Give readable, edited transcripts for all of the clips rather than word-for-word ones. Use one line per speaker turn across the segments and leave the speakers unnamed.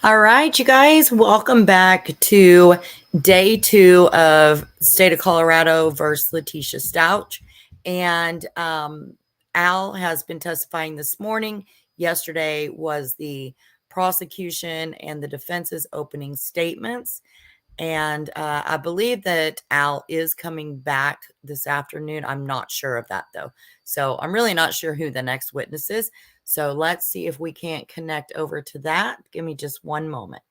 All right, you guys, welcome back to day 2 of State of Colorado versus Letecia Stauch. And Al has been testifying this morning. Yesterday was the prosecution and the defense's opening statements. And I believe that Al is coming back this afternoon. I'm not sure of that, though. So I'm really not sure who the next witness is. So let's see if we can't connect over to that. Give me just one moment.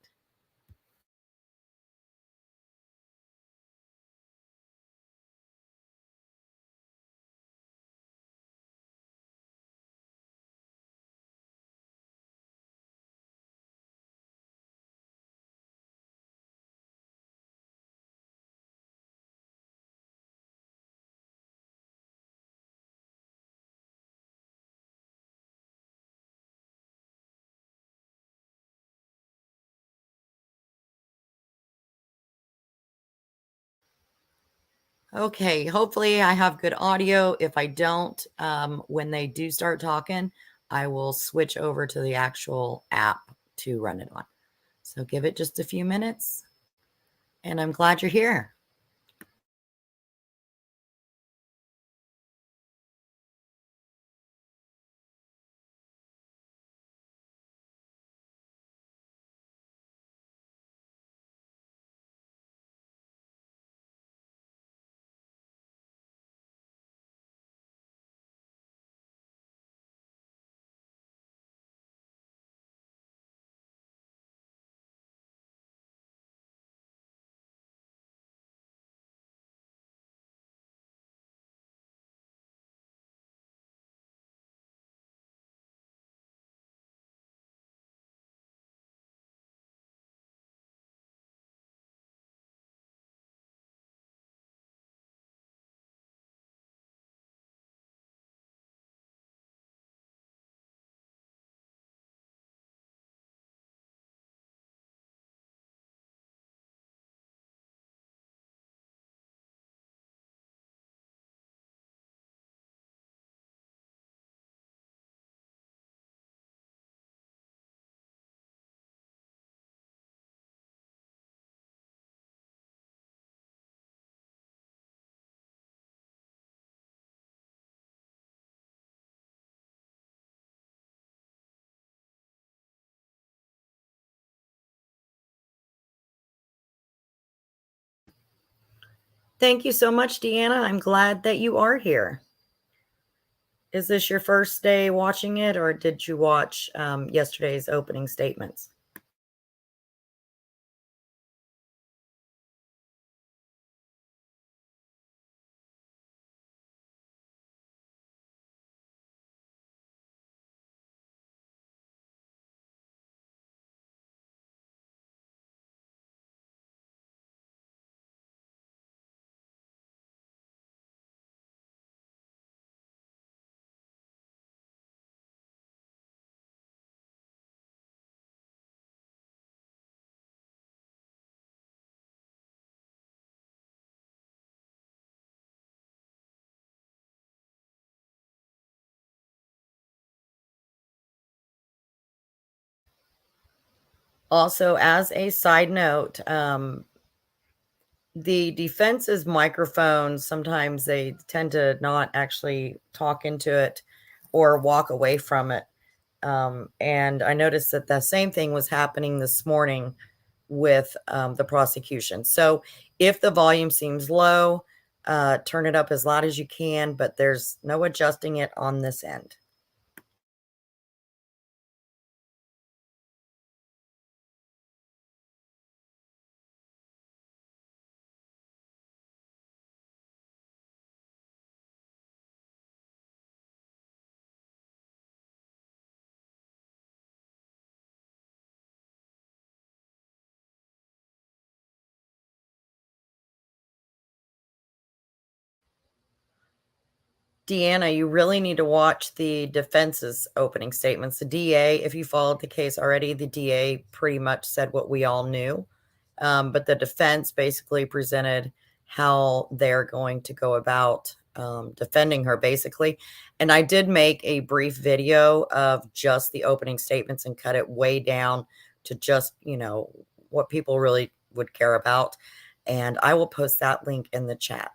Okay, hopefully I have good audio. If I don't, when they do start talking, I will switch over to the actual app to run it on. So give it just a few minutes, and I'm glad you're here. Thank you so much, Deanna. I'm glad that you are here. Is this your first day watching it, or did you watch yesterday's opening statements? Also, as a side note, the defense's microphones, sometimes they tend to not actually talk into it or walk away from it. And I noticed that the same thing was happening this morning with the prosecution. So if the volume seems low, turn it up as loud as you can, but there's no adjusting it on this end. Deanna, you really need to watch the defense's opening statements. The DA, if you followed the case already, the DA pretty much said what we all knew. But the defense basically presented how they're going to go about defending her, basically. And I did make a brief video of just the opening statements and cut it way down to just, what people really would care about. And I will post that link in the chat.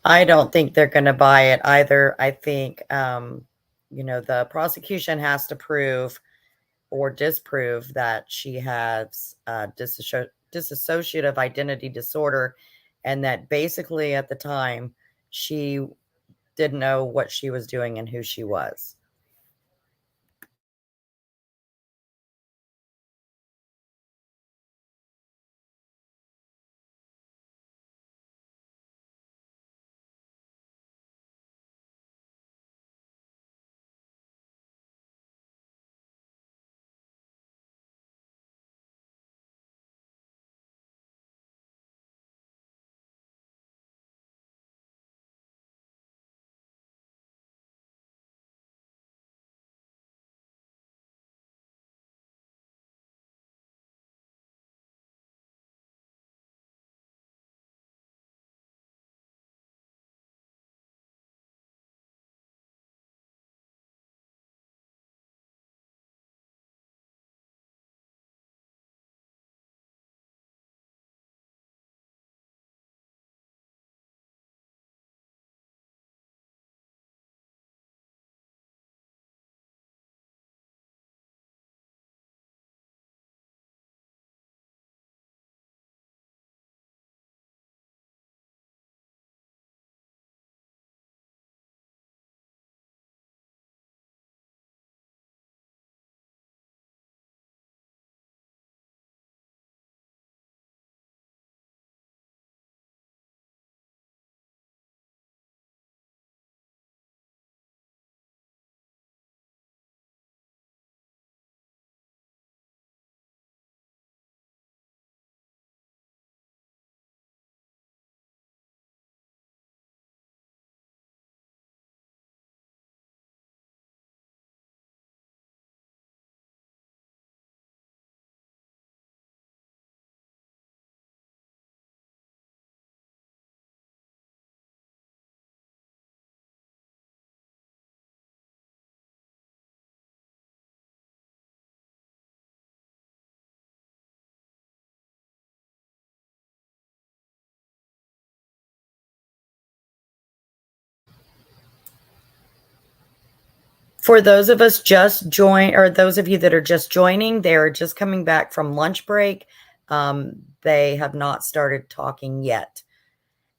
I don't think they're going to buy it either. I think, the prosecution has to prove or disprove that she has dissociative identity disorder, and that basically at the time she didn't know what she was doing and who she was. For those of us just join, or those of you that are just joining, they're just coming back from lunch break. They have not started talking yet.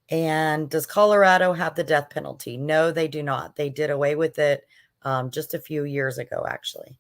And does Colorado have the death penalty? No, they do not. They did away with it just a few years ago, actually.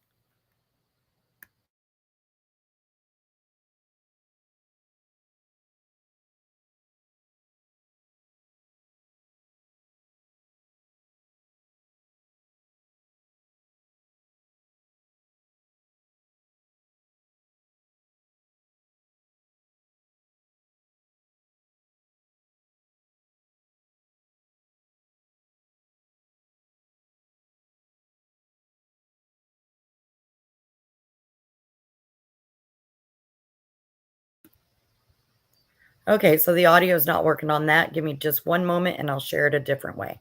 Okay, so the audio is not working on that. Give me just one moment and I'll share it a different way.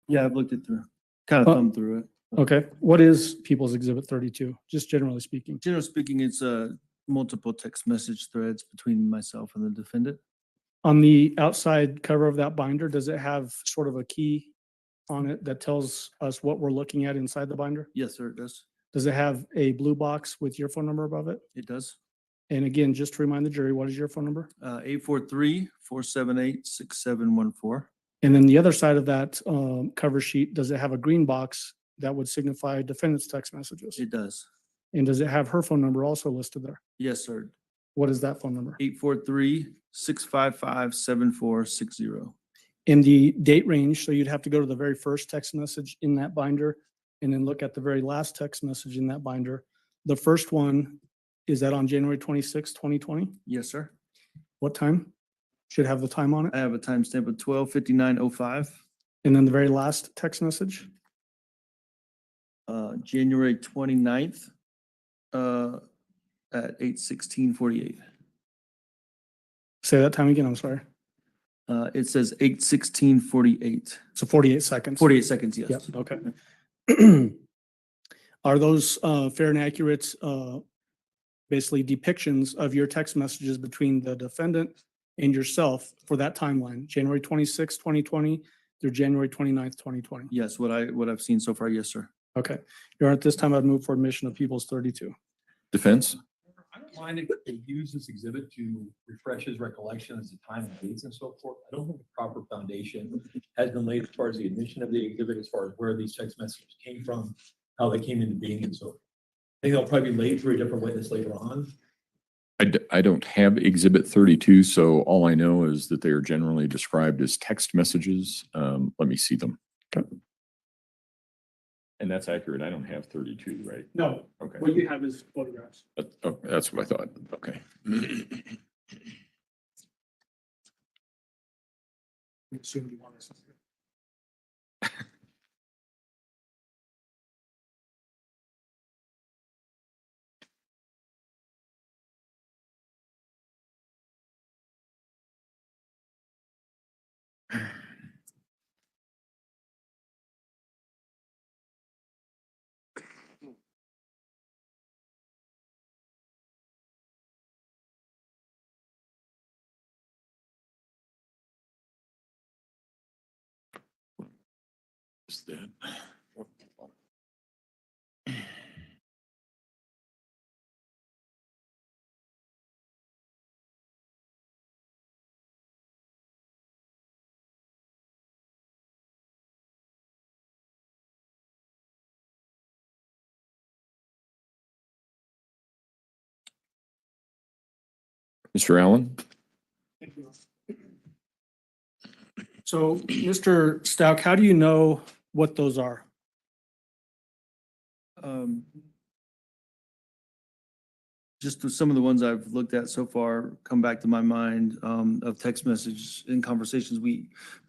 Yeah, I've looked it through, kind of thumbed through it.
Okay, what is People's Exhibit 32, just generally speaking?
Generally speaking, it's multiple text message threads between myself and the defendant.
On the outside cover of that binder, does it have sort of a key on it that tells us what we're looking at inside the binder?
Yes, sir, it does.
Does it have a blue box with your phone number above it?
It does.
And again, just to remind the jury, what is your phone number?
843-478-6714.
And then the other side of that cover sheet, does it have a green box that would signify defendant's text messages?
It does.
And does it have her phone number also listed there?
Yes, sir.
What is that phone number?
843-655-7460.
In the date range, so you'd have to go to the very first text message in that binder and then look at the very last text message in that binder. The first one, is that on January 26, 2020?
Yes, sir.
What time? Should have the time on it.
I have a timestamp of 12:59:05.
And then the very last text message,
January 29th at 8:16:48.
say that time again, I'm sorry.
It says 8:16:48.
So 48 seconds.
48 seconds, yes.
Yep, okay. Are those fair and accurate, basically depictions of your text messages between the defendant and yourself for that timeline, January 26, 2020 through January 29th, 2020?
Yes, what I've seen so far, yes, sir.
Okay. Your Honor, at this time, I'd move for admission of People's 32.
Defense?
I don't mind if they use this exhibit to refresh his recollection as to time and dates and so forth. I don't think the proper foundation has been laid as far as the admission of the exhibit, as far as where these text messages came from, how they came into being and so forth. I think they'll probably be laid for a different witness later on.
I don't have Exhibit 32, so all I know is that they are generally described as text messages. Let me see them.
Okay.
And that's accurate. I don't have 32, right?
No,
Okay.
what you have is photographs.
Oh, that's what I thought. Okay.
Assume you want us to.
Is that? Mr. Allen?
So, Mr. Stauch, how do you know what those are?
Just some of the ones I've looked at so far come back to my mind, of text messages and conversations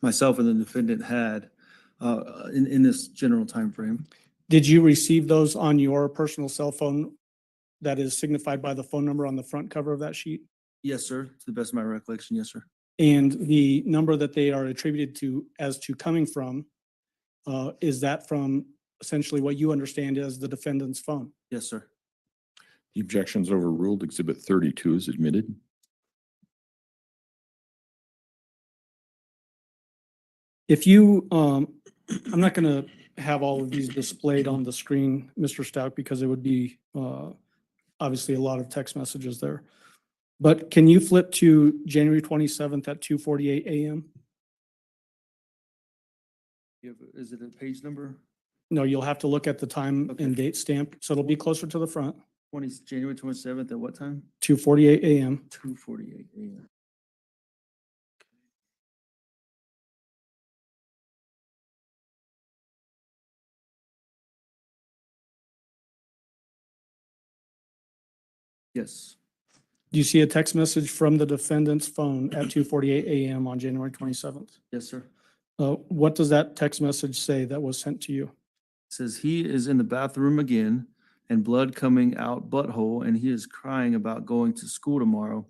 myself and the defendant had, in this general timeframe.
Did you receive those on your personal cell phone that is signified by the phone number on the front cover of that sheet?
Yes, sir. To the best of my recollection, yes, sir.
And the number that they are attributed to as to coming from, is that from essentially what you understand as the defendant's phone?
Yes, sir.
The objection's overruled. Exhibit 32 is admitted.
If you, I'm not going to have all of these displayed on the screen, Mr. Stauch, because it would be obviously a lot of text messages there. But can you flip to January 27th at 2:48 a.m.?
Is it a page number?
No, you'll have to look at the time
Okay.
and date stamp, so it'll be closer to the front,
January 27th at what time?
2:48 a.m.
2:48 a.m. Yes.
Do you see a text message from the defendant's phone at 2:48 a.m. on January 27th?
Yes, sir.
What does that text message say that was sent to you?
Says he is in the bathroom again and blood coming out butthole, and he is crying about going to school tomorrow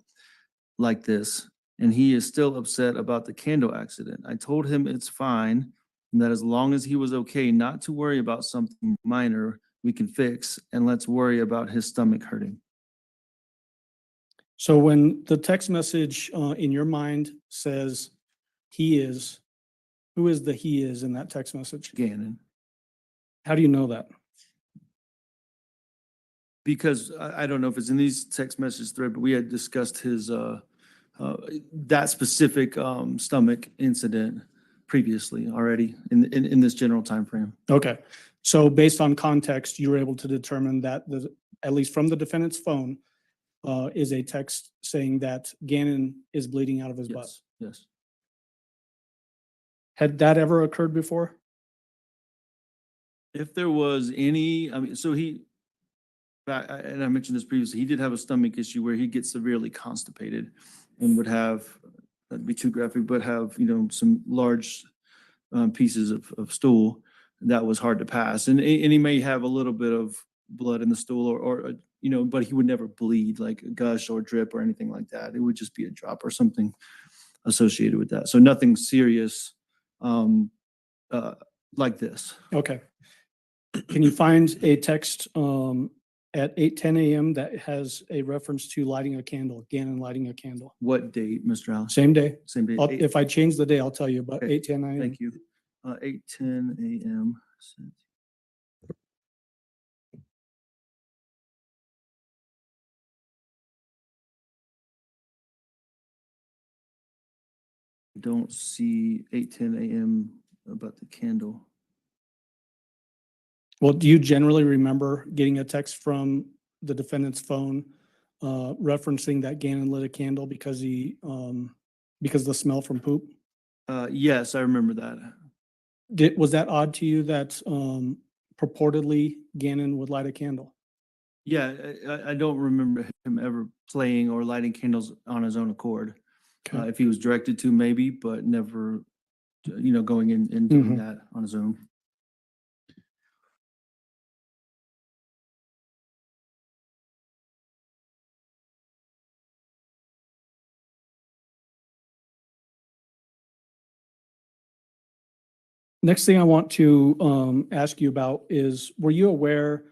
like this. And he is still upset about the candle accident. I told him it's fine and that as long as he was okay, not to worry about something minor we can fix, and let's worry about his stomach hurting.
So when the text message in your mind says he is, who is the he is in that text message?
Gannon.
How do you know that?
Because I don't know if it's in these text message thread, but we had discussed his, that specific stomach incident previously already in this general timeframe.
Okay, so based on context, you were able to determine that at least from the defendant's phone, is a text saying that Gannon is bleeding out of his butt.
Yes, yes.
Had that ever occurred before?
If there was any, I mean, so and I mentioned this previously, he did have a stomach issue where he gets severely constipated and would have, that'd be too graphic, but have, some large pieces of stool that was hard to pass. And he may have a little bit of blood in the stool or but he would never bleed like a gush or drip or anything like that. It would just be a drop or something associated with that. So nothing serious like this.
Okay. Can you find a text at 8:10 a.m. that has a reference to lighting a candle, Gannon lighting a candle?
What date, Mr. Allen?
Same day.
Same date.
If I change the day, I'll tell you, but
Okay.
8:10 a.m.
Thank you. 8:10 a.m. Don't see 8:10 a.m. about the candle.
Well, do you generally remember getting a text from the defendant's phone referencing that Gannon lit a candle because the smell from poop?
Yes, I remember that.
Was that odd to you that purportedly Gannon would light a candle?
Yeah, I don't remember him ever playing or lighting candles on his own accord.
Okay.
If he was directed to, maybe, but never, going in and doing
Mhm.
that on his own.
Next thing I want to ask you about is, were you aware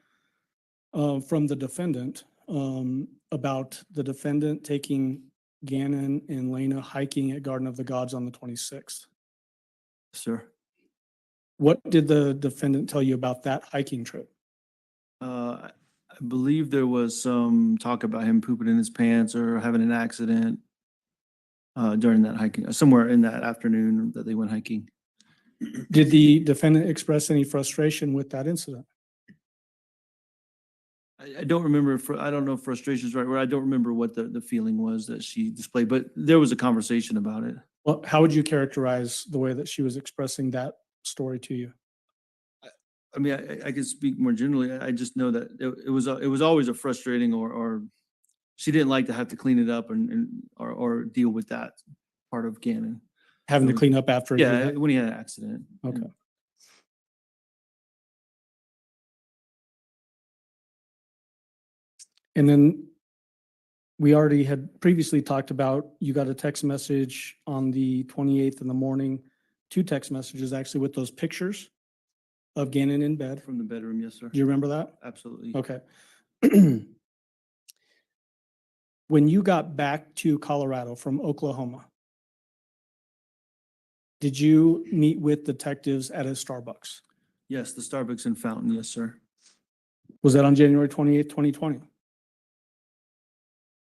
from the defendant about the defendant taking Gannon and Lena hiking at Garden of the Gods on the 26th?
Sir.
What did the defendant tell you about that hiking trip?
I believe there was some talk about him pooping in his pants or having an accident during that hiking, somewhere in that afternoon that they went hiking.
Did the defendant express any frustration with that incident?
I don't remember, I don't know if frustration is right word. I don't remember what the feeling was that she displayed, but there was a conversation about it.
Well, how would you characterize the way that she was expressing that story to you?
I mean, I could speak more generally. I just know that it was always a frustrating or she didn't like to have to clean it up or deal with that part of Gannon.
Having to
So,
clean up after? he
Yeah,
had-
when he had an accident.
Okay. And then we already had previously talked about, you got a text message on the 28th in the morning, 2 text messages actually with those pictures of Gannon in bed.
From the bedroom, yes, sir.
Do you remember that?
Absolutely.
Okay. When you got back to Colorado from Oklahoma, did you meet with detectives at a Starbucks?
Yes, the Starbucks in Fountain, yes, sir.
Was that on January 28th, 2020?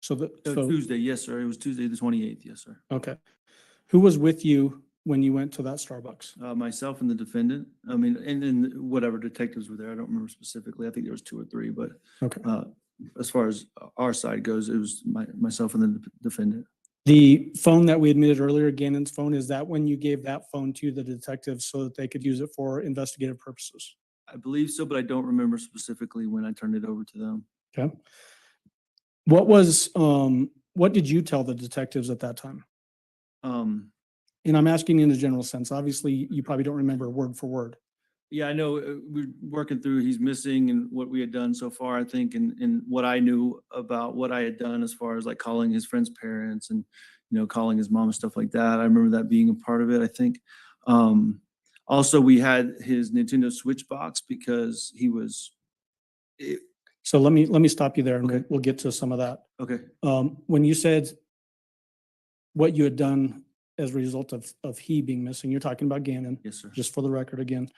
So
Tuesday, yes, sir. It was Tuesday, the 28th, yes, sir.
okay. Who was with you when you went to that Starbucks?
Myself and the defendant. I mean, and then whatever detectives were there. I don't remember specifically. I think there was 2 or 3, but
Okay.
as far as our side goes, it was myself and the defendant.
The phone that we admitted earlier, Gannon's phone, is that when you gave that phone to the detectives so that they could use it for investigative purposes?
I believe so, but I don't remember specifically when I turned it over to them.
Okay. What did you tell the detectives at that time? And I'm asking in a general sense. Obviously, you probably don't remember word for word.
Yeah, I know we're working through, he's missing and what we had done so far, I think, and what I knew about what I had done as far as like calling his friend's parents and, calling his mom and stuff like that. I remember that being a part of it, I think. Also, we had his Nintendo Switch box because he was,
So let me stop you there and
Okay.
we'll get to some of that.
okay,
When you said what you had done as a result of he being missing, you're talking about Gannon,
yes, sir.
just for the record again.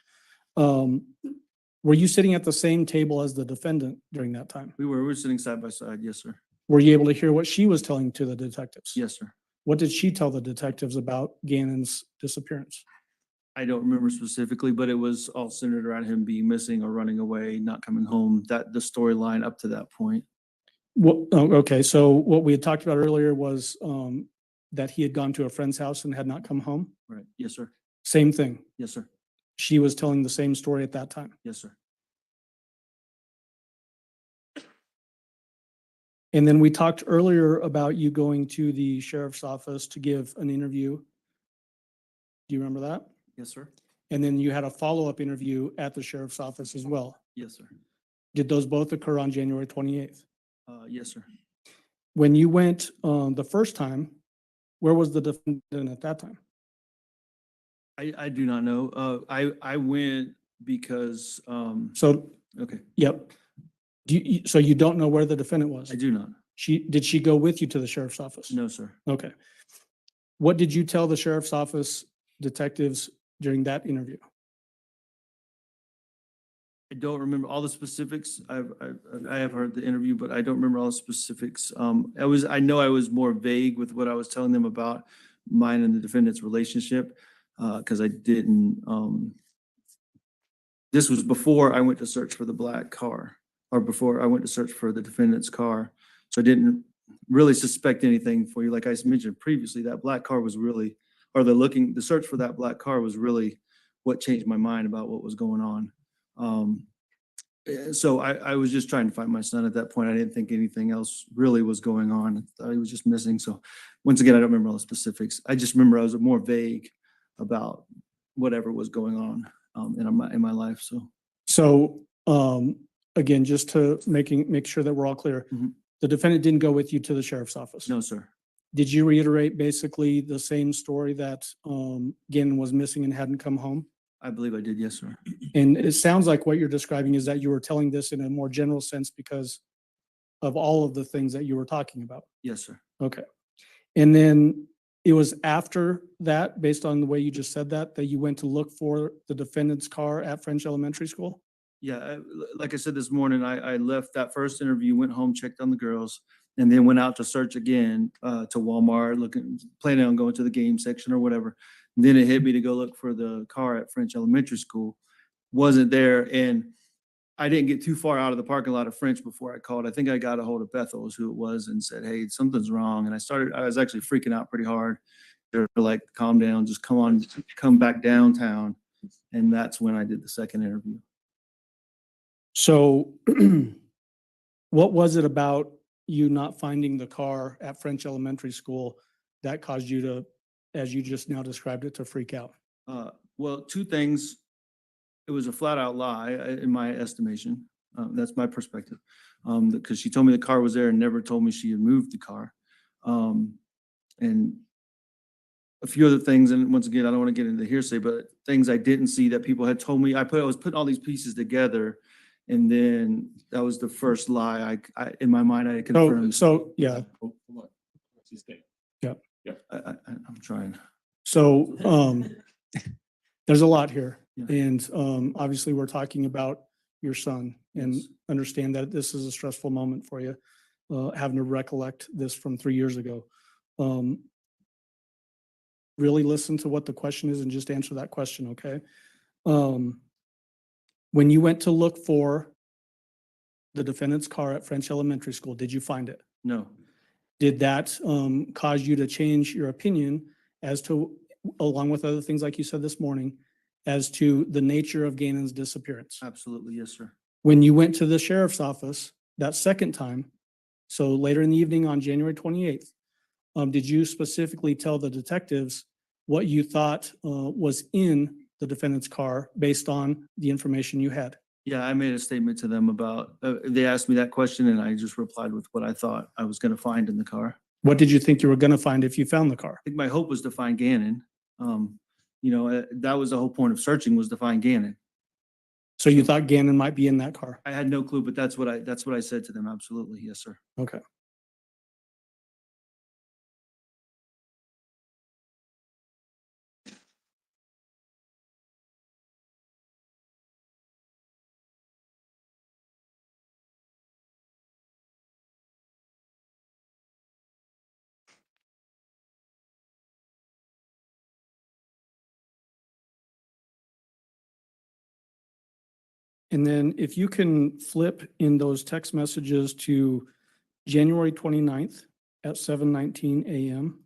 Were you sitting at the same table as the defendant during that time?
We were sitting side by side, yes, sir.
Were you able to hear what she was telling to the detectives?
Yes, sir.
What did she tell the detectives about Gannon's disappearance?
I don't remember specifically, but it was all centered around him being missing or running away, not coming home, the storyline up to that point.
Okay, so what we had talked about earlier was that he had gone to a friend's house and had not come home.
Right, yes, sir.
Same thing.
Yes, sir.
She was telling the same story at that time.
Yes, sir.
And then we talked earlier about you going to the sheriff's office to give an interview. Do you remember that?
Yes, sir.
And then you had a follow-up interview at the sheriff's office as well.
Yes, sir.
Did those both occur on January 28th?
Yes, sir.
When you went the first time, where was the defendant at that time?
I do not know. I went because,
So,
okay,
yep. So you don't know where the defendant was?
I do not.
Did she go with you to the sheriff's office?
No, sir.
Okay. What did you tell the sheriff's office detectives during that interview?
I don't remember all the specifics. I have heard the interview, but I don't remember all the specifics. I know I was more vague with what I was telling them about mine and the defendant's relationship, because I didn't, this was before I went to search for the black car, or before I went to search for the defendant's car. So I didn't really suspect anything for you. Like I mentioned previously, that black car was really, or the search for that black car was really what changed my mind about what was going on. So I was just trying to find my son at that point. I didn't think anything else really was going on. I thought he was just missing. So once again, I don't remember all the specifics. I just remember I was more vague about whatever was going on in my life.
So, again, just to make sure that we're all clear,
Mhm.
the defendant didn't go with you to the sheriff's office?
No, sir.
Did you reiterate basically the same story that Gannon was missing and hadn't come home?
I believe I did. Yes, sir.
And it sounds like what you're describing is that you were telling this in a more general sense because of all of the things that you were talking about.
Yes, sir.
Okay. And then it was after that, based on the way you just said that you went to look for the defendant's car at French Elementary School?
Yeah, like I said this morning, I left that first interview, went home, checked on the girls, and then went out to search again to Walmart, planning on going to the game section or whatever. And then it hit me to go look for the car at French Elementary School. Wasn't there, and I didn't get too far out of the parking lot of French before I called. I think I got a hold of Bethel is who it was and said, hey, something's wrong. And I was actually freaking out pretty hard. They're like, calm down, just come back downtown. And that's when I did the second interview.
So what was it about you not finding the car at French Elementary School that caused you to, as you just now described it, to freak out?
Well, two things. It was a flat out lie in my estimation. That's my perspective. Because she told me the car was there and never told me she had moved the car. And a few other things, and once again, I don't want to get into hearsay, but things I didn't see that people had told me. I was putting all these pieces together, and then that was the first lie I in my mind I confirmed.
Yeah.
Oh, hold on. What's his name?
I'm trying.
So there's a lot here.
Yeah.
And obviously we're talking about your son and
Yes.
understand that this is a stressful moment for you, having to recollect this from 3 years ago. Really listen to what the question is and just answer that question, okay? When you went to look for the defendant's car at French Elementary School, did you find it?
No,
Did that cause you to change your opinion as to, along with other things like you said this morning, as to the nature of Gannon's disappearance?
absolutely, yes, sir.
When you went to the sheriff's office that second time, so later in the evening on January 28th, did you specifically tell the detectives what you thought was in the defendant's car based on the information you had?
Yeah, I made a statement to them about. They asked me that question, and I just replied with what I thought I was going to find in the car.
What did you think you were going to find if you found the car?
I think my hope was to find Gannon. That was the whole point of searching, was to find Gannon.
So you thought Gannon might be in that car?
I had no clue, but that's what I said to them. Absolutely, yes, sir.
Okay. And then if you can flip in those text messages to January 29th at 7:19 a.m.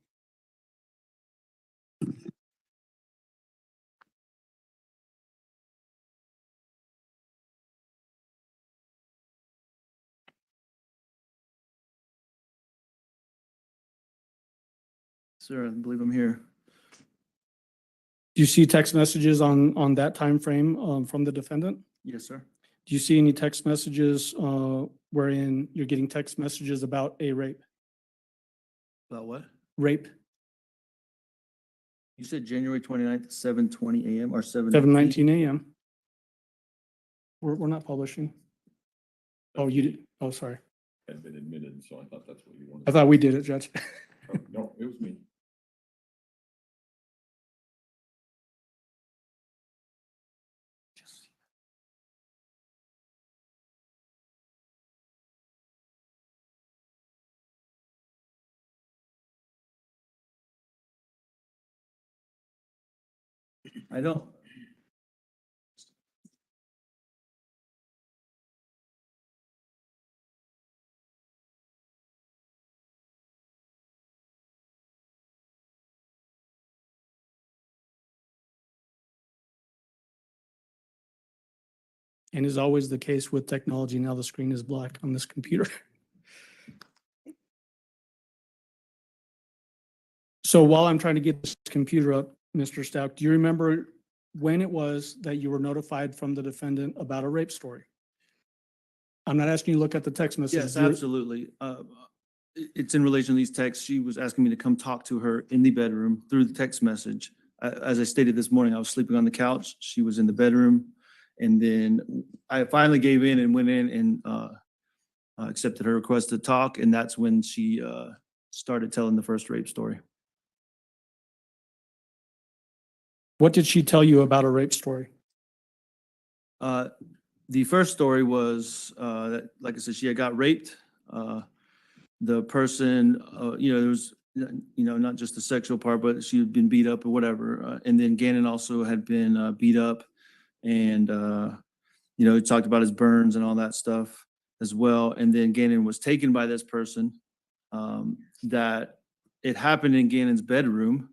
Sir, I believe I'm here.
Do you see text messages on that time frame from the defendant?
Yes, sir.
Do you see any text messages wherein you're getting text messages about a rape?
About what?
Rape,
You said January 29th, 7:20 a.m. or
7:19 a.m. We're not publishing. Oh, you did. Oh, sorry.
Had been admitted, so I thought that's what you wanted.
I thought we did it, Judge.
Oh, no, it was me.
I don't.
And is always the case with technology, now the screen is black on this computer. So while I'm trying to get this computer up, Mr. Stauch, do you remember when it was that you were notified from the defendant about a rape story? I'm not asking you to look at the text messages.
Yes, absolutely. It's in relation to these texts. She was asking me to come talk to her in the bedroom through the text message. As I stated this morning, I was sleeping on the couch. She was in the bedroom. And then I finally gave in and went in and accepted her request to talk. And that's when she started telling the first rape story.
What did she tell you about a rape story?
The first story was that, like I said, she had got raped. The person, there was, not just the sexual part, but she had been beat up or whatever. And then Gannon also had been beat up and he talked about his burns and all that stuff as well. And then Gannon was taken by this person, that it happened in Gannon's bedroom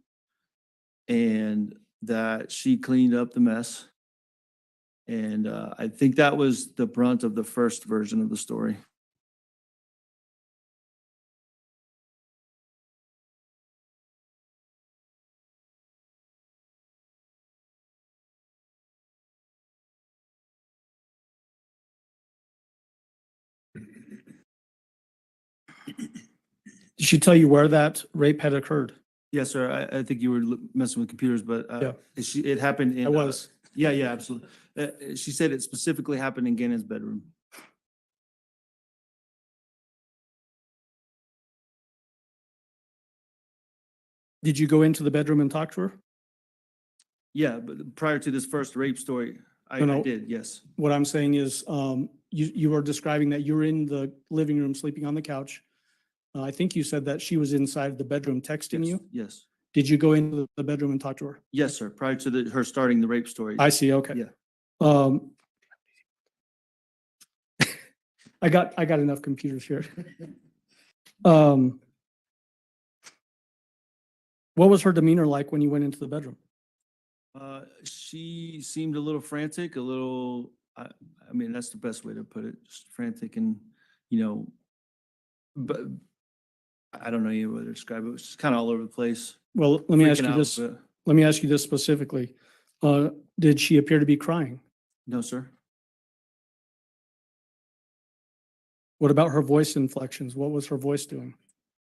and that she cleaned up the mess. And I think that was the brunt of the first version of the story.
Did she tell you where that rape had occurred?
Yes, sir. I think you were messing with computers, but
Yeah.
it happened in.
I was.
Yeah, absolutely. She said it specifically happened in Gannon's bedroom.
Did you go into the bedroom and talk to her?
Yeah, but prior to this first rape story, I
No.
did, yes.
What I'm saying is, you were describing that you were in the living room sleeping on the couch. I think you said that she was inside the bedroom texting you.
Yes.
Did you go into the bedroom and talk to her?
Yes, sir. Prior to her starting the rape story.
I see, okay.
Yeah.
I got enough computers here. What was her demeanor like when you went into the bedroom?
She seemed a little frantic, I mean, that's the best way to put it, just frantic and, but I don't know any way to describe it. It was just kind of all over the place.
Well, let me ask
freaking
you
out,
this.
but
Let me ask you this specifically. Did she appear to be crying?
No, sir.
What about her voice inflections? What was her voice doing?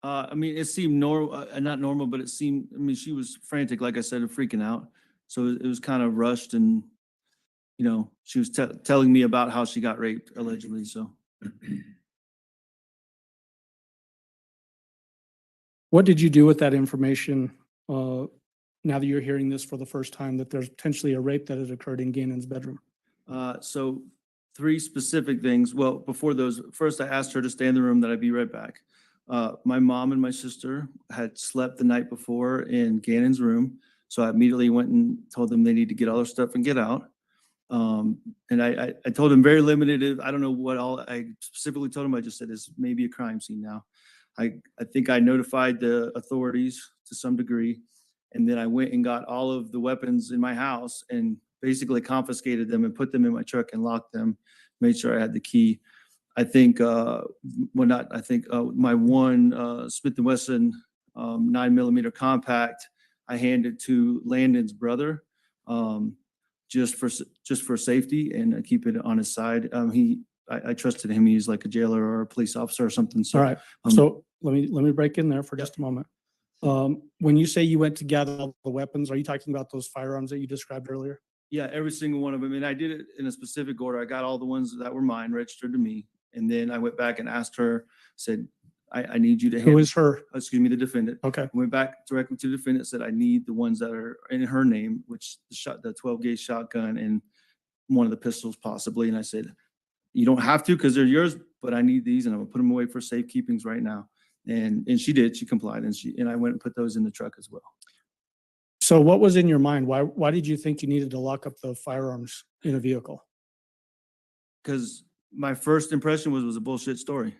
I mean, it seemed normal, not normal, but it seemed, I mean, she was frantic, like I said, and freaking out. So it was kind of rushed and, she was telling me about how she got raped allegedly, so.
What did you do with that information, now that you're hearing this for the first time, that there's potentially a rape that had occurred in Gannon's bedroom?
So 3 specific things. Well, before those, first I asked her to stay in the room, that I'd be right back. My mom and my sister had slept the night before in Gannon's room. So I immediately went and told them they need to get all their stuff and get out. And I told them very limited, I don't know what all, I specifically told them, I just said, it's maybe a crime scene now. I think I notified the authorities to some degree. And then I went and got all of the weapons in my house and basically confiscated them and put them in my truck and locked them, made sure I had the key. I think, my one Smith & Wesson 9mm compact, I handed to Landon's brother, just for safety and keep it on his side. I trusted him. He's like a jailer or a police officer or something. So
All right, so let me break in there for just a moment. When you say you went to gather all the weapons, are you talking about those firearms that you described earlier?
yeah, every single one of them. And I did it in a specific order. I got all the ones that were mine registered to me. And then I went back and asked her, said, I need you to
Who is her?
excuse me, the defendant.
Okay,
I went back directly to the defendant, said, I need the ones that are in her name, which the 12-gauge shotgun and one of the pistols possibly. And I said, you don't have to because they're yours, but I need these and I'm gonna put them away for safekeepings right now. And she did, she complied, and I went and put those in the truck as well.
so what was in your mind? Why did you think you needed to lock up the firearms in a vehicle?
Because my first impression was a bullshit story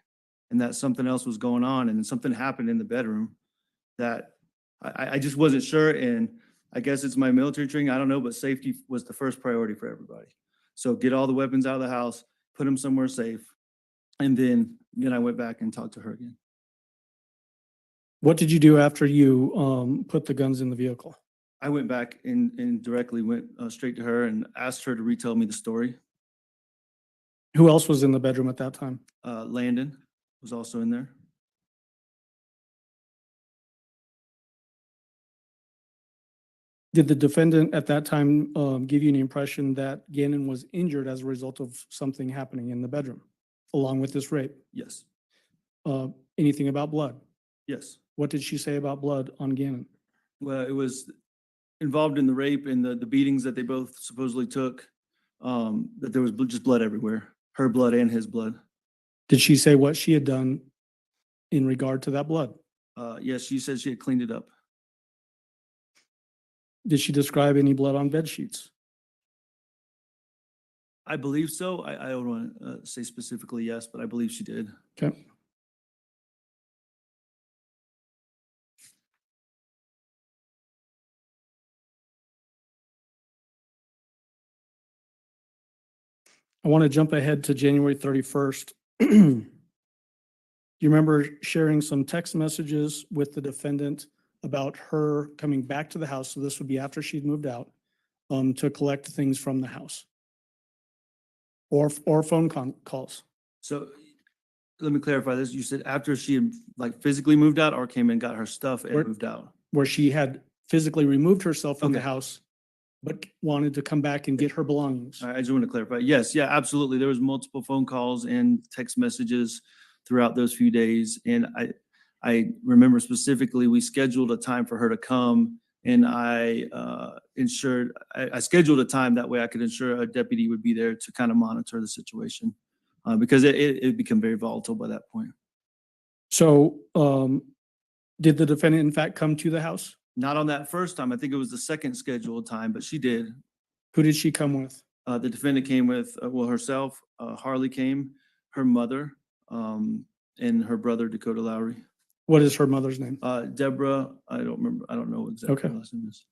and that something else was going on and something happened in the bedroom that I just wasn't sure. And I guess it's my military training, I don't know, but safety was the first priority for everybody. So get all the weapons out of the house, put them somewhere safe. And then I went back and talked to her again.
What did you do after you put the guns in the vehicle?
I went back and directly went straight to her and asked her to retell me the story.
Who else was in the bedroom at that time?
Landon was also in there.
Did the defendant at that time give you an impression that Gannon was injured as a result of something happening in the bedroom, along with this rape?
Yes,
Anything about blood?
yes.
What did she say about blood on Gannon?
Well, it was involved in the rape and the beatings that they both supposedly took, that there was just blood everywhere, her blood and his blood.
Did she say what she had done in regard to that blood?
Yes, she said she had cleaned it up.
Did she describe any blood on bed sheets?
I believe so. I don't want to say specifically yes, but I believe she did.
Okay. I want to jump ahead to January 31st. You remember sharing some text messages with the defendant about her coming back to the house, so this would be after she'd moved out, to collect things from the house? Or phone calls?
So let me clarify this. You said after she had like physically moved out or came and got her stuff and
Where-
moved out?
Where she had physically removed herself from the
Okay.
house, but wanted to come back and get her belongings.
I just want to clarify. Yes, yeah, absolutely. There was multiple phone calls and text messages throughout those few days. And I remember specifically, we scheduled a time for her to come and I scheduled a time that way I could ensure a deputy would be there to kind of monitor the situation. Because it became very volatile by that point.
So, did the defendant in fact come to the house?
Not on that first time. I think it was the second scheduled time, but she did.
Who did she come with?
The defendant came with, herself, Harley came, her mother, and her brother Dakota Lowry.
What is her mother's name?
Deborah, I don't remember, I don't know exactly
Okay.
what her last name is.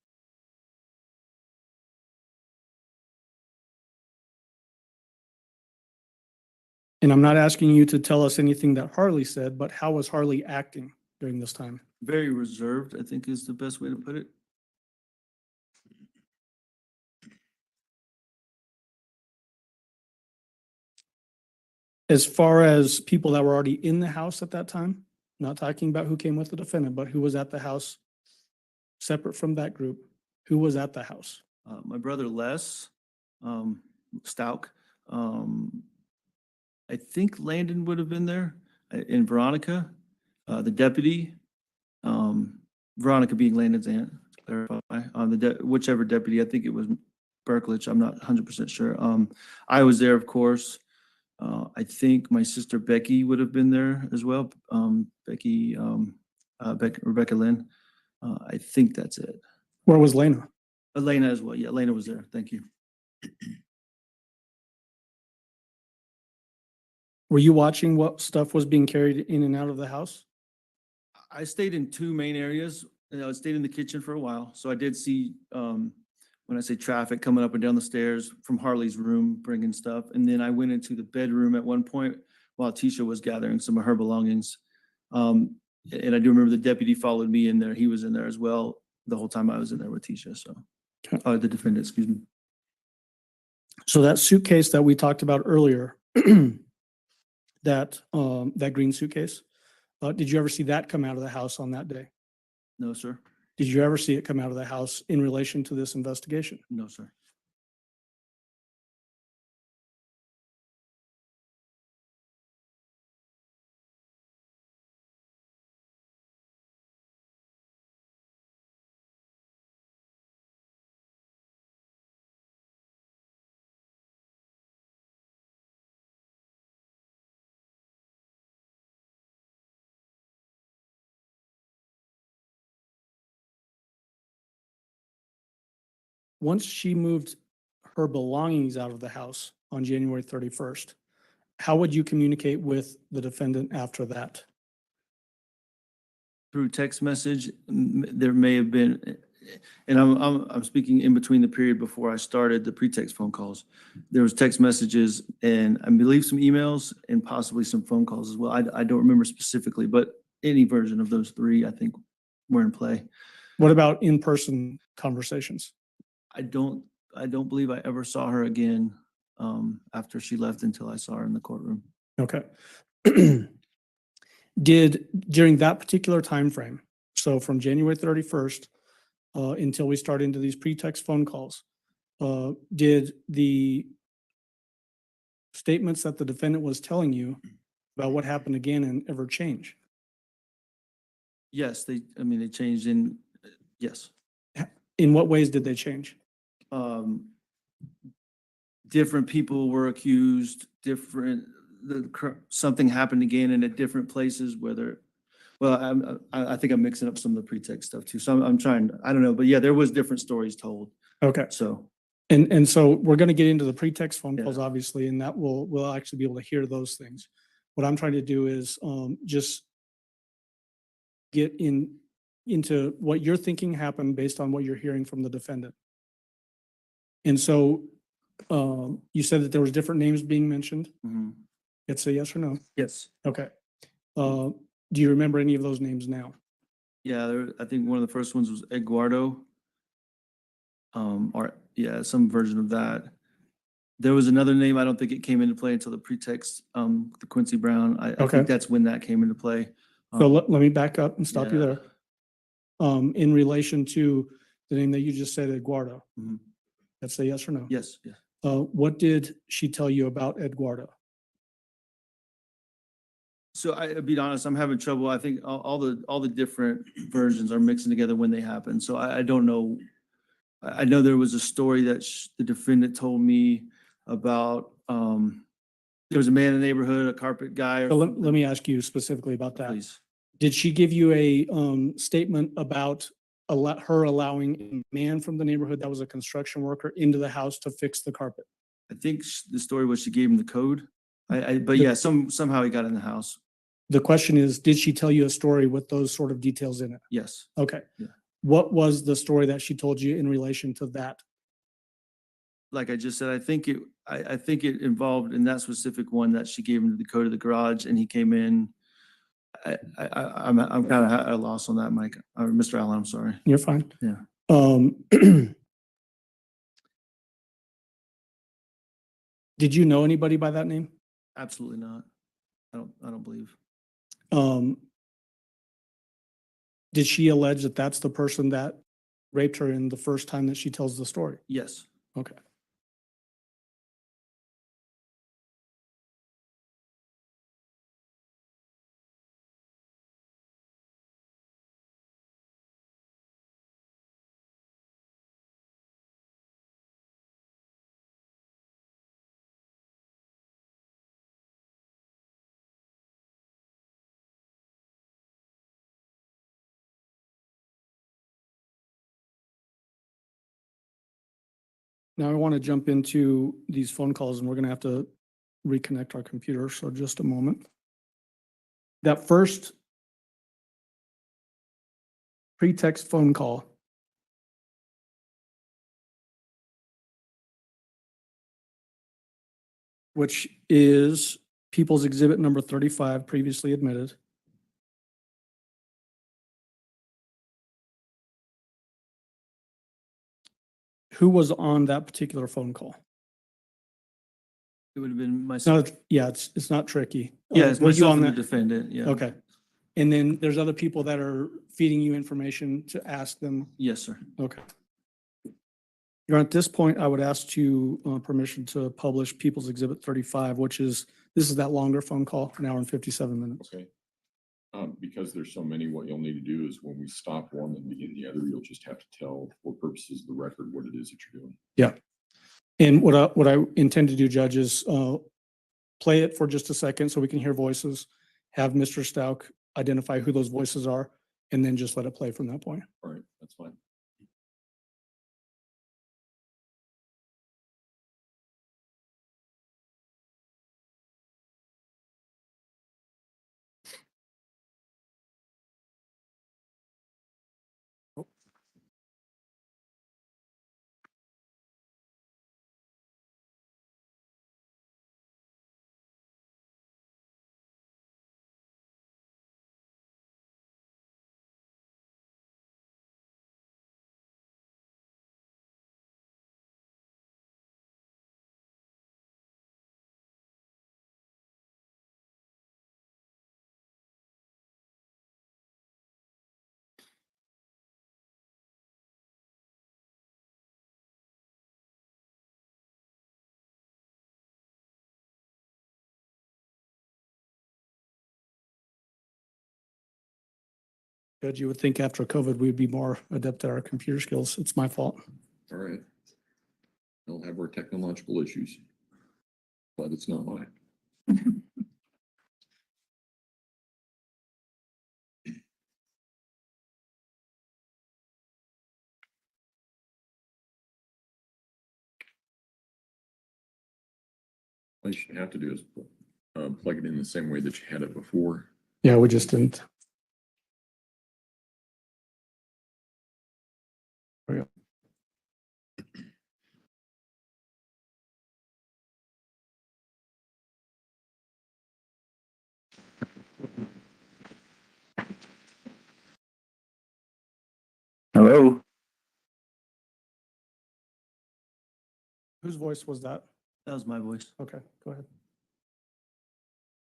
And I'm not asking you to tell us anything that Harley said, but how was Harley acting during this time?
Very reserved, I think is the best way to put it.
As far as people that were already in the house at that time, not talking about who came with the defendant, but who was at the house separate from that group, who was at the house?
My brother Les, Stauch, I think Landon would have been there, and Veronica, the deputy, Veronica being Landon's aunt, to clarify, whichever deputy, I think it was Berklich, I'm not 100% sure. I was there, of course. I think my sister Becky would have been there as well. Rebecca Lynn. I think that's it.
Where was Lena?
Elena as well. Yeah, Elena was there. Thank you.
Were you watching what stuff was being carried in and out of the house?
I stayed in two main areas, and I stayed in the kitchen for a while. So I did see, when I say traffic, coming up and down the stairs from Harley's room, bringing stuff. And then I went into the bedroom at one point while Tisha was gathering some of her belongings. And I do remember the deputy followed me in there. He was in there as well the whole time I was in there with Tisha. So, the defendant, excuse me.
So that suitcase that we talked about earlier, that green suitcase, did you ever see that come out of the house on that day?
No, sir.
Did you ever see it come out of the house in relation to this investigation?
No, sir.
Once she moved her belongings out of the house on January 31st, how would you communicate with the defendant after that?
Through text message, there may have been, and I'm speaking in between the period before I started the pretext phone calls. There was text messages and I believe some emails and possibly some phone calls as well. I don't remember specifically, but any version of those three, I think, were in play.
What about in-person conversations?
I don't believe I ever saw her again after she left until I saw her in the courtroom.
Okay. Did, during that particular time frame, so from January 31st until we start into these pretext phone calls, did the statements that the defendant was telling you about what happened again and ever change?
Yes, they changed yes.
In what ways did they change?
Different people were accused, something happened again and at different places, I think I'm mixing up some of the pretext stuff too. So I'm trying, I don't know, but yeah, there was different stories told.
Okay.
So
And so we're going to get into the pretext phone calls,
Yeah.
obviously, and that we'll actually be able to hear those things. What I'm trying to do is just get into what you're thinking happened based on what you're hearing from the defendant. And so you said that there was different names being mentioned.
Mhm.
It's a yes or no.
Yes.
Okay. Do you remember any of those names now?
Yeah, I think one of the first ones was Eduardo. Or yeah, some version of that. There was another name, I don't think it came into play until the pretext, the Quincy Brown. I
Okay.
think that's when that came into play.
So let me back up and stop you
yeah.
there. In relation to the name that you just said, Eduardo,
Mhm.
that's a yes or no?
Yes, yeah.
What did she tell you about Eduardo?
So I'll be honest, I'm having trouble. I think all the different versions are mixing together when they happen. So I don't know. I know there was a story that the defendant told me about, there was a man in the neighborhood, a carpet guy or
So let
something.
me ask you specifically about that.
Please.
Did she give you a statement about her allowing a man from the neighborhood that was a construction worker into the house to fix the carpet?
I think the story was she gave him the code. But yeah, somehow he got in the house.
The question is, did she tell you a story with those sort of details in it?
Yes.
Okay.
Yeah.
What was the story that she told you in relation to that?
Like I just said, I think it involved in that specific one that she gave him the code of the garage and he came in. I'm kind of at a loss on that, Mike, or Mr. Allen, I'm sorry.
You're fine.
Yeah.
Did you know anybody by that name?
Absolutely not. I don't believe.
Did she allege that that's the person that raped her in the first time that she tells the story?
Yes.
Okay. Now I want to jump into these phone calls and we're going to have to reconnect our computer. So just a moment. That first pretext phone call, which is People's Exhibit number 35, previously admitted. Who was on that particular phone call?
It would have been
It's
myself.
not, yeah, it's not tricky.
Yeah, it's
Were you
myself
on
and the
that?
defendant. Yeah.
Okay. And then there's other people that are feeding you information to ask them.
Yes, sir.
Okay. You're at this point, I would ask you permission to publish People's Exhibit 35, which is, this is that longer phone call, an hour and 57 minutes.
Okay. Because there's so many, what you'll need to do is when we stop one and begin the other, you'll just have to tell for purposes of the record what it is that you're doing.
Yeah. And what I intend to do, Judge, is play it for just a second so we can hear voices, have Mr. Stauch identify who those voices are, and then just let it play from that point.
All right, that's fine.
Judge, you would think after COVID, we'd be more adept at our computer skills. It's my fault.
All right. We'll have our technological issues, but it's not mine. All you should have to do is plug it in the same way that you had it before.
Yeah, we just didn't. There we go.
Hello?
Whose voice was that?
That was my voice.
Okay, go ahead.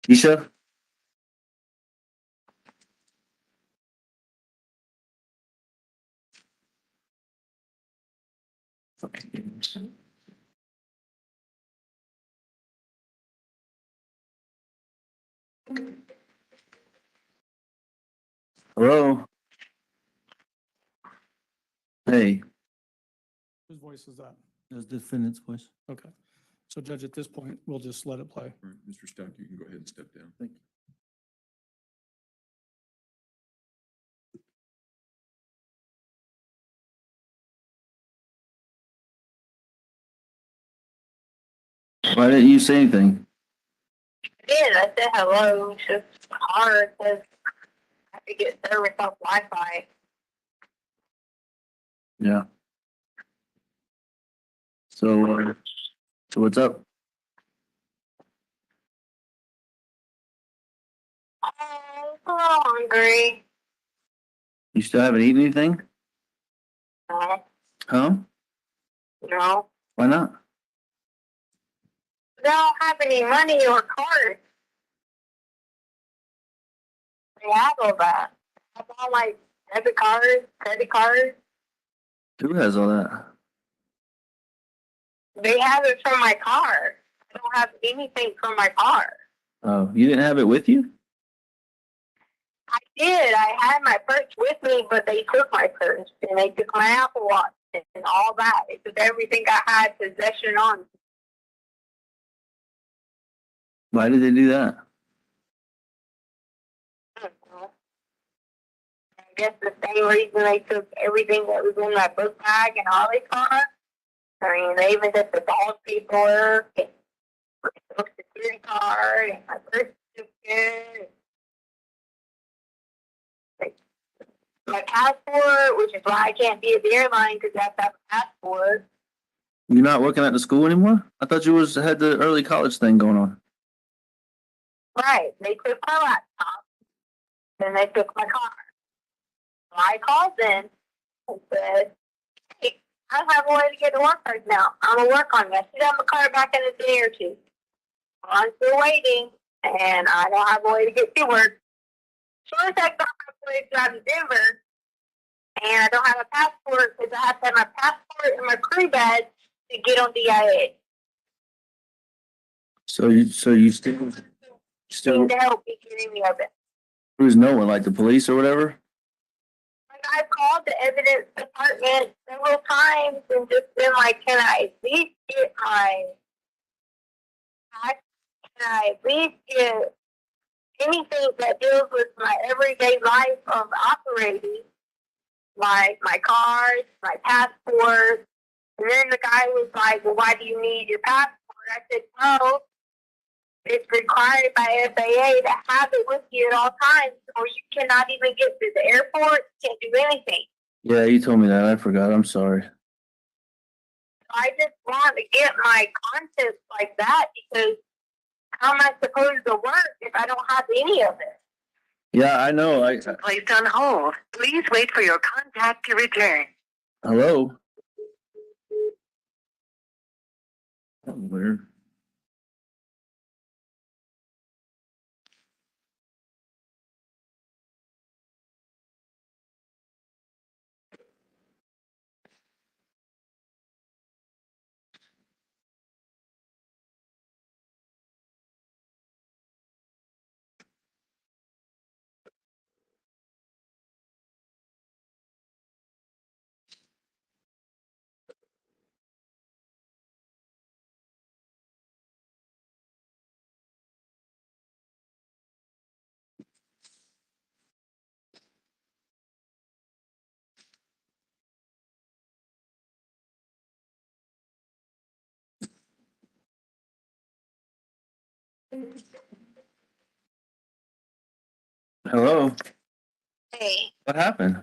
Keisha? Hello? Hey.
Whose voice is that?
That was the defendant's voice.
Okay. So Judge, at this point, we'll just let it play.
All right, Mr. Stauch, you can go ahead and step down.
Thank you. Why didn't you say anything?
I did. I said hello. It's just hard because I have to get service off Wi-Fi.
Yeah. So what's up?
Oh, I'm a little hungry.
You still haven't eaten anything?
No,
Huh?
no.
Why not?
They don't have any money or cards. They have all that. I have all my debit cards, credit cards.
Who has all that?
They have it from my car. I don't have anything from my car.
Oh, you didn't have it with you?
I did. I had my purse with me, but they took my purse and they took my Apple Watch and all that. They took everything I had possession on.
Why did they do that?
I guess the same reason they took everything that was in my book bag and all they car. I mean, they even took the dog paperwork and my social security card and my birth certificate. My passport, which is why I can't be at the airline because I have to have a passport.
You're not working at the school anymore? I thought you had the early college thing going on.
Right. They took my laptop. Then they took my car. So I called them and said, hey, I don't have a way to get to work right now. I'm going to work on it. I should have my car back in a day or two. I'm still waiting, and I don't have a way to get to work. Sure as heck, I don't have a way to drive to Denver, and I don't have a passport because I have to have my passport and my crew badge to get on DIA.
So you still
Seem to help me getting me of it.
who's no one, like the police or whatever?
Like, I've called the evidence department several times and just been like, can I at least get my tax? Can I at least get anything that deals with my everyday life of operating? Like my cards, my passport. And then the guy was like, well, why do you need your passport? I said, well, it's required by FAA to have it with you at all times, or you cannot even get to the airport, can't do anything.
Yeah, you told me that. I forgot. I'm sorry.
I just want to get my content like that because how am I supposed to work if I don't have any of it?
Yeah, I know.
Placed on hold. Please wait for your contact to return.
Hello? That was weird. Hello,
Hey,
what happened?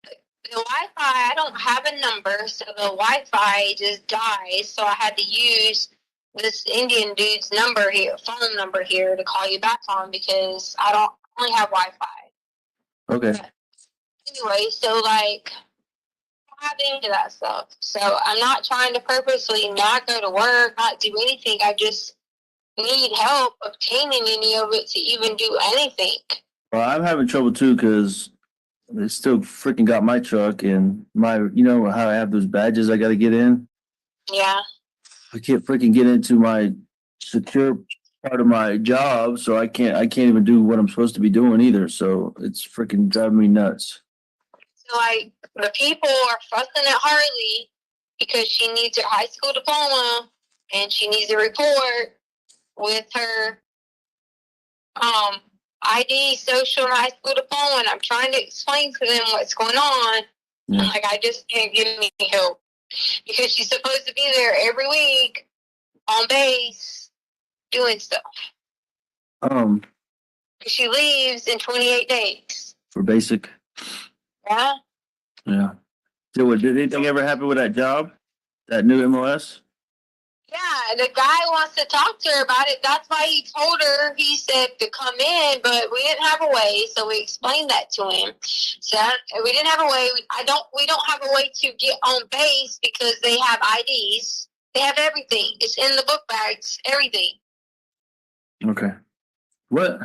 the Wi-Fi, I don't have a number, so the Wi-Fi just dies. So I had to use this Indian dude's phone number here to call you back on because I don't only have Wi-Fi.
Okay.
Anyway, so like, I have into that stuff. So I'm not trying to purposely not go to work, not do anything. I just need help obtaining any of it to even do anything.
Well, I'm having trouble too because they still freaking got my truck and you know how I have those badges I got to get in.
Yeah.
I can't freaking get into my secure part of my job, so I can't even do what I'm supposed to be doing either. So it's freaking driving me nuts.
So like the people are fussing at Harley because she needs her high school diploma and she needs a report with her ID, social, and high school diploma. And I'm trying to explain to them what's going on.
Yeah.
Like I just can't get any help because she's supposed to be there every week on base doing stuff. She leaves in 28 days.
For basic.
Yeah.
Yeah. So did anything ever happen with that job? That new MOS?
Yeah, the guy wants to talk to her about it. That's why he told her, he said to come in, but we didn't have a way, so we explained that to him. So we didn't have a way. We don't have a way to get on base because they have IDs. They have everything. It's in the book bags, everything.
Okay. What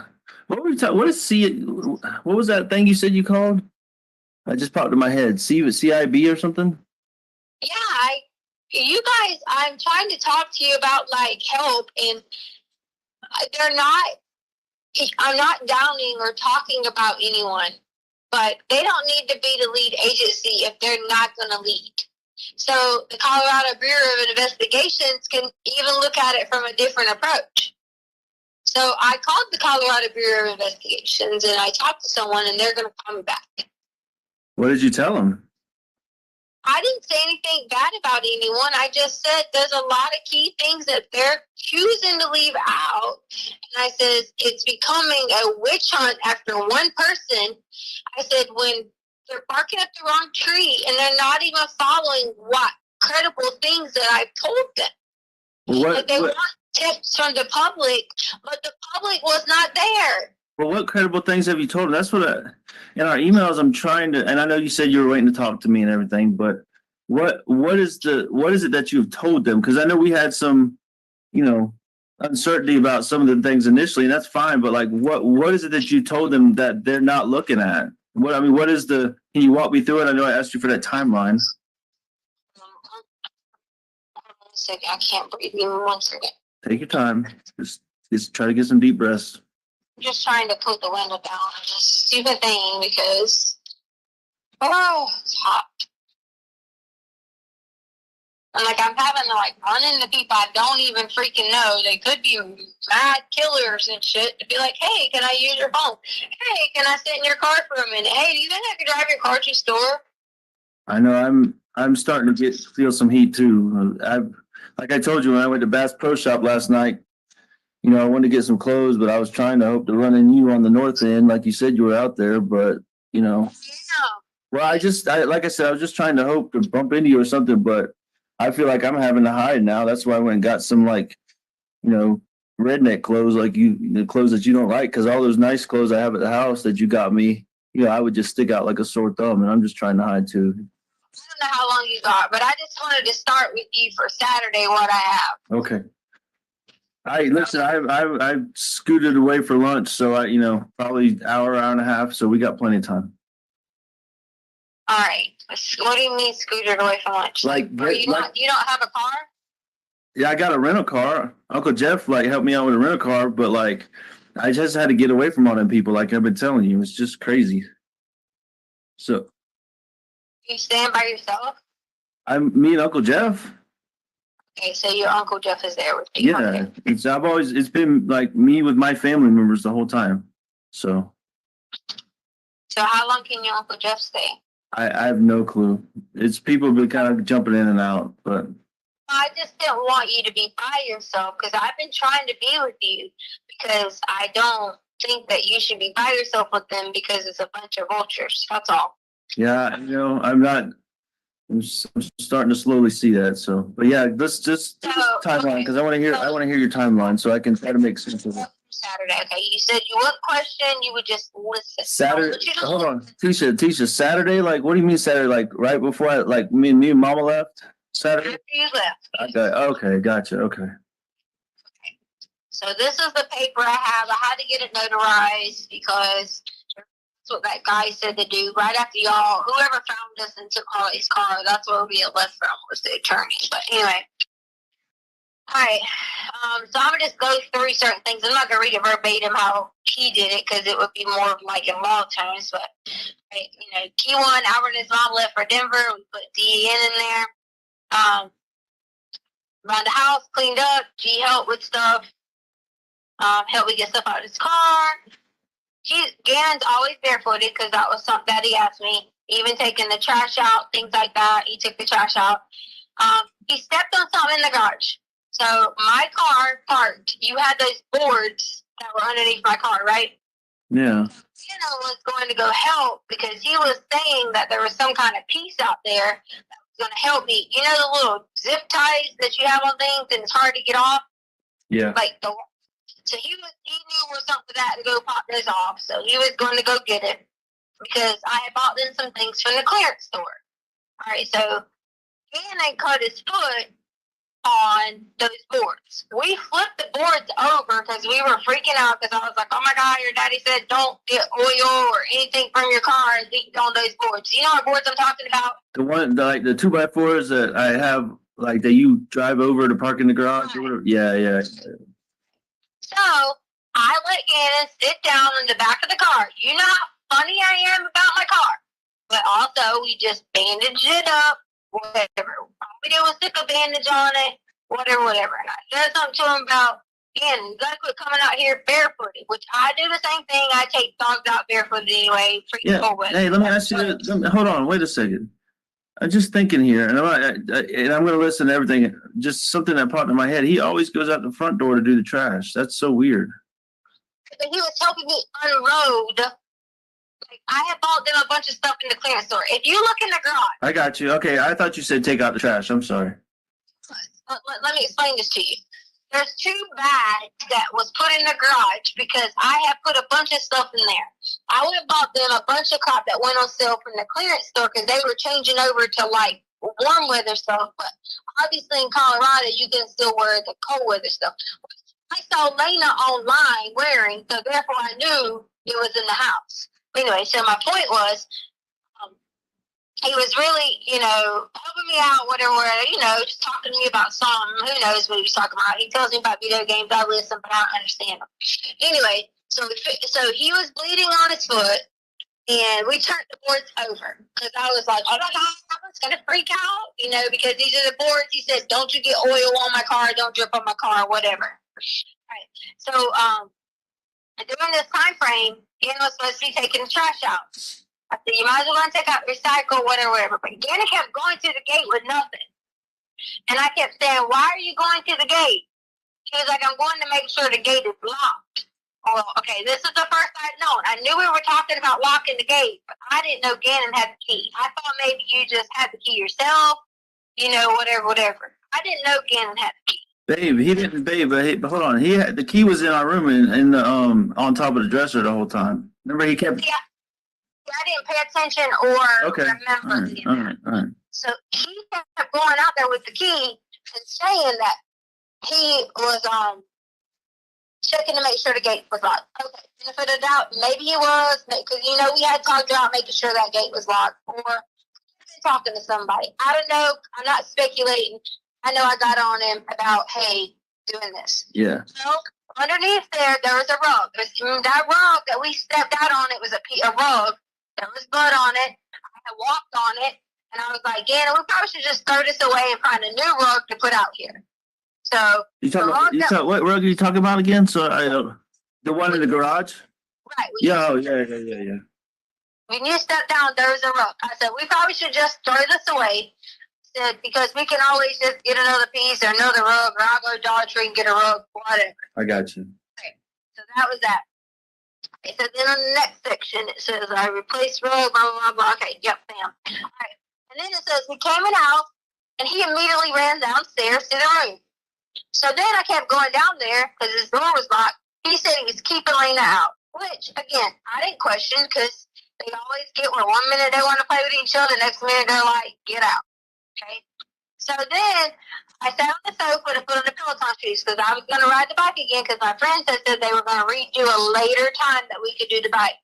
were we talking? What is C? What was that thing you said you called? I just popped in my head. CIB or something?
Yeah, you guys, I'm trying to talk to you about like help, and I'm not downing or talking about anyone, but they don't need to be the lead agency if they're not going to lead. So the Colorado Bureau of Investigations can even look at it from a different approach. So I called the Colorado Bureau of Investigations and I talked to someone and they're going to call me back.
What did you tell them?
I didn't say anything bad about anyone. I just said there's a lot of key things that they're choosing to leave out. And I said, it's becoming a witch hunt after one person. I said, when they're barking up the wrong tree and they're not even following what credible things that I've told them.
What?
They want tips from the public, but the public was not there.
Well, what credible things have you told them? That's what in our emails I'm trying to, and I know you said you were waiting to talk to me and everything, but what is it that you've told them? Because I know we had some, uncertainty about some of the things initially, and that's fine. But like, what is it that you told them that they're not looking at? What is can you walk me through it? I know I asked you for that timeline.
Hold on a second. I can't breathe even 1 second.
Take your time. Just try to get some deep breaths.
I'm just trying to put the window down on this stupid thing because it's hot. And like I'm having to like run into people I don't even freaking know. They could be mad killers and shit to be like, hey, can I use your phone? Hey, can I sit in your car for a minute? Hey, do you think I could drive your car to the store?
I know I'm starting to feel some heat too. Like I told you when I went to Bass Pro Shop last night, I wanted to get some clothes, but I was trying to hope to run into you on the north end, like you said you were out there. But
Yeah.
well, like I said, I was just trying to hope to bump into you or something. But I feel like I'm having to hide now. That's why I went and got some redneck clothes, like the clothes that you don't like, because all those nice clothes I have at the house that you got me, I would just stick out like a sore thumb, and I'm just trying to hide too.
I don't know how long you got, but I just wanted to start with you for Saturday what I have.
Okay. Listen, I scooted away for lunch, so probably hour and a half, so we got plenty of time.
All right. What do you mean scooted away from lunch? You don't have a car?
Yeah, I got a rental car. Uncle Jeff helped me out with a rental car, but I just had to get away from all them people, like I've been telling you. It's just crazy. So
You stand by yourself?
me and Uncle Jeff.
Okay, so your Uncle Jeff is there with you.
Yeah,
Okay.
it's been like me with my family members the whole time. So
how long can your Uncle Jeff stay?
I have no clue. It's people been kind of jumping in and out, but
I just didn't want you to be by yourself because I've been trying to be with you because I don't think that you should be by yourself with them because it's a bunch of vultures. That's all.
Yeah, I'm starting to slowly see that. So, but yeah, let's just timeline because I want to hear your timeline so I can try to make sense of it.
Saturday, okay. You said you wouldn't question, you would just listen.
Saturday, hold on, Tisha, Saturday, like, what do you mean Saturday? Like, right before me and Mama left? Saturday?
After you left.
Okay, gotcha, okay.
So this is the paper I have. I had to get it notarized because that's what that guy said to do. Right after y'all, whoever found us and took Holly's car, that's where we had left from, was the attorney. But anyway. All right. So I'm going to just go through certain things. I'm not going to read it verbatim how he did it because it would be more of like in law terms. But, right, key one, Albert and his mom left for Denver. We put DEN in there. Around the house, cleaned up. G helped with stuff. Helped me get stuff out of his car. Gannon's always barefooted because that was something that he asked me. Even taking the trash out, things like that. He took the trash out. He stepped on something in the garage. So my car parked. You had those boards that were underneath my car, right?
Yeah.
Was going to go help because he was saying that there was some kind of piece out there that was going to help me. You know the little zip ties that you have on things and it's hard to get off?
Yeah.
So he knew where something that to go pop those off. So he was going to go get it because I had bought them some things from the clearance store. All right, so Gannon cut his foot on those boards. We flipped the boards over because we were freaking out because I was like, oh my God, your daddy said don't get oil or anything from your car leaked on those boards. You know what boards I'm talking about? The one, like the 2x4s that I have, like that you drive over to park in the garage or whatever. Yeah. So I let Gannon sit down in the back of the car. You know how funny I am about my car. But also we just bandaged it up. Whatever. All we did was stick a bandage on it, whatever. And I said something to him about, Gannon, you gotta quit coming out here barefooted, which I do the same thing. I take dogs out barefooted anyway. Hey, let me ask you this. Hold on, wait a second. I'm just thinking here, and I'm going to listen to everything. Just something that popped in my head. He always goes out the front door to do the trash. That's so weird. But he was helping me unload. Like, I had bought them a bunch of stuff in the clearance store. If you look in the garage. I got you. Okay, I thought you said take out the trash. I'm sorry. Let me explain this to you. There's 2 bags that was put in the garage because I had put a bunch of stuff in there. I would have bought them a bunch of crap that went on sale from the clearance store because they were changing over to like warm weather stuff. But obviously in Colorado, you can still wear the cold weather stuff. I saw Lena online wearing, so therefore I knew it was in the house. Anyway, so my point was, he was really, helping me out, whatever, just talking to me about something. Who knows what he was talking about? He tells me about video games. I listen, but I don't understand them. Anyway, so he was bleeding on his foot, and we turned the boards over because I was like, oh my God, I was going to freak out, because these are the boards. He said, don't you get oil on my car, don't drip on my car, whatever. All right. So during this time frame, Gannon was supposed to be taking the trash out. I said, you might as well go and take out recycle, whatever. But Gannon kept going to the gate with nothing. And I kept saying, why are you going to the gate? He was like, I'm going to make sure the gate is locked. Well, okay, this is the first I'd known. I knew we were talking about locking the gate, but I didn't know Gannon had the key. I thought maybe you just had the key yourself, whatever. I didn't know Gannon had the key. Babe, he didn't, but hold on. He had the key was in our room in the on top of the dresser the whole time. Remember, he kept. Yeah, I didn't pay attention or remember. All right. So he kept going out there with the key and saying that he was checking to make sure the gate was locked. Okay, benefit of doubt, maybe he was, because we had talked about making sure that gate was locked, or talking to somebody. I don't know. I'm not speculating. I know I got on him about, hey, doing this. Yeah. So underneath there was a rug. That rug that we stepped out on, it was a rug. There was blood on it. I walked on it, and I was like, Gannon, we probably should just throw this away and find a new rug to put out here. So what rug are you talking about again? So the one in the garage? Right. Yeah. When you stepped down, there was a rug. I said, we probably should just throw this away. said, because we can always just get another piece or another rug, or I'll go to Dollar Tree and get a rug, whatever.
I got you.
So that was that. Okay, so then on the next section, it says, I replaced rug, blah, blah, blah, blah. Okay, yep, bam. All right. And then it says, he came in the house, and he immediately ran downstairs to the room. So then I kept going down there, because his door was locked. He said he was keeping Lena out, which, again, I didn't question, because they always get where 1 minute they want to play with each other, next minute they're like, get out. Okay? So then I sat on the sofa to put on the Peloton shoes because I was going to ride the bike again because my friends had said they were going to redo a later time that we could do the bike.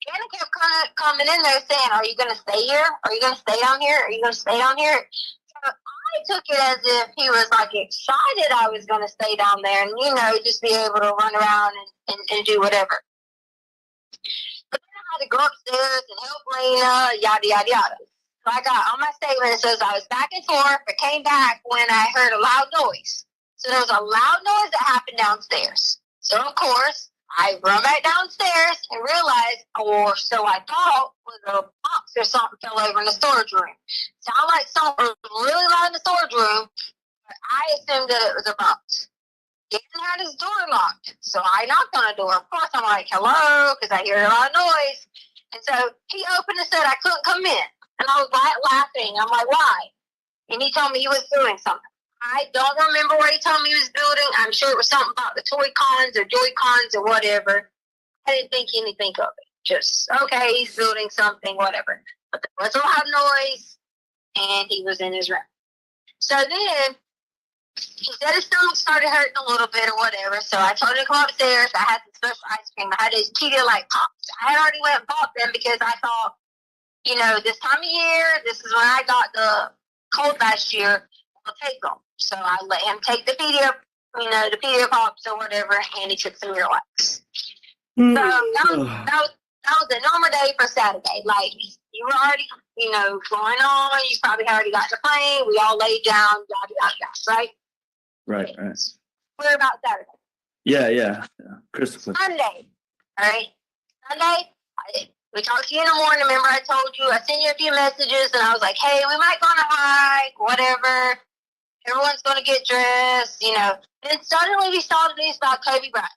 Gannon kept coming in there saying, are you going to stay here? Are you going to stay down here? Are you going to stay down here? So I took it as if he was like excited I was going to stay down there and, you know, just be able to run around and do whatever. But then I had to go upstairs and help Lena, yada, yada, yada. So I got on my statement, it says I was back and forth, but came back when I heard a loud noise. So there was a loud noise that happened downstairs. So, of course, I run back downstairs and realized, or so I thought, was a box or something fell over in the storage room. Sounded like something was really loud in the storage room, but I assumed that it was a box. Gannon had his door locked, so I knocked on the door. Of course, I'm like, hello, because I hear a lot of noise. And so he opened and said I couldn't come in. And I was laughing. I'm like, why? And he told me he was doing something. I don't remember what he told me he was building. I'm sure it was something about the toy cons or joy cons or whatever. I didn't think anything of it. Just, okay, he's building something, whatever. But there was a loud noise, and he was in his room. So then he said his stomach started hurting a little bit or whatever. So I told him to come upstairs. I had some special ice cream. I had these Cheeto-like pops. I had already went and bought them because I thought, you know, this time of year, this is when I got the cold last year, I'll take them. So I let him take the Pedia Pops or whatever, and he took some Miralax. So that was a normal day for Saturday. Like, you were already, you know, going on. You probably already got the plane. We all laid down, yada, yada, yada, right?
Right.
We're about Saturday.
Yeah. Christopher.
Sunday, all right? Sunday, we talked to you in the morning. Remember I told you, I sent you a few messages, and I was like, hey, we might go on a hike, whatever. Everyone's going to get dressed, you know. Then suddenly we saw the news about Kobe Bryant.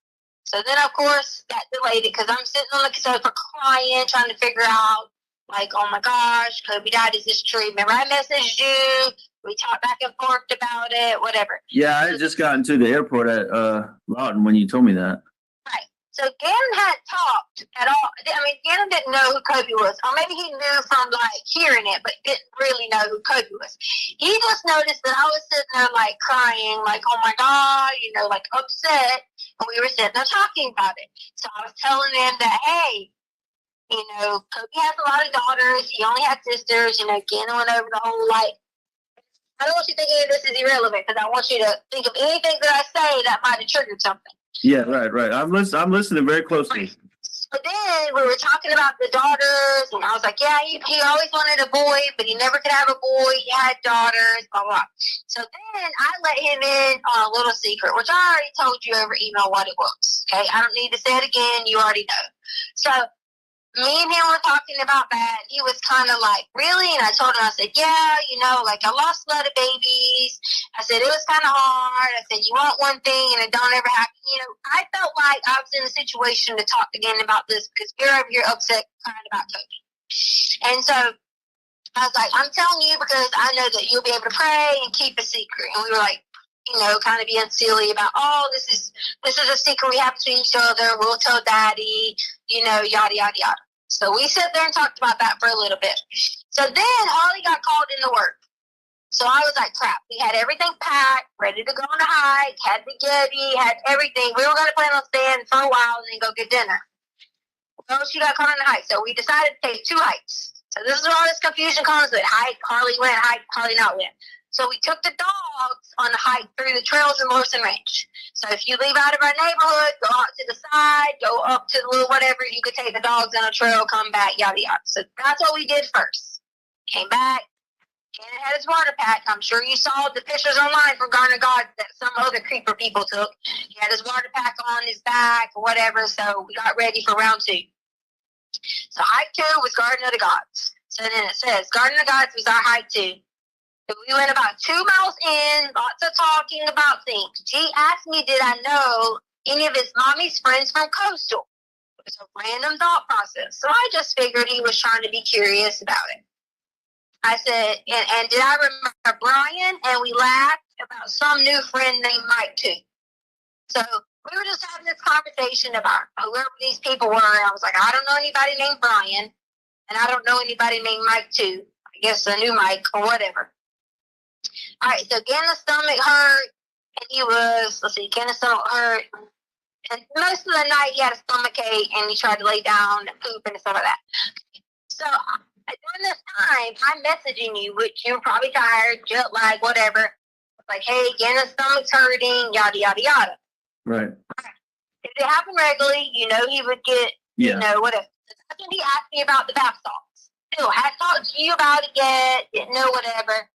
So then, of course, that delayed it because I'm sitting on the sofa crying, trying to figure out, like, oh my gosh, Kobe died. Is this true? Remember I messaged you. We talked back and forth about it, whatever.
Yeah, I had just gotten to the airport at Lawton when you told me that.
Right. So Gannon hadn't talked at all. I mean, Gannon didn't know who Kobe was. Or maybe he knew from, like, hearing it, but didn't really know who Kobe was. He just noticed that I was sitting there, like, crying, like, oh, my God, you know, like, upset. And we were sitting there talking about it. So I was telling him that, hey, you know, Kobe has a lot of daughters. He only had sisters. You know, Gannon went over the whole, like, I don't want you to think any of this is irrelevant because I want you to think of anything that I say that might have triggered something.
Yeah, right. I'm listening very closely.
So then we were talking about the daughters, and I was like, yeah, he always wanted a boy, but he never could have a boy. He had daughters, blah, blah. So then I let him in on a little secret, which I already told you over email what it was. Okay, I don't need to say it again. You already know. So me and him were talking about that. He was kind of like, really? And I told him, I said, yeah, you know, like I lost a lot of babies. I said, it was kind of hard. I said, you want one thing and it don't ever happen. You know, I felt like I was in a situation to talk again about this because you're over here upset crying about Kobe. And so I was like, I'm telling you because I know that you'll be able to pray and keep a secret. And we were like, you know, kind of being silly about, oh, this is a secret we have between each other. We'll tell Daddy, you know, yada, yada, yada. So we sat there and talked about that for a little bit. So then Holly got called into work. So I was like, crap. We had everything packed, ready to go on a hike, had the Getty, had everything. We were going to plan on staying for a while and then go get dinner. Well, she got called on the hike. So we decided to take 2 hikes. So this is where all this confusion comes with hike, Harley went, hike, Harley not went. So we took the dogs on a hike through the trails in Lawson Ranch. So if you leave out of our neighborhood, go out to the side, go up to the little whatever, you could take the dogs on a trail, come back, yada, yada. So that's what we did first. Came back, Gannon had his water pack. I'm sure you saw the pictures online from Garden of God that some other creeper people took. He had his water pack on his back or whatever, so we got ready for round 2. So hike 2 was Garden of the Gods. So then it says, Garden of the Gods was our hike 2. We went about 2 miles in, lots of talking about things. He asked me, did I know any of his mommy's friends from Coastal? It was a random thought process. So I just figured he was trying to be curious about it. I said, and did I remember Brian? And we laughed about some new friend named Mike too. So we were just having this conversation about whoever these people were. I was like, I don't know anybody named Brian, and I don't know anybody named Mike too. I guess a new Mike or whatever. All right, so again, the stomach hurt, and he was, again, the stomach hurt. And most of the night, he had a stomach ache, and he tried to lay down and poop and stuff like that. So during this time, I'm messaging you, which you're probably tired, jet lag, whatever. Like, hey, again, the stomach's hurting, yada, yada, yada.
Right.
If it happened regularly, he would get, whatever. That's when he asked me about the bath salts. Still, hadn't talked to you about it yet, didn't know whatever.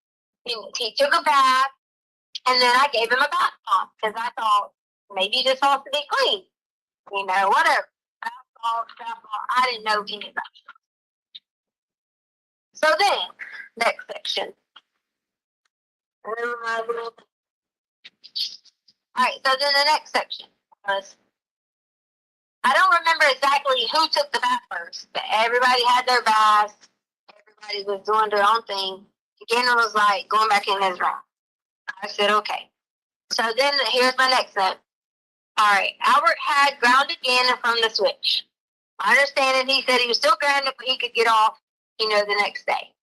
He took a bath, and then I gave him a bath bomb because I thought maybe this ought to be clean. Whatever. Bath salt. I didn't know any of that. So then, next section. Alright, so then the next section was, I don't remember exactly who took the bath first, but everybody had their baths. Everybody was doing their own thing. Gannon was like going back in his room. I said, okay. So then here's my next note. Alright, Albert had grounded Gannon from the switch. I understand it. He said he was still grounded, but he could get off, the next day.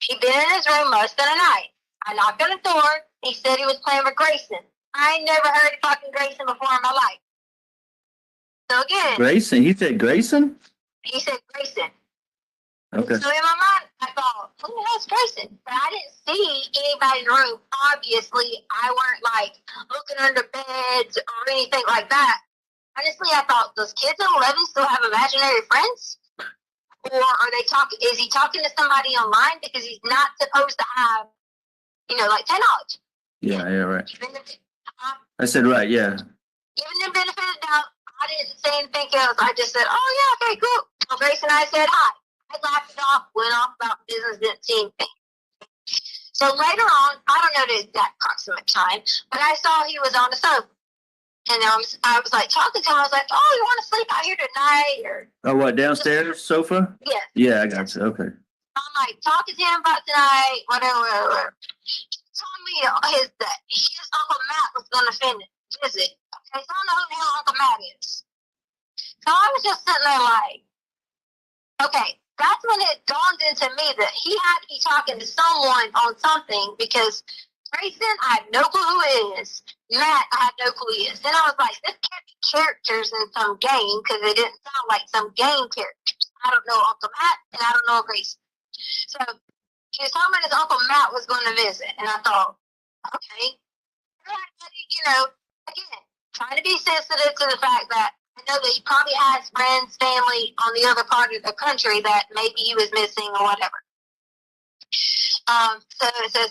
He'd been in his room most of the night. I knocked on the door. He said he was playing with Grayson. I ain't never heard of fucking Grayson before in my life. So again.
Grayson? He said Grayson?
He said Grayson.
Okay.
So in my mind, I thought, who the hell's Grayson? But I didn't see anybody in the room. Obviously, I weren't like looking under beds or anything like that. Honestly, I thought, does kids at 11 still have imaginary friends? Or are they talking? Is he talking to somebody online because he's not supposed to have, technology?
Yeah, right. I said right, yeah.
Giving them benefit of the doubt, I didn't say anything else. I just said, oh yeah, okay, cool. Well, Grace and I said hi. I laughed it off, went off about business, didn't see anything. So later on, I don't know the exact approximate time, but I saw he was on the sofa. And I was like talking to him. I was like, "Oh, you want to sleep out here tonight?" Or
what, downstairs sofa?
Yeah.
Yeah, I got you. Okay.
I'm like talking to him about tonight, whatever. He told me that his Uncle Matt was going to visit. Okay, so I don't know who the hell Uncle Matt is. So I was just sitting there like, okay, that's when it dawned into me that he had to be talking to someone on something because Grayson, I have no clue who it is. Matt, I have no clue who he is. Then I was like, this can't be characters in some game because it didn't sound like some game characters. I don't know Uncle Matt and I don't know Grayson. So he was talking about his Uncle Matt was going to visit. And I thought, okay. Again, trying to be sensitive to the fact that I know that he probably has friends, family on the other part of the country that maybe he was missing or whatever.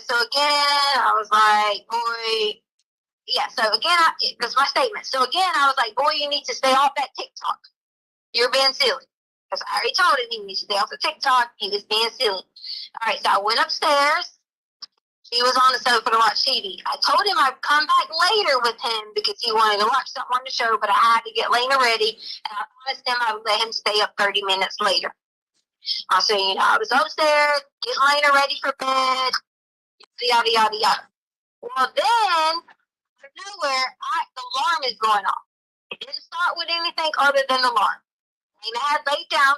So again, I was like, boy, yeah. So again, that's my statement. So again, I was like, boy, you need to stay off that TikTok. You're being silly. Because I already told him he needs to stay off the TikTok. He was being silly. All right, so I went upstairs. He was on the sofa to watch TV. I told him I'd come back later with him because he wanted to watch something on the show, but I had to get Lena ready, and I promised him I would let him stay up 30 minutes later. I said, I was upstairs, getting Lena ready for bed, yada, yada, yada. Well, then, out of nowhere, the alarm is going off. It didn't start with anything other than the alarm. Lena had laid down.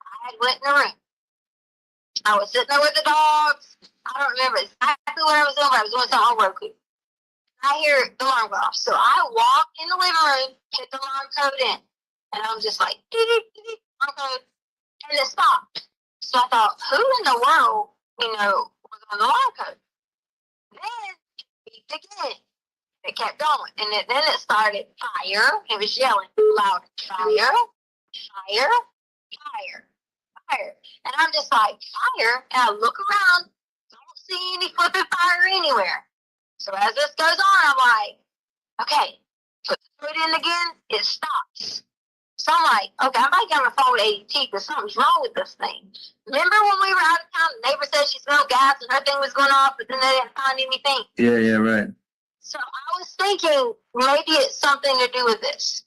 I had went in the room. I was sitting there with the dogs. I don't remember exactly what I was doing, but I was doing something on Roku. I hear the alarm go off. So I walk in the living room, hit the alarm code in. And I was just like, alarm code. And it stopped. So I thought, who in the world, was on the alarm code? Then it beeped again. It kept going. And then it started fire. It was yelling loud, fire, fire, fire, fire. And I'm just like, fire? And I look around, don't see any flipping fire anywhere. So as this goes on, I'm like, okay, put the foot in again, it stops. So I'm like, okay, I might get on the phone with ADT because something's wrong with this thing. Remember when we were out of town, the neighbor said she smelled gas and her thing was going off, but then they didn't find anything.
Yeah, right.
So I was thinking maybe it's something to do with this.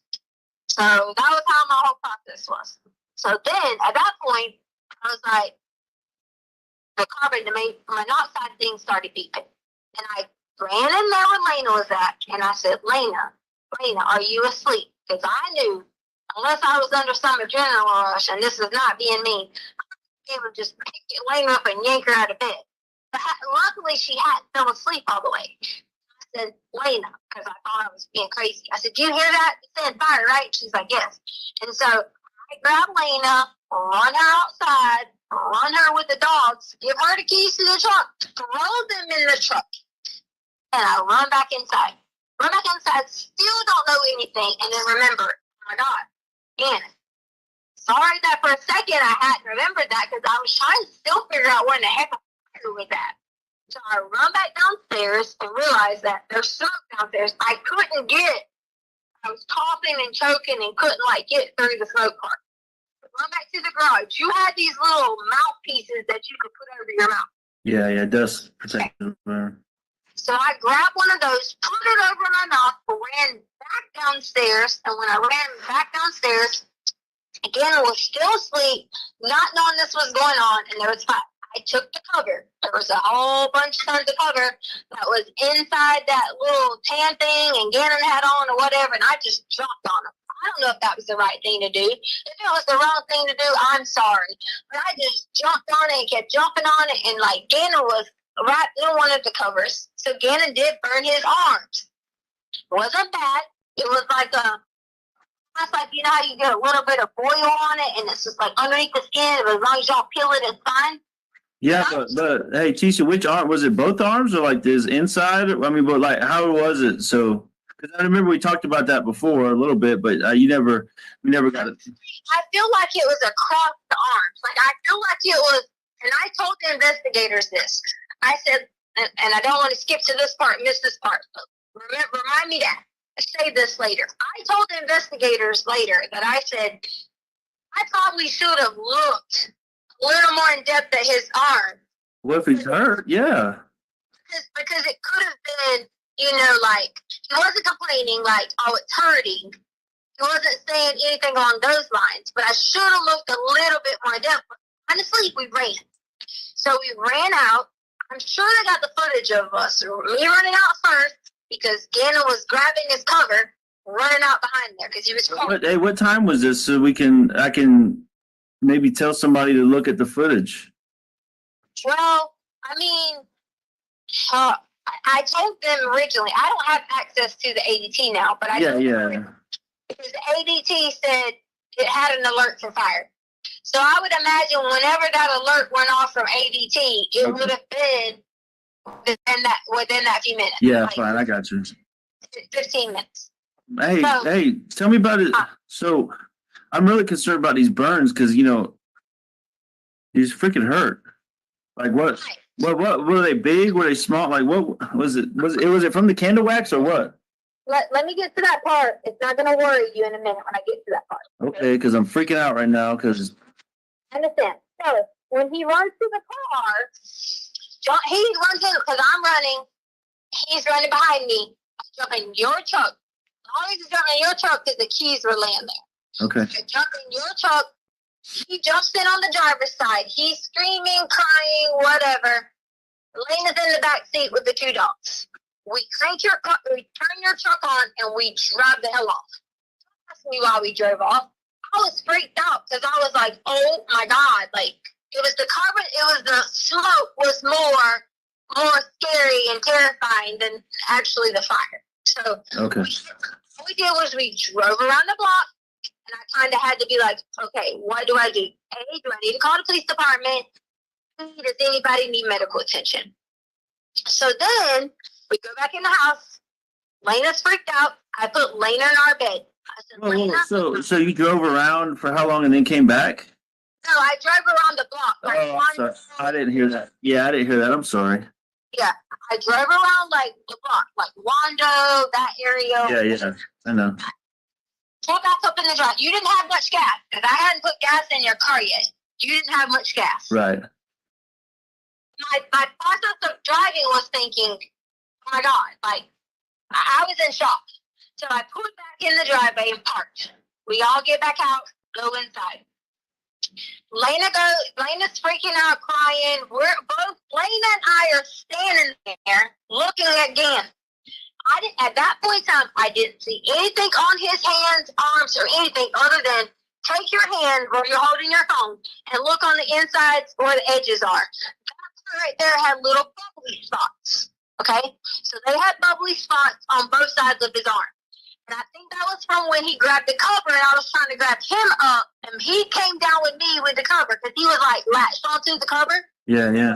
So that was how my whole process was. So then at that point, I was like, the carbon monoxide thing started beeping. And I ran in there where Lena was at, and I said, Lena, are you asleep? Because I knew, unless I was under some adrenaline rush, and this is not being mean, I would just pick Lena up and yank her out of bed. But luckily, she hadn't fell asleep all the way. I said, Lena, because I thought I was being crazy. I said, you hear that? It said fire, right? She's like, yes. And so I grabbed Lena, run her outside, run her with the dogs, give her the keys to the truck, throw them in the truck, and I run back inside. Run back inside, still don't know anything, and then remember, oh my God, Gannon. Sorry that for a second I hadn't remembered that because I was trying to still figure out where in the heck I was at. So I run back downstairs and realized that there's smoke downstairs. I couldn't get. I was coughing and choking and couldn't get through the smoke part. Run back to the garage. You had these little mouthpieces that you could put over your mouth.
Yeah, dust protection.
So I grabbed one of those, put it over my mouth, ran back downstairs, and when I ran back downstairs, again, I was still asleep, not knowing this was going on, and there was fire. I took the cover. There was a whole bunch of tons of cover that was inside that little tan thing and Gannon had on or whatever, and I just jumped on them. I don't know if that was the right thing to do. If it was the wrong thing to do, I'm sorry. But I just jumped on it and kept jumping on it, and Gannon was wrapped in one of the covers. So Gannon did burn his arms. It wasn't bad. It was it's like, you know how you get a little bit of oil on it and it's just underneath the skin, but as long as y'all peel it, it's fine.
Yeah, but hey, Tisha, which arm was it? Both arms or this inside? I mean, but how was it? So, because I remember we talked about that before a little bit, but we never got it.
I feel like it was across the arms. I feel like it was, and I told the investigators this. I said, and I don't want to skip to this part, miss this part. But remind me that. Say this later. I told the investigators later that I said I probably should have looked a little more in depth at his arm.
What if he's hurt? Yeah.
Because it could have been, he wasn't complaining oh, it's hurting. He wasn't saying anything along those lines. But I should have looked a little bit more in depth. But honestly, we ran. So we ran out. I'm sure they got the footage of us. Me running out first because Gannon was grabbing his cover, running out behind there because he was caught.
Hey, what time was this so I can maybe tell somebody to look at the footage?
Well, I mean, I told them originally, I don't have access to the ADT now, but
Yeah.
Because the ADT said it had an alert for fire. So I would imagine whenever that alert went off from ADT, it would have been within that few minutes.
Yeah, fine, I got you.
15 minutes.
Hey, tell me about it. So I'm really concerned about these burns because he's freaking hurt. What? What were they big? Were they small? What was it? Was it from the candle wax or what?
Let me get to that part. It's not going to worry you in a minute when I get to that part.
Okay, because I'm freaking out right now because.
I understand. So when he runs to the car, he runs in because I'm running. He's running behind me. I jump in your truck. As long as he's jumping in your truck because the keys were laying there.
Okay.
I jump in your truck. He jumps in on the driver's side. He's screaming, crying, whatever. Lena's in the back seat with the two dogs. We turn your truck on and we drive the hell off. Ask me why we drove off. I was freaked out because I was like, oh my God. It was the carbon, it was the smoke was more scary and terrifying than actually the fire. So
okay.
What we did was we drove around the block. And I kind of had to be like, okay, what do I do? A, do I need to call the police department? B, does anybody need medical attention? So then we go back in the house. Lena's freaked out. I put Lena in our bed. I said, Lena.
So you drove around for how long and then came back?
No, I drove around the block.
Oh, I'm sorry. I didn't hear that. Yeah, I didn't hear that. I'm sorry.
Yeah, I drove around the block, Wando, that area.
Yeah, I know.
pull back up in the drive. You didn't have much gas because I hadn't put gas in your car yet. You didn't have much gas.
Right.
My process of driving was thinking, oh my God, like I was in shock. So I pulled back in the driveway and parked. We all get back out, go inside. Lena's freaking out, crying. We're both, Lena and I are standing there looking at Gannon. At that point in time, I didn't see anything on his hands, arms, or anything other than take your hand where you're holding your phone and look on the insides where the edges are. That right there had little bubbly spots. Okay? So they had bubbly spots on both sides of his arm. And I think that was from when he grabbed the cover and I was trying to grab him up and he came down with me with the cover because he was like latched onto the cover.
Yeah, yeah.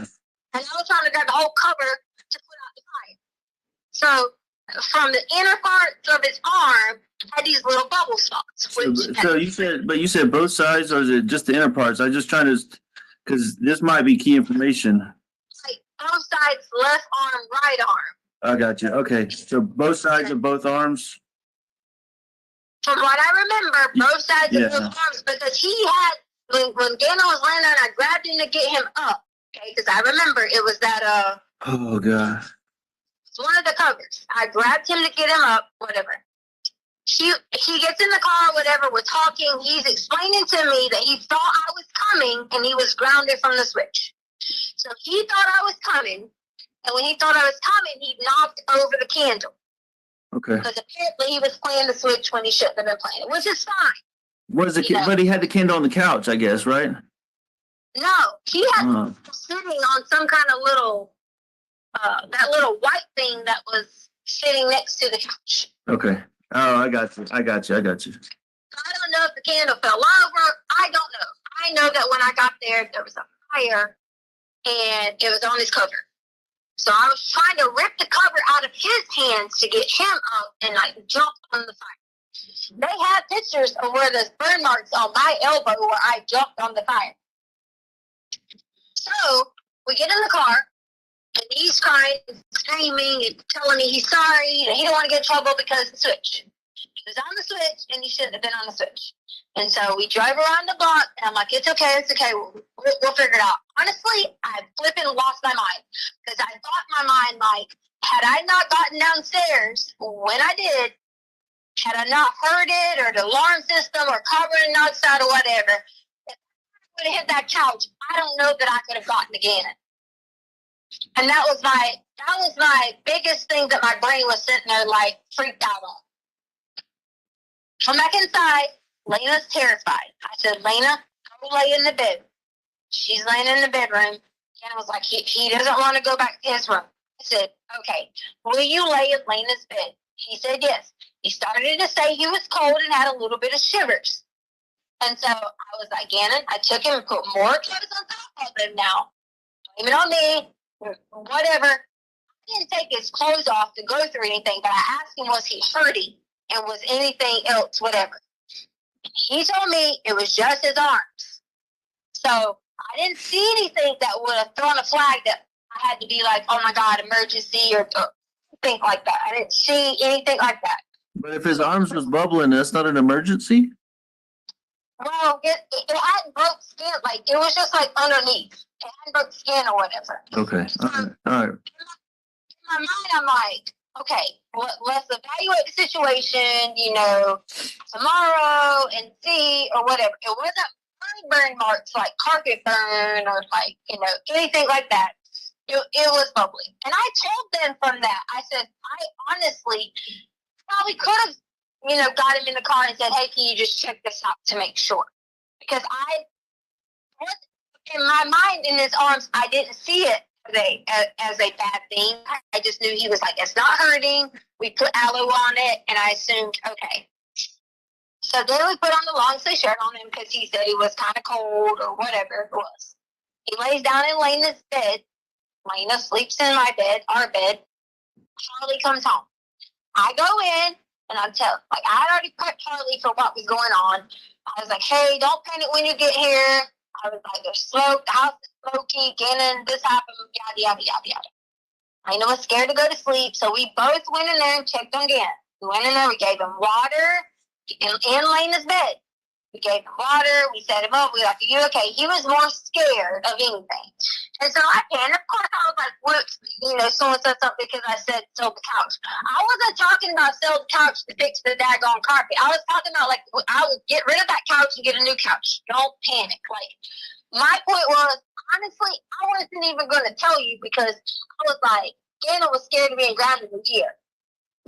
And I was trying to grab the whole cover to put out the fire. So from the inner parts of his arm had these little bubble spots.
So you said both sides, or is it just the inner parts? I'm just trying to, because this might be key information.
Like both sides, left arm, right arm.
I got you. Okay, so both sides of both arms.
From what I remember, both sides
Yeah.
of both arms, because he had, when Gannon was laying down, I grabbed him to get him up. Okay, because I remember it was that,
Oh, God.
it's one of the covers. I grabbed him to get him up, whatever. He gets in the car, whatever, we're talking. He's explaining to me that he thought I was coming and he was grounded from the switch. So he thought I was coming, and when he thought I was coming, he knocked over the candle.
Okay.
Because apparently he was playing the switch when he shouldn't have been playing it, which is fine.
What is the
Yeah.
But he had the candle on the couch, I guess, right?
No, he had sitting on some kind of little, that little white thing that was sitting next to the couch.
Okay. Oh, I got you. I don't
So I don't know if the candle fell over. I don't know. I know that when I got there was a fire and it was on his cover. So I was trying to rip the cover out of his hands to get him up and like jump on the fire. They have pictures of where there's burn marks on my elbow where I jumped on the fire. So we get in the car and he's crying and screaming and telling me he's sorry and he don't want to get in trouble because of the switch. He was on the switch and he shouldn't have been on the switch. And so we drive around the block and I'm like, it's okay. We'll figure it out. Honestly, I flipping lost my mind because I thought in my mind, like, had I not gotten downstairs when I did, had I not heard it or the alarm system or covering outside or whatever, if I would have hit that couch, I don't know that I could have gotten to Gannon. And that was my biggest thing that my brain was sitting there like freaked out on. Come back inside. Lena's terrified. I said, Lena, go lay in the bed. She's laying in the bedroom. And I was like, he doesn't want to go back to his room. I said, okay, will you lay in Lena's bed? He said yes. He started to say he was cold and had a little bit of shivers. And so I was like, Gannon, I took him and put more clothes on top of him now. Blame it on me, whatever. I didn't take his clothes off to go through anything, but I asked him, was he hurting? And was anything else, whatever. He told me it was just his arms. So I didn't see anything that would have thrown a flag that I had to be like, oh my God, emergency or think like that. I didn't see anything like that.
But if his arms was bubbling, that's not an emergency?
Well, it hadn't broke skin. Like, it was just like underneath. It hadn't broke skin or whatever.
Okay. All right.
In my mind, I'm like, okay, let's evaluate the situation, tomorrow and see or whatever. It wasn't burn marks like carpet burn or like, anything like that. It was bubbly. And I told them from that, I said, I honestly probably could have, got him in the car and said, hey, can you just check this out to make sure? Because in my mind, in his arms, I didn't see it as a bad thing. I just knew he was like, it's not hurting. We put aloe on it, and I assumed, okay. So then we put on the long sleeve shirt on him because he said he was kind of cold or whatever it was. He lays down in Lena's bed. Lena sleeps in my bed, our bed. Charlie comes home. I go in, and I had already prepped Charlie for what was going on. I was like, hey, don't panic when you get here. I was like, there's smoke, the house is smoky, Gannon, this happened, yada, yada, yada, yada. I was scared to go to sleep, so we both went in there and checked on Gannon. We went in there, we gave him water, in Lena's bed. We gave him water. We set him up. We were like, "Are you okay?" He was more scared of anything. And so I can. Of course, I was like, "Whoops," someone said something because I said sell the couch. I wasn't talking about sell the couch to fix the daggone carpet. I was talking about, like, I would get rid of that couch and get a new couch. Don't panic. Like, my point was, honestly, I wasn't even going to tell you because I was like, Gannon was scared of being grounded a year.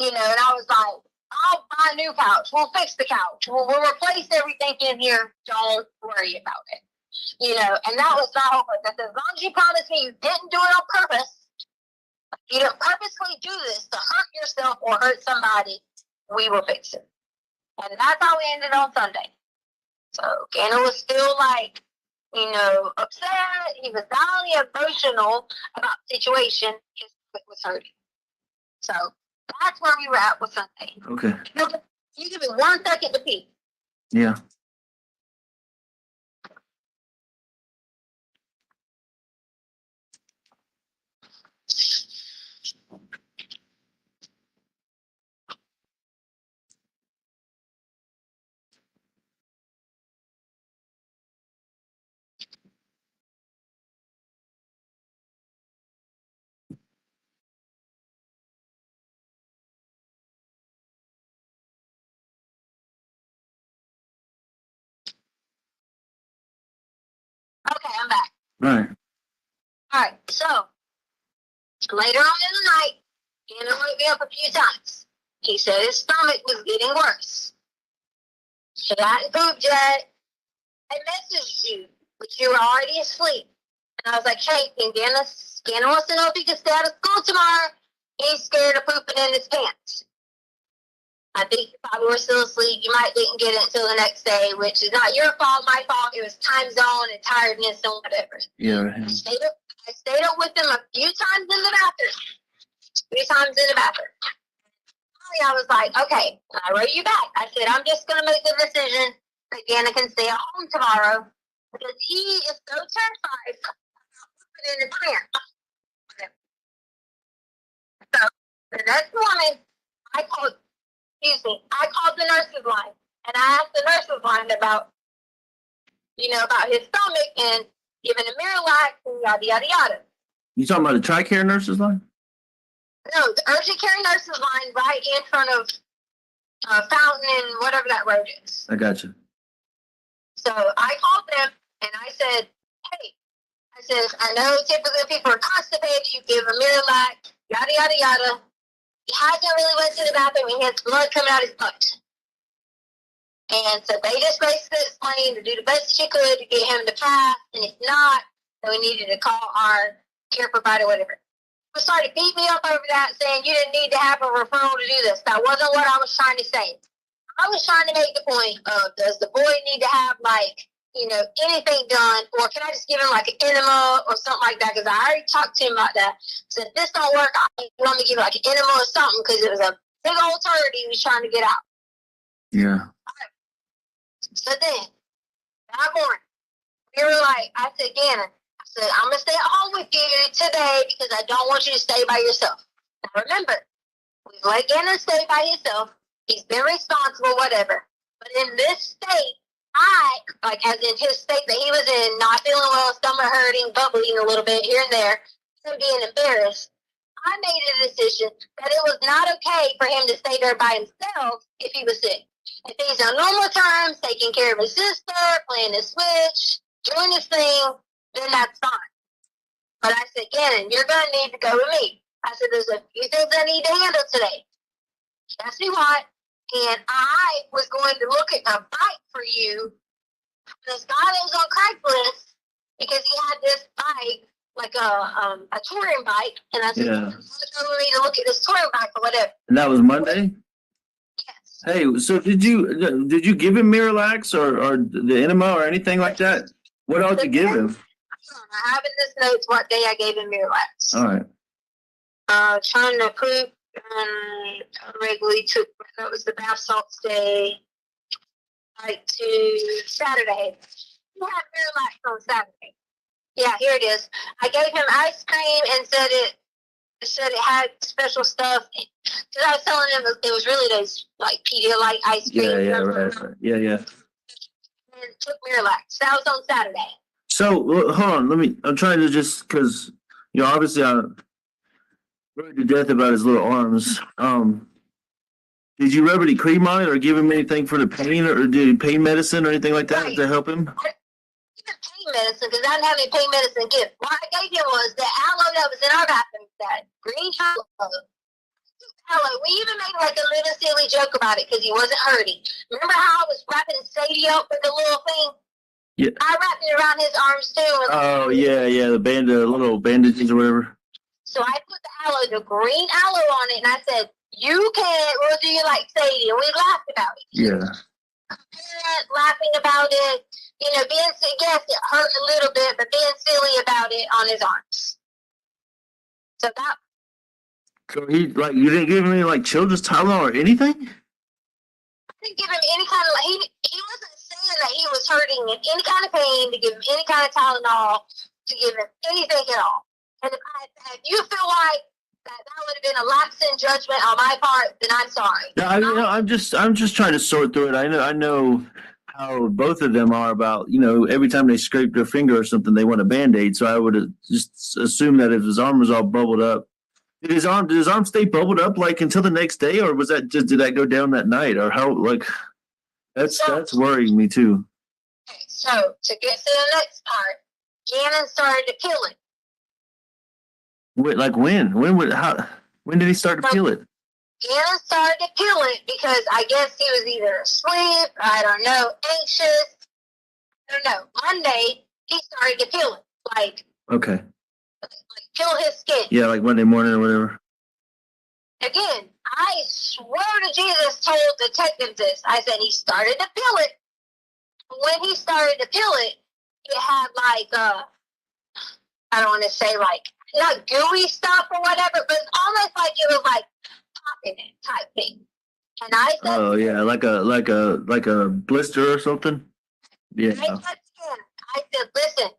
And I was like, I'll buy a new couch. We'll fix the couch. We'll replace everything in here. Don't worry about it. And that was my whole point. That as long as you promise me you didn't do it on purpose, you don't purposely do this to hurt yourself or hurt somebody, we will fix it. And that's how we ended on Sunday. So Gannon was still like, upset. He was not only emotional about the situation, his foot was hurting. So that's where we were at with Sunday.
Okay.
You give me 1 second to pee.
Yeah.
Okay, I'm back.
Right.
All right, so later on in the night, Gannon woke me up a few times. He said his stomach was getting worse. He hadn't pooped yet. I messaged you, but you were already asleep. And I was like, hey, Gannon wants to know if he can stay out of school tomorrow. He's scared of pooping in his pants. I think you probably were still asleep. You might didn't get it until the next day, which is not your fault, my fault. It was time zone and tiredness and whatever.
Yeah.
I stayed up with him a few times in the bathroom. Finally, I was like, okay, I wrote you back. I said, I'm just going to make the decision that Gannon can stay at home tomorrow because he is so terrified about pooping in his pants. So the next morning, I called the nurse's line and I asked the nurse's line about his stomach and giving him Miralax and yada, yada, yada.
You talking about the TRICARE nurses line?
No, the urgent care nurse's line right in front of Fountain and whatever that road is.
I got you.
So I called them and I said, hey, I know typically people are constipated, you give them Miralax, yada, yada, yada. He hasn't really went to the bathroom. He has blood coming out his butt. And so they just basically explained to do the best she could to get him to pass. And if not, then we needed to call our care provider, whatever. He started beating me up over that, saying you didn't need to have a referral to do this. That wasn't what I was trying to say. I was trying to make the point of, does the boy need to have, anything done? Or can I just give him, like, an enema or something like that? Because I already talked to him about that. So if this don't work, I want to give him, like, an enema or something because it was a big old turd he was trying to get out.
Yeah.
So then, that morning, we were like, I said, Gannon, I'm going to stay at home with you today because I don't want you to stay by yourself. Now remember, we've let Gannon stay by himself. He's been responsible, whatever. But in this state, as in his state that he was in, not feeling well, stomach hurting, butt bleeding a little bit here and there, and being embarrassed, I made a decision that it was not okay for him to stay there by himself if he was sick. If he's on normal terms, taking care of his sister, playing his Switch, doing his thing, then that's fine. But I said, Gannon, you're going to need to go with me. I said, there's a few things I need to handle today. He asked me what, and I was going to look at a bike for you. This guy that was on Craigslist, because he had this bike, like a touring bike, and I said,
Yeah.
I'm going to look at this touring bike or whatever.
And that was Monday?
Yes.
Hey, so did you give him Miralax or the enema or anything like that? What else did you give him?
I have in this notes what day I gave him Miralax.
All right.
Trying to poop and regularly took, that was the bath salts day, like to Saturday. You had Miralax on Saturday. Yeah, here it is. I gave him ice cream and said it It said it had special stuff. Because I was telling him it was really those like Pedialyte ice cream.
Yeah.
And took Miralax. That was on Saturday.
So hold on, I'm trying to just because obviously I'm worried to death about his little arms. Did you rub any cream on it or give him anything for the pain or did pain medicine or anything like that
Right.
to help him?
Pain medicine because I didn't have any pain medicine to give. What I gave him was the aloe that was in our bathroom, that green aloe. We even made like a little silly joke about it because he wasn't hurting. Remember how I was wrapping Sadie up with the little thing?
Yeah.
I wrapped it around his arms too.
Oh yeah, the little bandages or whatever.
So I put the aloe, the green aloe on it, and I said, "You can, or do you like Sadie?" And we laughed about it.
Yeah.
Laughing about it, being yes, it hurt a little bit, but being silly about it on his arms. So that.
So you didn't give him any like children's Tylenol or anything?
I didn't give him any kind of he wasn't saying that he was hurting in any kind of pain to give him any kind of Tylenol, to give him anything at all. And if you feel like that would have been a lapse in judgment on my part, then I'm sorry.
Yeah, I'm just trying to sort through it. I know how both of them are about, every time they scrape their finger or something, they want a Band-Aid. So I would have just assumed that if his arm was all bubbled up, did his arm stay bubbled up like until the next day, or did that go down that night, or how? Like, that's worrying me too.
Okay, so to get to the next part, Gannon started to peel it.
Wait, like when? When did he start to peel it?
Gannon started to peel it because I guess he was either asleep, I don't know, anxious. I don't know. Monday, he started to peel it.
Okay.
Like peel his skin.
Yeah, like Monday morning or whatever.
Again, I swear to Jesus told detectives this. I said he started to peel it. When he started to peel it, it had I don't want to say not gooey stuff or whatever, but it's almost like it was like popping it type thing. And I said,
Oh yeah, like a blister or something. Yeah.
I said, listen.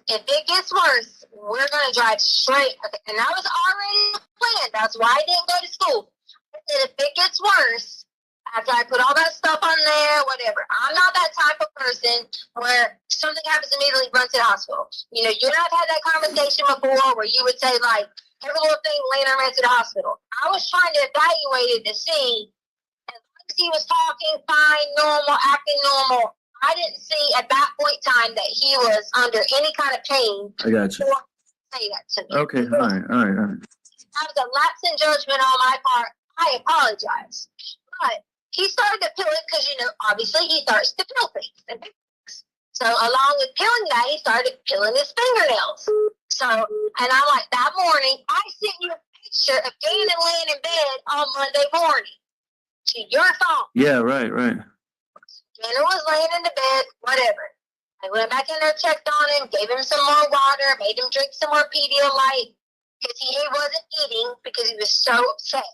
If it gets worse, we're gonna drive straight. And that was already planned. That's why I didn't go to school. I said, if it gets worse, after I put all that stuff on there, whatever. I'm not that type of person where something happens immediately, run to the hospital. You and I've had that conversation before where you would say every little thing later ran to the hospital. I was trying to evaluate it to see as long as he was talking fine, normal, acting normal. I didn't see at that point in time that he was under any kind of pain.
I got you.
Say that to me.
Okay, all right.
That was a lapse in judgment on my part. I apologize. But he started to peel it because, obviously he starts to peel things. So along with peeling that, he started peeling his fingernails. So, and I'm like, that morning, I sent you a picture of Gannon laying in bed on Monday morning to your phone.
Yeah, right.
Gannon was laying in the bed, whatever. I went back in there, checked on him, gave him some more water, made him drink some more Pedialyte because he wasn't eating because he was so upset.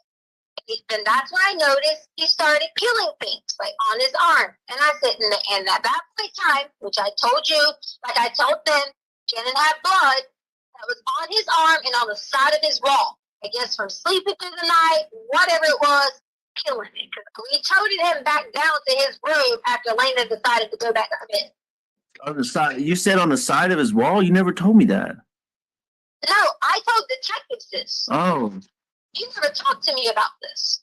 And that's when I noticed he started peeling things on his arm. And I said, and at that point in time, which I told you, like I told them, Gannon had blood that was on his arm and on the side of his wall. I guess from sleeping through the night, whatever it was, killing it. We toted him back down to his room after Lena decided to go back to bed.
On the side, you said on the side of his wall? You never told me that.
No, I told detectives this.
Oh.
You never talked to me about this.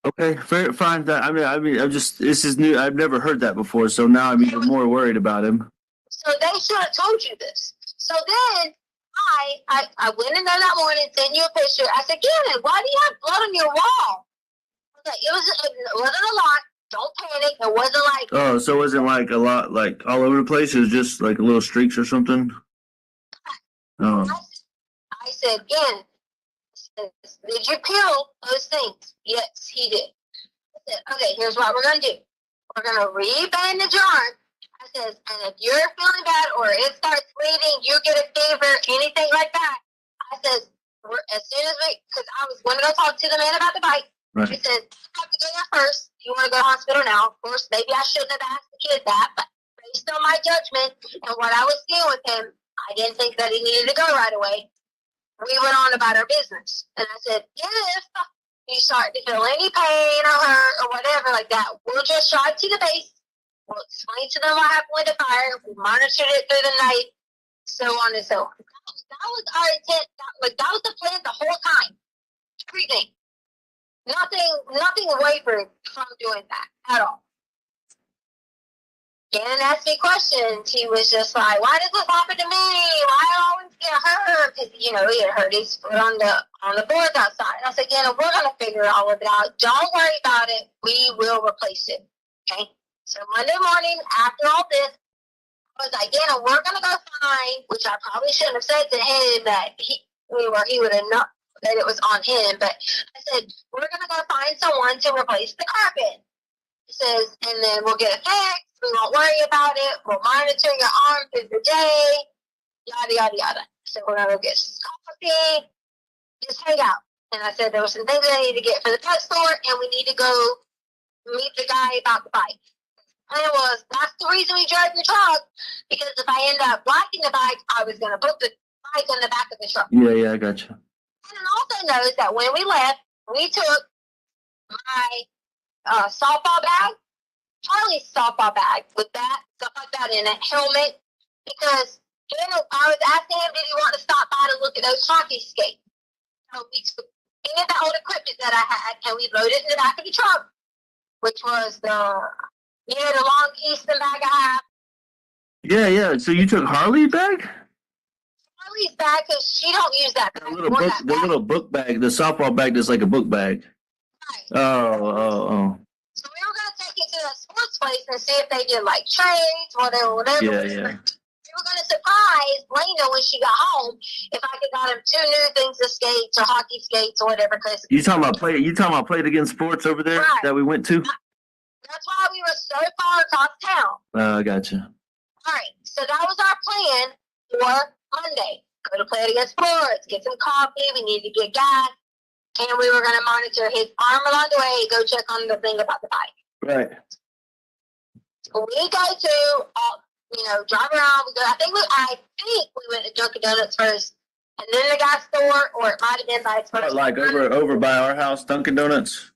Okay, fair, fine. This is new. I've never heard that before, so now I'm even more worried about him.
So they should have told you this. So then I went in there that morning, sent you a picture. I said, Gannon, why do you have blood on your wall? It wasn't a lot. Don't panic. It wasn't like.
Oh, so it wasn't like a lot, like all over the place. It was just like little streaks or something. Oh.
I said, Gannon, did you peel those things? Yes, he did. I said, okay, here's what we're gonna do. We're gonna re-bandage your arm. I said, and if you're feeling bad or it starts bleeding, you get a fever, anything like that. I said, as soon as because I was going to go talk to the man about the bike.
Right.
He said, you have to go there first. You want to go to the hospital now. Of course, maybe I shouldn't have asked the kid that, but based on my judgment and what I was seeing with him, I didn't think that he needed to go right away. we went on about our business. And I said, if you start to feel any pain or hurt or whatever like that, we'll just drive to the base. We'll explain to them what happened with the fire. We monitored it through the night, so on and so on. That was our intent. That was the plan the whole time. Everything. Nothing wavered from doing that at all. Gannon asked me questions. He was just like, why does this happen to me? Why do I always get hurt? Because, he had hurt his foot on the boards outside. I said, Gannon, we're going to figure all of it out. Don't worry about it. We will replace it. Okay? So Monday morning, after all this, I was like, Gannon, we're going to go find, which I probably shouldn't have said to him that he would have known that it was on him. But I said, we're going to go find someone to replace the carpet. He says, and then we'll get it fixed. We won't worry about it. We'll monitor your arm through the day. Yada, yada, yada. So we're going to go get some coffee. Just hang out. And I said, there were some things I need to get for the pet store, and we need to go meet the guy about the bike. And it was, that's the reason we drove the truck, because if I end up blocking the bike, I was going to put the bike in the back of the truck.
Yeah, I got you.
And also knows that when we left, we took my softball bag, Charlie's softball bag with that, stuff like that in it, helmet, because I was asking him, did he want to stop by to look at those hockey skates? So we took any of the old equipment that I had, and we loaded it in the back of the truck, which was the long Easton bag I have.
Yeah. So you took Harley's bag?
Charlie's bag, because she don't use that bag.
The little book bag, the softball bag that's like a book bag.
Right.
Oh.
So we were going to take it to a sports place and see if they did like trades, whatever.
Yeah.
We were going to surprise Lena when she got home if I could got him 2 new things of skates or hockey skates or whatever. Cause
You talking about Play It Again Sports over there
Right.
that we went to?
That's why we were so far across town.
I gotcha.
All right. So that was our plan for Monday. Go to Play It Again Sports, get some coffee. We need to get gas. And we were going to monitor his arm along the way, go check on the thing about the bike.
Right.
We go to, drive around. We go. I think we went to Dunkin' Donuts first, and then the gas store, or it might have been by its first.
Like over by our house, Dunkin' Donuts.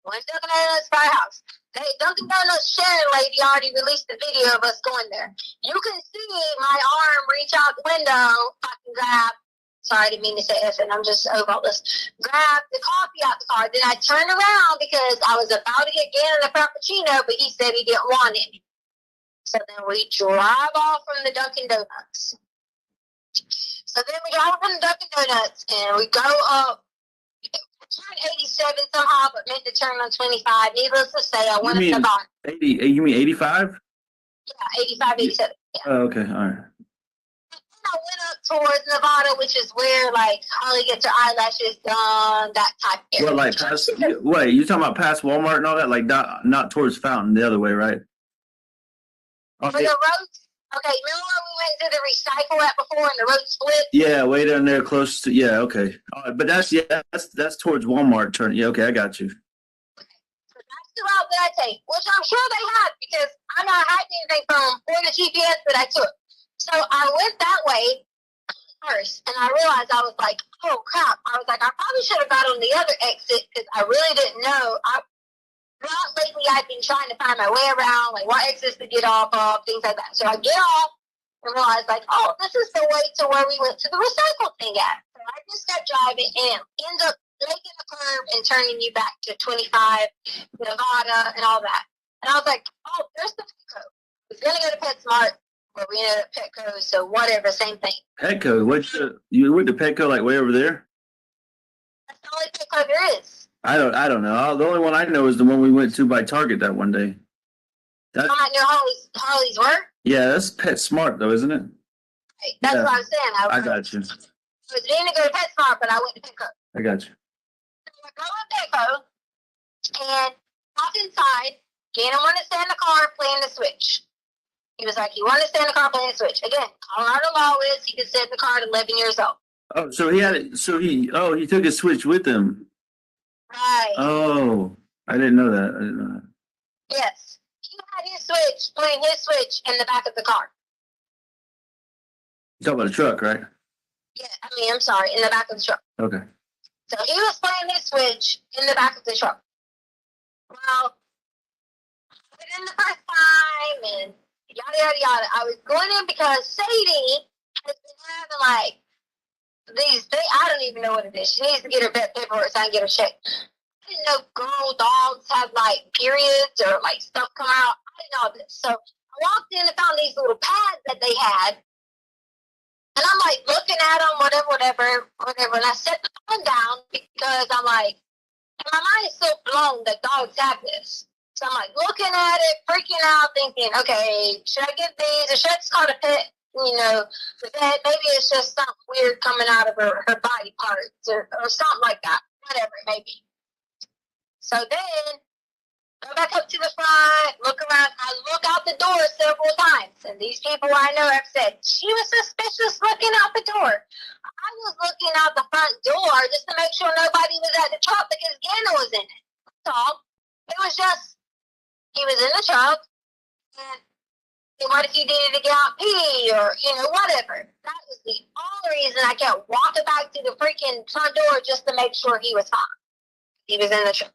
Went to Dunkin' Donuts by our house. Hey, Dunkin' Donuts Sharon lady already released the video of us going there. You can see my arm reach out the window, fucking grab. Sorry, I didn't mean to say F, and I'm just over all this. Grab the coffee out the car. Then I turned around because I was about to get Gannon a Frappuccino, but he said he didn't want it. So then we drive off from the Dunkin' Donuts. So then we drive from the Dunkin' Donuts, and we go up. Turn 87 somehow, but meant to turn on 25. Needless to say, I went up the bottom.
80? You mean 85?
Yeah, 85, 87. Yeah.
Oh, okay, all right.
I went up towards Nevada, which is where like Holly gets her eyelashes done, that type of area.
What, like past? Wait, you talking about past Walmart and all that? Like not towards Fountain, the other way, right?
Where the roads. Okay, remember when we went to the recycle at before and the road split?
Yeah, way down there, close to. Yeah, okay. But that's towards Walmart. Turn. Yeah, okay, I got you.
So that's the route that I take, which I'm sure they had because I'm not hiding anything from the GPS that I took. So I went that way first, and I realized I was like, oh crap. I was like, I probably should have got on the other exit because I really didn't know. Lately, I've been trying to find my way around, like what exits to get off of, things like that. So I get off and realize, like, oh, this is the way to where we went to the recycle thing at. So I just kept driving and end up making the curve and turning you back to 25, Nevada, and all that. And I was like, oh, there's the Petco. I was going to go to PetSmart, but we ended up Petco, so whatever, same thing.
Petco? You went to Petco like way over there?
That's the only Petco there is.
I don't know. The only one I know is the one we went to by Target that one day.
I might know Harley's work.
Yeah, that's PetSmart though, isn't it?
Right. That's what I'm saying.
I got you.
I was going to go to PetSmart, but I went to Petco.
I got you.
So I go to Petco and walk inside. Gannon wanted to stay in the car playing the Switch. He was like, he wanted to stay in the car playing the Switch. Again, Colorado law is he could sit in the car at 11 years old.
Oh, so he had it. So he took his Switch with him.
Right.
Oh, I didn't know that.
Yes. He had his Switch, playing his Switch in the back of the car.
You talking about a truck, right?
Yeah, I mean, I'm sorry, in the back of the truck.
Okay.
So he was playing his Switch in the back of the truck. Well, within the first time and yada yada yada, I was going in because Sadie has been having like I don't even know what it is. She needs to get her vet paperwork so I can get her checked. I didn't know girl dogs have like periods or like stuff come out. I didn't know this. So I walked in and found these little pads that they had. And I'm like looking at them, whatever. And I set the phone down because I'm like, and my mind is so blown that dogs have this. So I'm like looking at it, freaking out, thinking, okay, should I get these? Or should I just call it a pet? You know, the vet, maybe it's just something weird coming out of her body parts or something like that. Whatever it may be. So then, go back up to the front, look around. I look out the door several times. And these people I know have said, she was suspicious looking out the door. I was looking out the front door just to make sure nobody was at the truck because Gannon was in it. That's all. It was just, he was in the truck. And what if he needed to get out pee or, you know, whatever. That was the only reason I kept walking back to the freaking front door just to make sure he was fine. He was in the truck.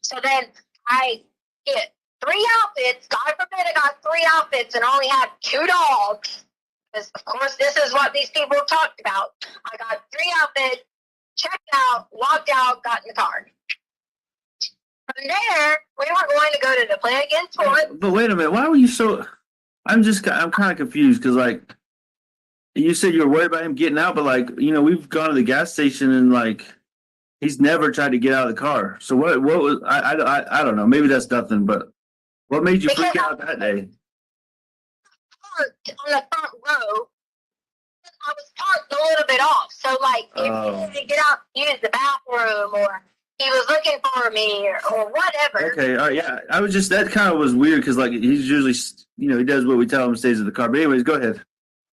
So then I get 3 outfits. God forbid I got 3 outfits and only had 2 dogs. Because, of course, this is what these people talked about. I got 3 outfits, checked out, walked out, got in the car. From there, we were going to go to the play against Ford.
But wait a minute. Why were you so? I'm kind of confused because like you said you were worried about him getting out, but like you know we've gone to the gas station and like he's never tried to get out of the car. So what was I don't know. Maybe that's nothing. But what made you freak out that day?
Parked on the front row. I was parked a little bit off. So like if he needed to get out, use the bathroom, or he was looking for me, or whatever.
Okay, all right, yeah. I was just that kind of was weird because like he's usually he does what we tell him, stays in the car. But anyways, go ahead.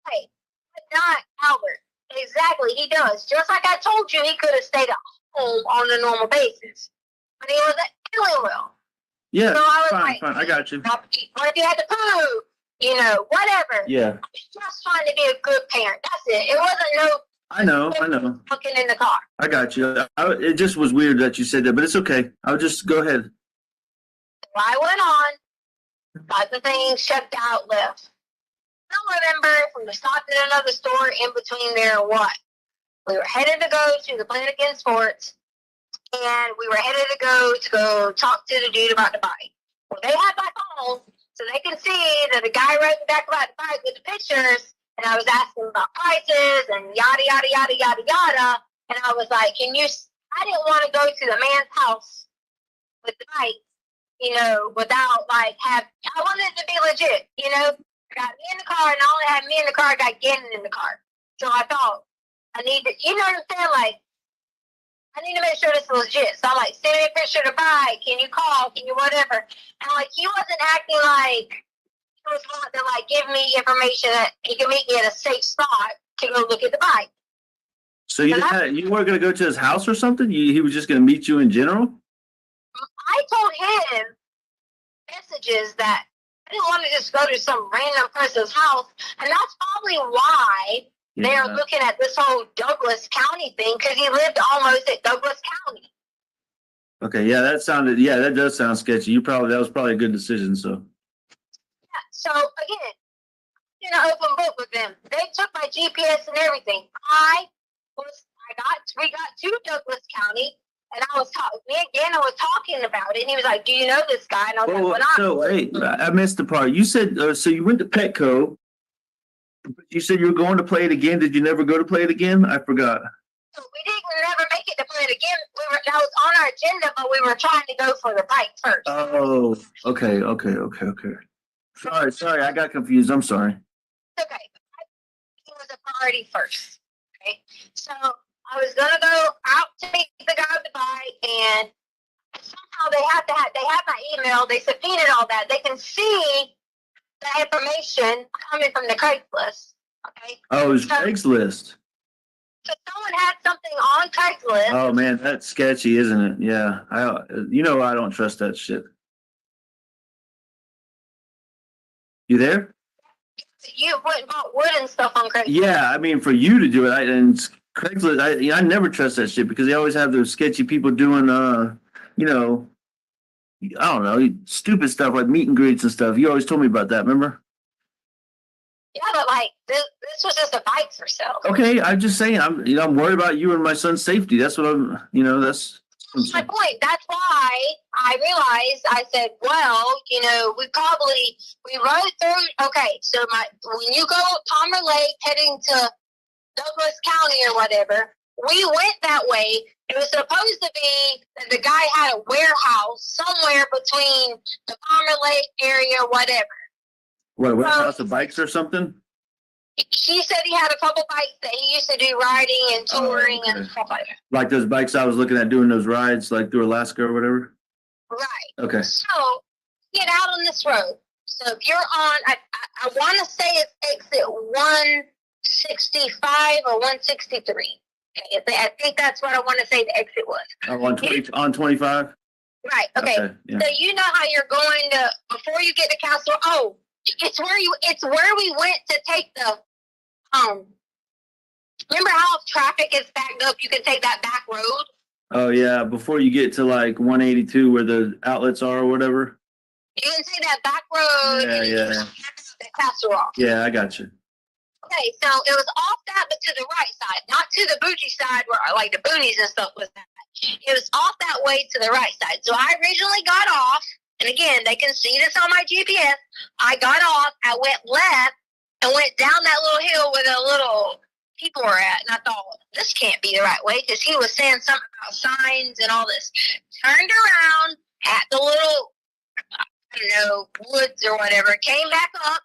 Hey, but not Albert. Exactly, he does. Just like I told you, he could have stayed at home on a normal basis, but he wasn't feeling well.
Yeah,
So I was
fine,
like,
fine. I got you.
what if you had to poo? You know, whatever.
Yeah,
I was just trying to be a good parent. That's it. It wasn't no
I know.
looking in the car.
I got you. It just was weird that you said that, but it's okay. I'll just go ahead.
So I went on, got the things checked out, left. I don't remember if we stopped at another store in between there or what. We were headed to go to the Planet Against Sports, and we were headed to go talk to the dude about the bike. Well, they had my phone, so they can see that the guy wrote back about the bike with the pictures, and I was asking about prices and yada, yada, yada, yada, yada. And I was like, I didn't want to go to the man's house with the bike, without I wanted it to be legit, I got me in the car, and not only had me in the car, I got Gannon in the car. So I thought, I need to, you know what I'm saying? Like, I need to make sure this is legit. So I'm like, send me a picture of the bike. Can you call? Can you whatever? And like, he wasn't acting like he was wanting to like give me information that he could meet me at a safe spot to go look at the bike.
So you weren't going to go to his house or something? He was just going to meet you in general?
I told him messages that I didn't want to just go to some random person's house, and that's probably why they're looking at this whole Douglas County thing, because he lived almost at Douglas County.
Okay, that does sound sketchy. That was probably a good decision. So
yeah. So again, in an open book with them, they took my GPS and everything. We got to Douglas County. And me and Gannon was talking about it, and he was like, "Do you know this guy?" And I was like, "Well, not."
So wait, I missed the part. You said so you went to Petco. You said you were going to play it again. Did you never go to play it again? I forgot.
So we didn't never make it to play it again. That was on our agenda, but we were trying to go for the bike first.
Oh, okay. Sorry, I got confused. I'm sorry.
It's okay. It was a priority first. Okay, so I was gonna go out to meet the guy with the bike, and somehow they have my email. They subpoenaed all that. They can see the information coming from the Craigslist. Okay.
Oh, it was Craigslist.
So someone had something on Craigslist.
Oh man, that's sketchy, isn't it? Yeah, I don't trust that shit. You there?
You went and bought wood and stuff on Craigslist.
Yeah, I mean, for you to do it, and Craigslist, I never trust that shit because they always have those sketchy people doing, you know, I don't know, stupid stuff like meet and greets and stuff. You always told me about that, remember?
Yeah, but like this was just a bike for sale.
Okay, I'm just saying, I'm worried about you and my son's safety. That's what that's
My point. That's why I realized. I said, well, we rode through. Okay, so when you go up Palmer Lake heading to Douglas County or whatever, we went that way. It was supposed to be that the guy had a warehouse somewhere between the Palmer Lake area or whatever.
What, warehouse of bikes or something?
He said he had a couple bikes that he used to do riding and touring
okay.
and stuff like that.
Like those bikes I was looking at doing those rides, like through Alaska or whatever?
Right.
Okay.
So get out on this road. So if you're on, I want to say it's exit 165 or 163. Okay, I think that's what I want to say the exit was.
On 25?
Right. Okay.
Yeah.
So you know how you're going to before you get to Castle. Oh, it's where we went to take the Remember how if traffic is backed up, you can take that back road?
Oh yeah, before you get to like 182 where the outlets are or whatever.
You can take that back road and
Yeah.
the Castle Rock.
Yeah, I got you.
Okay, so it was off that, but to the right side, not to the bougie side where like the boonies and stuff was at. It was off that way to the right side. So I originally got off, and again, they can see this on my GPS. I got off, I went left, and went down that little hill where the little people were at. And I thought, this can't be the right way because he was saying something about signs and all this. Turned around at the little, I don't know, woods or whatever, came back up,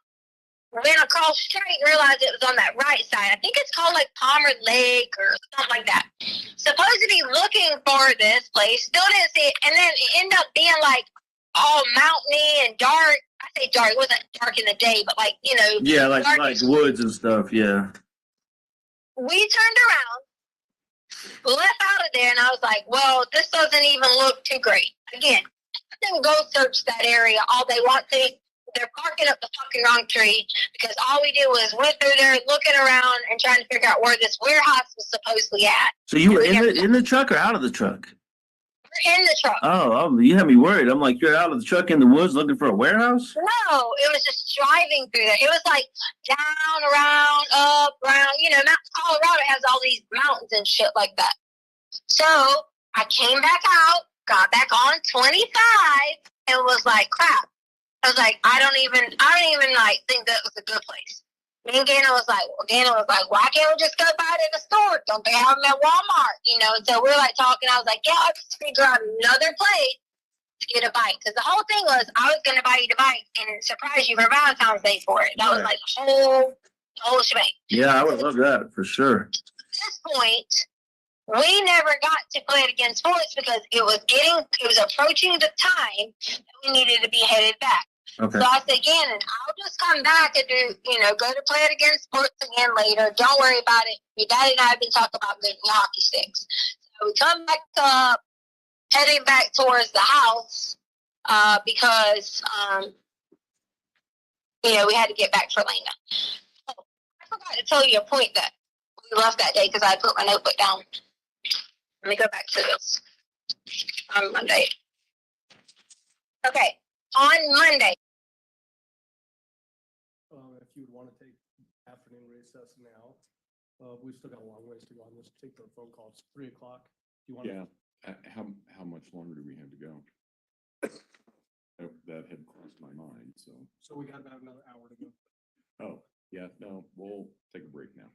went across the street and realized it was on that right side. I think it's called like Palmer Lake or something like that. Supposed to be looking for this place, still didn't see it, and then it ended up being like all mountainy and dark. I say dark, it wasn't dark in the day, but like,
Yeah, like
dark.
woods and stuff, yeah.
We turned around, left out of there, and I was like, well, this doesn't even look too great. Again, let them go search that area all they want to. They're parking up the fucking wrong tree because all we did was went through there looking around and trying to figure out where this warehouse was supposedly at.
So you were in the truck or out of the truck?
We're in the truck.
Oh, you had me worried. I'm like, you're out of the truck in the woods looking for a warehouse?
No, it was just driving through there. It was like down, around, up, around. Colorado has all these mountains and shit like that. So I came back out, got back on 25, and was like, crap. I was like, I don't even like think that was a good place. Me and Gannon was like, why can't we just go buy it in the store? Don't they have them at Walmart? And so we're like talking. I was like, yeah, I'll just figure out another place to get a bike. Because the whole thing was I was going to buy you the bike and surprise you for Valentine's Day for it. That was like the whole shebang.
Yeah, I would love that for sure.
At this point, we never got to play it against sports because it was approaching the time that we needed to be headed back.
Okay.
So I said, Gannon, I'll just come back and go to play it against sports again later. Don't worry about it. Your daddy and I have been talking about getting hockey sticks. So we come back up, heading back towards the house because, we had to get back for Lena. Oh, I forgot to tell you a point that we left that day because I put my notebook down. Let me go back to this on Monday. Okay, on Monday.
If you would want to take afternoon recess now, we've still got a long ways to go on this particular phone call. It's 3 o'clock. Do you want
Yeah. How much longer do we have to go? That had crossed my mind, so.
So we got about another hour to go.
Oh, yeah, no, we'll take a break now.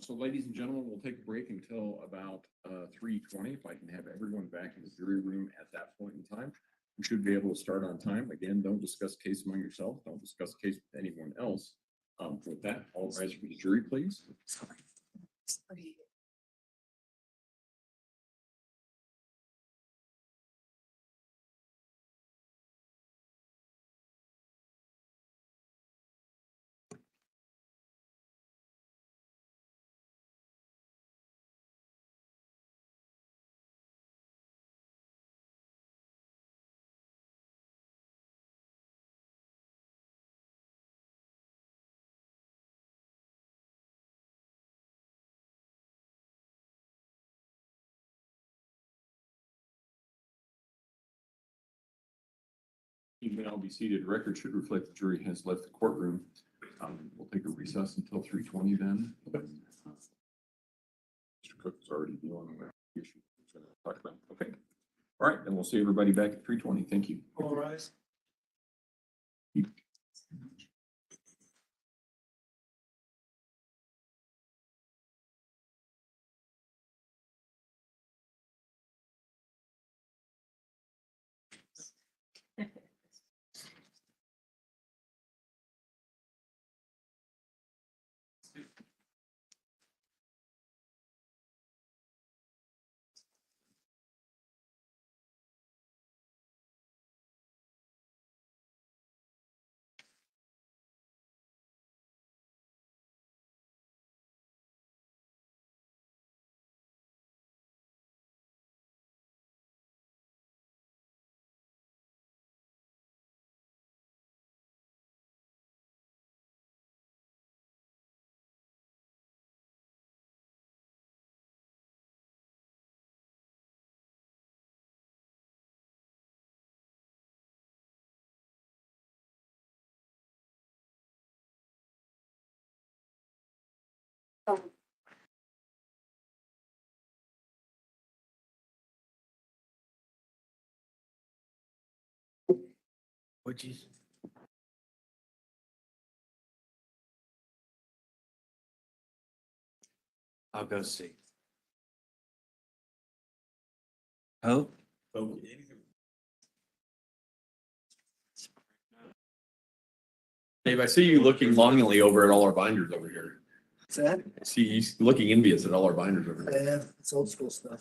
So ladies and gentlemen, we'll take a break until about 3:20. If I can have everyone back in the jury room at that point in time, we should be able to start on time. Again, don't discuss case among yourself. Don't discuss case with anyone else. With that, all rise for the jury, please.
Sorry.
You can all be seated. Record should reflect the jury has left the courtroom. We'll take a recess until 3:20 then. Mr. Cook is already dealing with the issue. We're gonna talk about. Okay. All right, then we'll see everybody back at 3:20. Thank you.
All rise.
Would you? I'll go see. Oh.
Dave, I see you looking longingly over at all our binders over here.
What's that?
I see you looking envious at all our binders over here.
Yeah, it's old school stuff.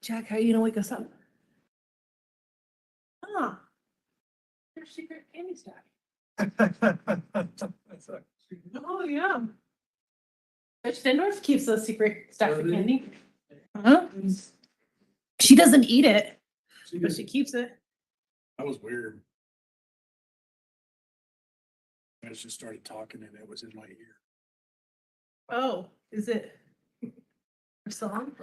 Jack, how are you gonna wake us up? Huh. Your secret candy stack. Oh, yeah. Judge Stendorf keeps a secret stack of candy. Huh? She doesn't eat it, but she keeps it.
That was weird. I just started talking and it was in my ear.
Oh, is it a song?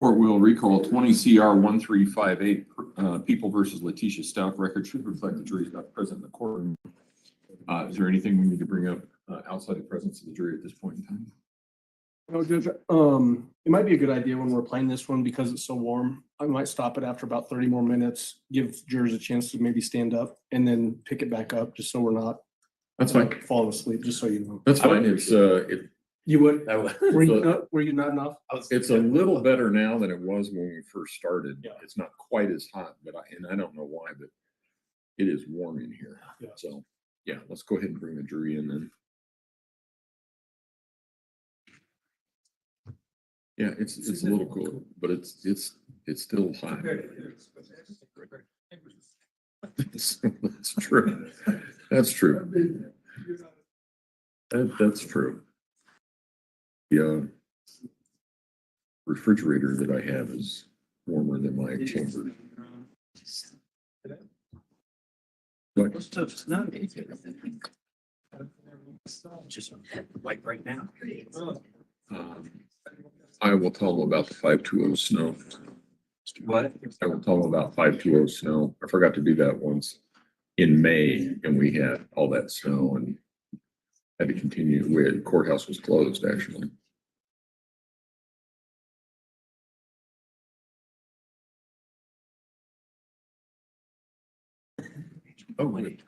Court will recall 20 CR 1358, People versus Letecia Stauch. Record should reflect the jury is not present in the courtroom. Is there anything we need to bring up outside the presence of the jury at this point in time?
No, Judge, it might be a good idea when we're playing this one because it's so warm. I might stop it after about 30 more minutes, give jurors a chance to maybe stand up and then pick it back up, just so we're not.
That's fine.
Falling asleep, just so you know.
That's fine. It's
You would,
That was-
were you not enough?
it's a little better now than it was when we first started.
Yeah.
It's not quite as hot, but I don't know why, but it is warm in here.
Yeah.
So, yeah, let's go ahead and bring the jury in then. Yeah, it's a little cooler, but it's still hot. That's true. That's true. That's true. The refrigerator that I have is warmer than my chamber. What?
Just like right now.
I will tell them about the 520 snow.
What?
I will tell them about 520 snow. I forgot to do that once in May, and we had all that snow and had to continue. The courthouse was closed, actually. Oh, wait.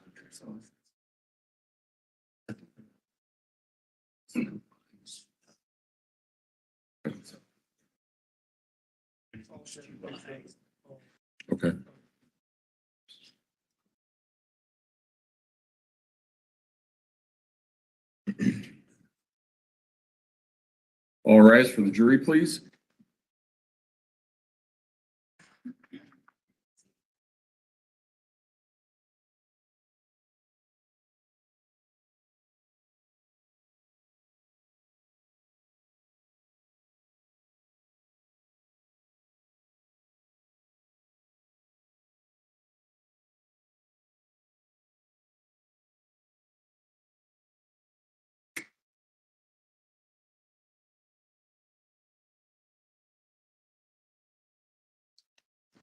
Okay. All rise for the jury, please.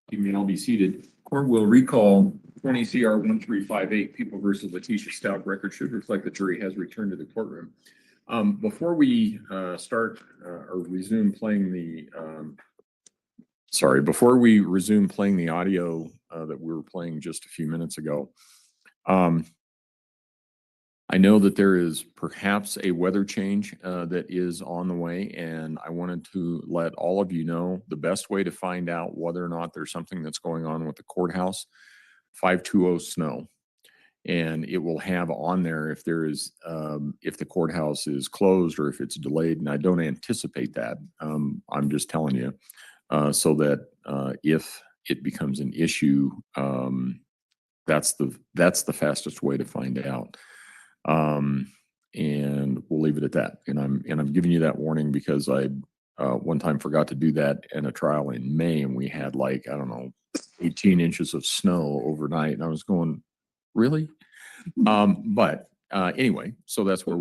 You may all be seated. Court will recall 20 CR 1358, People versus Letecia Stauch. Record should reflect the jury has returned to the courtroom. Before we start or resume playing the, before we resume playing the audio that we were playing just a few minutes ago, I know that there is perhaps a weather change that is on the way, and I wanted to let all of you know the best way to find out whether or not there's something that's going on with the courthouse, 520 snow. And it will have on there if there is, if the courthouse is closed or if it's delayed, and I don't anticipate that. I'm just telling you, so that if it becomes an issue, that's the fastest way to find out. And we'll leave it at that. And I'm giving you that warning because I one time forgot to do that in a trial in May, and we had like, I don't know, 18 inches of snow overnight, and I was going, really? But anyway, so that's where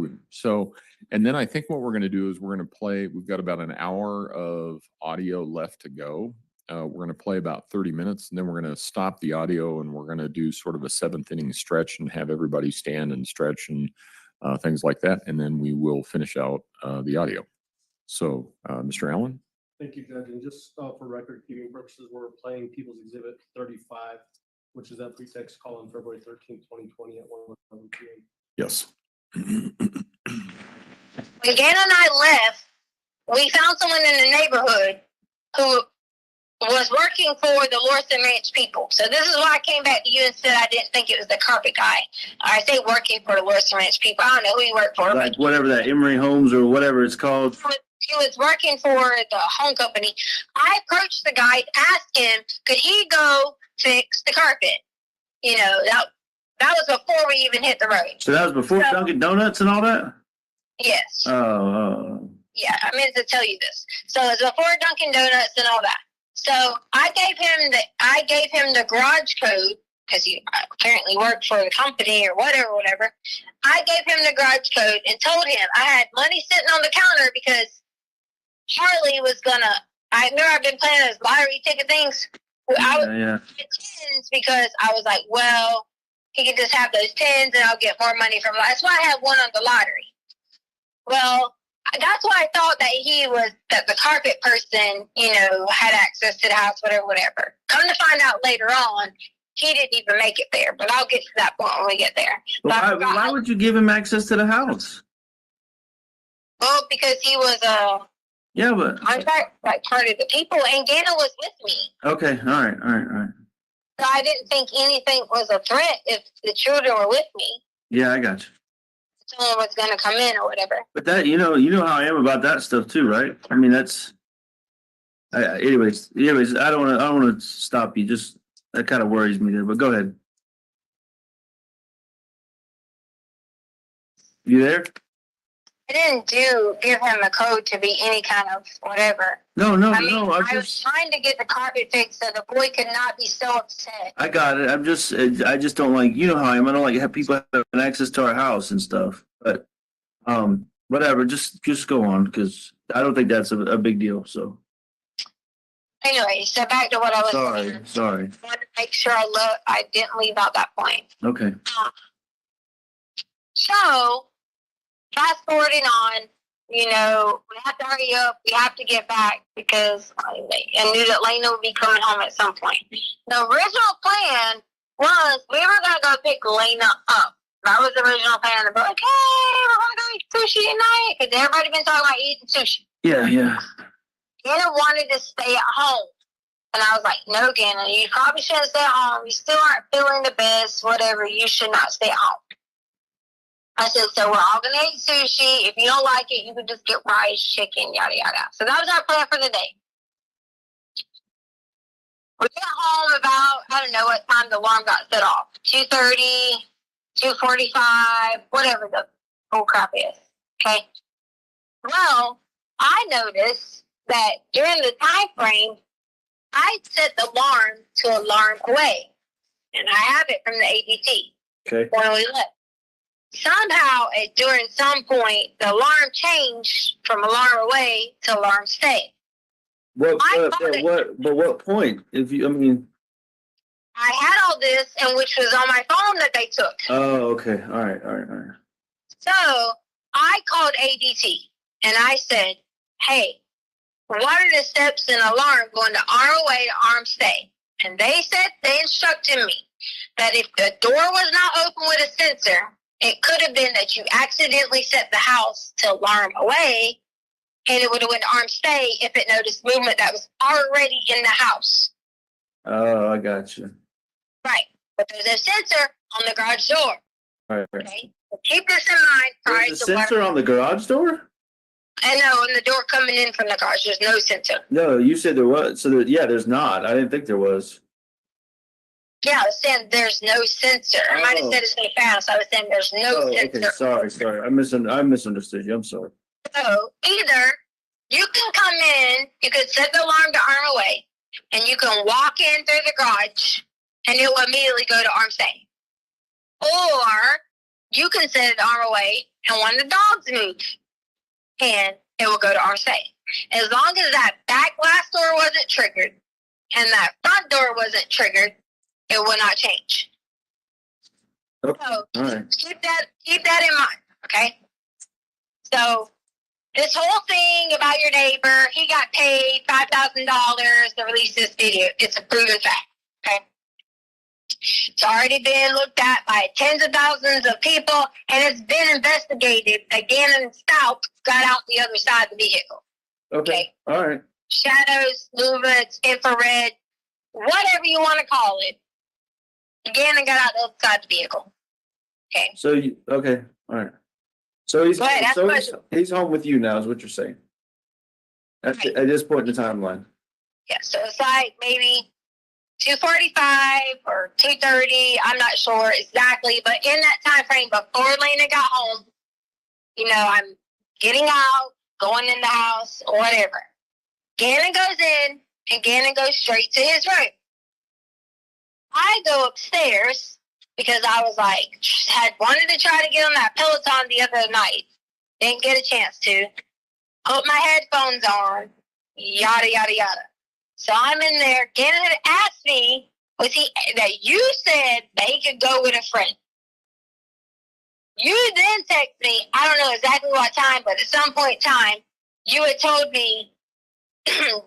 and then I think what we're going to do is we're going to play, we've got about an hour of audio left to go. We're going to play about 30 minutes, and then we're going to stop the audio, and we're going to do sort of a 7th inning stretch and have everybody stand and stretch and things like that. And then we will finish out the audio. So, Mr. Allen?
Thank you, Judge. And just for record keeping purposes, we're playing People's Exhibit 35, which is that pretext call on February 13th, 2020 at 1:11 p.m.
Yes.
When Gannon and I left, we found someone in the neighborhood who was working for the Lorson Ranch people. So this is why I came back to you and said I didn't think it was the carpet guy. I say working for the Lorson Ranch people. I don't know who he worked for.
Like whatever that Emory Homes or whatever it's called.
He was working for the home company. I approached the guy, asked him, could he go fix the carpet? You know, that was before we even hit the road.
So that was before Dunkin' Donuts and all that?
Yes.
Oh.
Yeah, I meant to tell you this. So it was before Dunkin' Donuts and all that. So I gave him the garage code because he apparently worked for the company or whatever. I gave him the garage code and told him I had money sitting on the counter because Harley was gonna I remember I've been playing those lottery ticket things. I was
Yeah.
tens because I was like, well, he could just have those tens and I'll get more money from it. That's why I had one on the lottery. Well, that's why I thought that the carpet person, had access to the house, whatever. Come to find out later on, he didn't even make it there, but I'll get to that point when we get there.
Why would you give him access to the house?
Well, because he was
Yeah, but
contract, like part of the people, and Gannon was with me.
okay, all right.
So I didn't think anything was a threat if the children were with me.
Yeah, I got you.
Someone was going to come in or whatever.
But that you know how I am about that stuff too, right? I mean, that's. Anyways, I don't want to stop you. Just that kind of worries me there. But go ahead. You there?
I didn't give him a code to be any kind of whatever.
No.
I was trying to get the carpet fixed so the boy could not be so upset.
I got it. I just don't like. You know how I am. I don't like have people having access to our house and stuff. But whatever. Just go on because I don't think that's a big deal. So.
Anyway, so back to what I was saying.
Sorry.
I wanted to make sure I didn't leave out that point.
Okay.
So, fast forwarding on, we have to hurry up. We have to get back because I knew that Lena would be coming home at some point. The original plan was we were going to go pick Lena up. That was the original plan. To be like, hey, we're going to go eat sushi tonight because everybody been talking about eating sushi.
Yeah.
Gannon wanted to stay at home. And I was like, no, Gannon, you probably shouldn't stay at home. You still aren't feeling the best, whatever. You should not stay at home. I said, so we're all going to eat sushi. If you don't like it, you can just get rice, chicken, yada, yada. So that was our plan for the day. We got home about, I don't know what time the alarm got set off. 2:30, 2:45, whatever the whole crap is. Okay. Well, I noticed that during the time frame, I set the alarm to alarm away. And I have it from the ADT.
Okay.
When we left. Somehow, during some point, the alarm changed from alarm away to alarm stay.
What point?
I had all this, and which was on my phone that they took.
Oh, okay. All right.
So I called ADT and I said, hey, what are the steps in alarm going to arm away to arm stay? And they instructed me that if the door was not open with a sensor, it could have been that you accidentally set the house to alarm away, and it would have went to arm stay if it noticed movement that was already in the house.
Oh, I got you.
Right. But there's a sensor on the garage door.
All right.
Okay. So keep this in mind.
There's a sensor on the garage door?
I know, on the door coming in from the garage, there's no sensor.
No, you said there was. So there's not. I didn't think there was.
Yeah, I was saying there's no sensor. I might have said it so fast. I was saying there's no sensor.
Okay, sorry. I misunderstood you. I'm sorry.
So either you can come in, you could set the alarm to arm away, and you can walk in through the garage, and it will immediately go to arm stay. Or you can set it to arm away, and when the dogs move, and it will go to arm stay. As long as that back glass door wasn't triggered, and that front door wasn't triggered, it will not change.
Okay.
So
All right.
keep that in mind, okay? So this whole thing about your neighbor, he got paid $5,000 to release this video. It's a proven fact, okay? It's already been looked at by tens of thousands of people, and it's been investigated. Gannon Stauch got out the other side of the vehicle.
Okay. All right.
Shadows, movements, infrared, whatever you want to call it. Gannon got out the other side of the vehicle. Okay.
So okay. All right. So he's
Go ahead,
he's home with you now, is what you're saying. At this point in the timeline.
Yeah, so it's like maybe 2:45 or 2:30. I'm not sure exactly, but in that time frame before Lena got home, I'm getting out, going in the house, or whatever. Gannon goes in, and Gannon goes straight to his room. I go upstairs because I was like, had wanted to try to get on that Peloton the other night. Didn't get a chance to. Put my headphones on. yada, yada, yada. So I'm in there. Gannon had asked me, that you said that he could go with a friend. You then text me, I don't know exactly what time, but at some point in time, you had told me,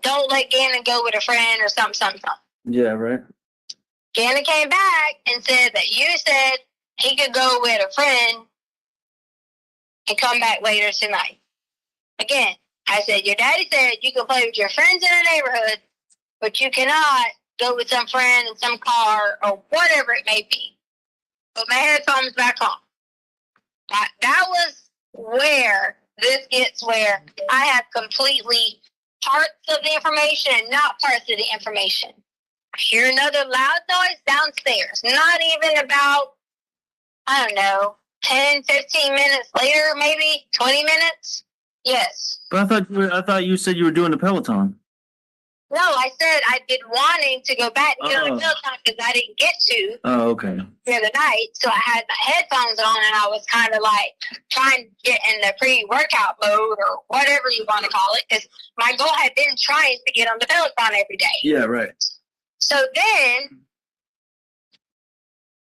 don't let Gannon go with a friend or something.
Yeah, right.
Gannon came back and said that you said he could go with a friend and come back later tonight. Again, I said, your daddy said you can play with your friends in the neighborhood, but you cannot go with some friend in some car or whatever it may be. Put my headphones back on. That was where this gets where I have completely parts of the information and not parts of the information. I hear another loud noise downstairs. Not even about, I don't know, 10, 15 minutes later, maybe 20 minutes. Yes.
But I thought you said you were doing the Peloton.
No, I said I've been wanting to go back to get on
Oh.
the Peloton because I didn't get to
Oh, okay.
the other night. So I had my headphones on and I was kind of like trying to get in the pre-workout mode or whatever you want to call it. Because my goal had been trying to get on the Peloton every day.
Yeah, right.
So then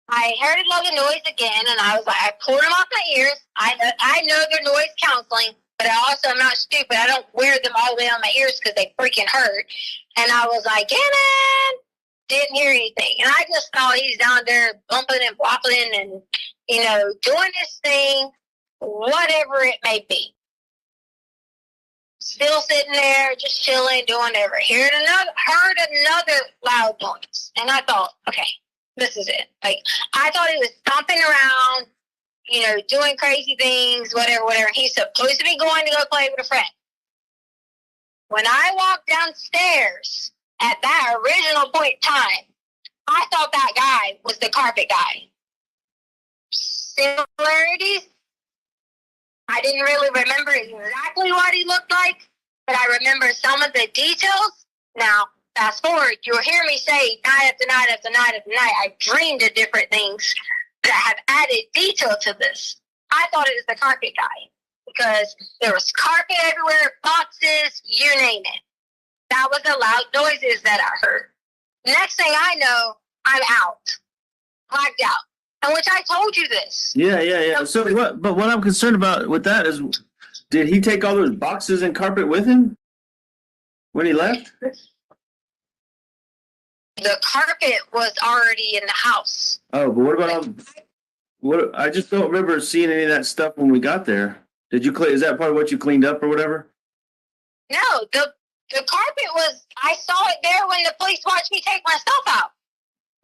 I heard another noise again and I was like, I pulled them off my ears. I know they're noise counseling, but I also am not stupid. I don't wear them all the way on my ears because they freaking hurt. And I was like, Gannon! Didn't hear anything. And I just thought he's down there bumping and wobbling and, doing his thing, whatever it may be. Still sitting there, just chilling, doing whatever. Heard another loud noise. And I thought, okay, this is it. Like, I thought he was stomping around, doing crazy things, whatever. He's supposed to be going to go play with a friend. When I walked downstairs at that original point in time, I thought that guy was the carpet guy. Similarities? I didn't really remember exactly what he looked like, but I remember some of the details. Now, fast forward, you'll hear me say night after night after night after night, I dreamed of different things that have added detail to this. I thought it was the carpet guy because there was carpet everywhere, boxes, you name it. That was the loud noises that I heard. Next thing I know, I'm out, blacked out. And which I told you this.
Yeah. So what I'm concerned about with that is, did he take all those boxes and carpet with him when he left?
The carpet was already in the house.
Oh, but what about I just don't remember seeing any of that stuff when we got there. Did you is that part of what you cleaned up or whatever?
No, the carpet was, I saw it there when the police watched me take my stuff out.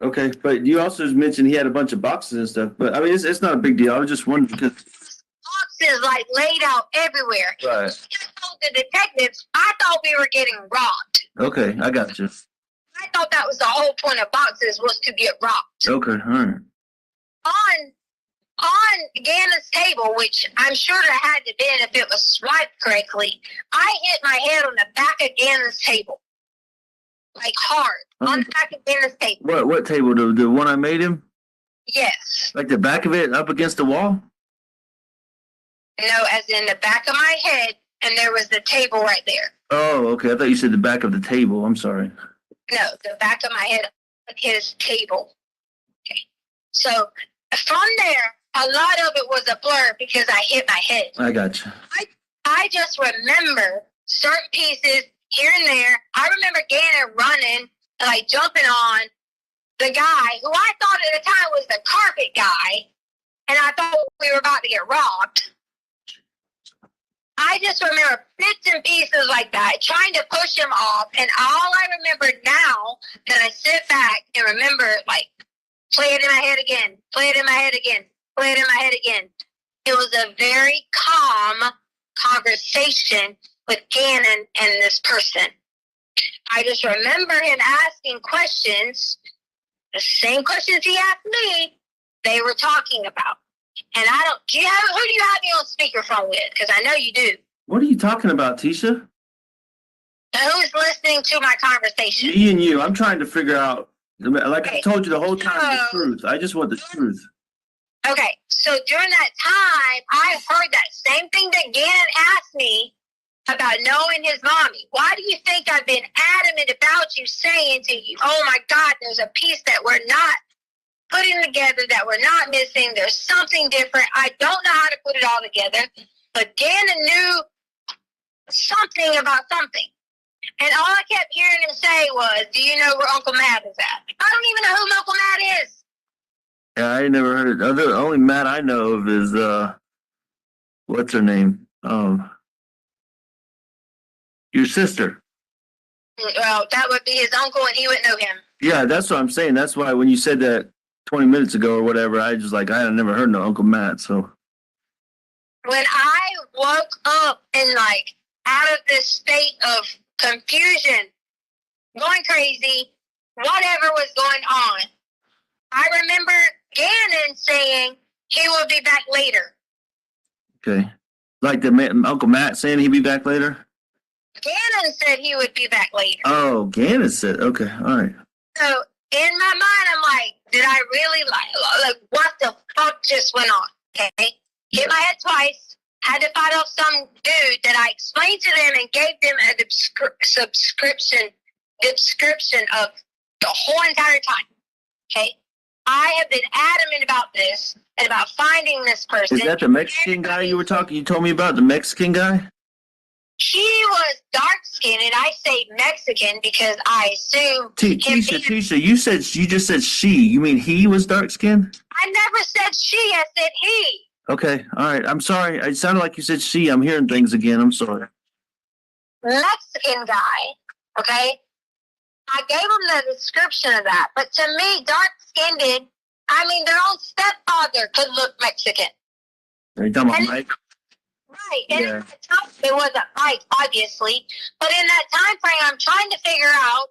Okay, but you also mentioned he had a bunch of boxes and stuff. But I mean, it's not a big deal. I was just wondering because
boxes like laid out everywhere.
Right.
I just told the detectives I thought we were getting robbed.
Okay, I got you.
I thought that was the whole point of boxes was to get robbed.
Okay, all right.
On Gannon's table, which I'm sure it had to been if it was swiped correctly, I hit my head on the back of Gannon's table. Like hard. On the back of Gannon's table.
What table? The one I made him?
Yes.
Like the back of it up against the wall?
No, as in the back of my head, and there was the table right there.
Oh, okay. I thought you said the back of the table. I'm sorry.
No, the back of my head, his table. Okay. So from there, a lot of it was a blur because I hit my head.
I got you.
I just remember certain pieces here and there. I remember Gannon running and like jumping on the guy who I thought at the time was the carpet guy, and I thought we were about to get robbed. I just remember bits and pieces like that, trying to push him off, and all I remember now that I sit back and remember, like, play it in my head again, play it in my head again, play it in my head again. It was a very calm conversation with Gannon and this person. I just remember him asking questions, the same questions he asked me, they were talking about. And who do you have me on speakerphone with? Because I know you do.
What are you talking about, Tisha?
Who's listening to my conversation?
Me and you. I'm trying to figure out, like I told you the whole time, the truth. I just want the truth.
Okay, so during that time, I heard that same thing that Gannon asked me about knowing his mommy. Why do you think I've been adamant about you saying to you, oh my God, there's a piece that we're not putting together, that we're not missing. There's something different. I don't know how to put it all together. But Gannon knew something about something. And all I kept hearing him say was, do you know where Uncle Matt is at? I don't even know who Uncle Matt is.
Yeah, I ain't never heard it. The only Matt I know of is what's her name? Your sister.
Well, that would be his uncle, and he would know him.
Yeah, that's what I'm saying. That's why when you said that 20 minutes ago or whatever, I just like I had never heard no Uncle Matt. So
When I woke up and like out of this state of confusion, going crazy, whatever was going on, I remember Gannon saying he will be back later.
okay, like Uncle Matt saying he'd be back later.
Gannon said he would be back later.
Oh, Gannon said, okay, all right.
So in my mind, I'm like, did I really like what the fuck just went on? Okay, hit my head twice. Had to fight off some dude that I explained to them and gave them a description of the whole entire time. Okay, I have been adamant about this and about finding this person.
Is that the Mexican guy you were talking? You told me about the Mexican guy.
He was dark skinned, and I say Mexican because I assume.
Tisha, you just said she. You mean he was dark skinned?
I never said she. I said he.
Okay, all right. I'm sorry. It sounded like you said she. I'm hearing things again. I'm sorry.
Mexican guy. Okay. I gave him the description of that, but to me, dark skinned. I mean, their own stepfather could look Mexican.
Are you talking about Mike?
Right. And
Yeah.
at the time, it wasn't Mike, obviously. But in that time frame, I'm trying to figure out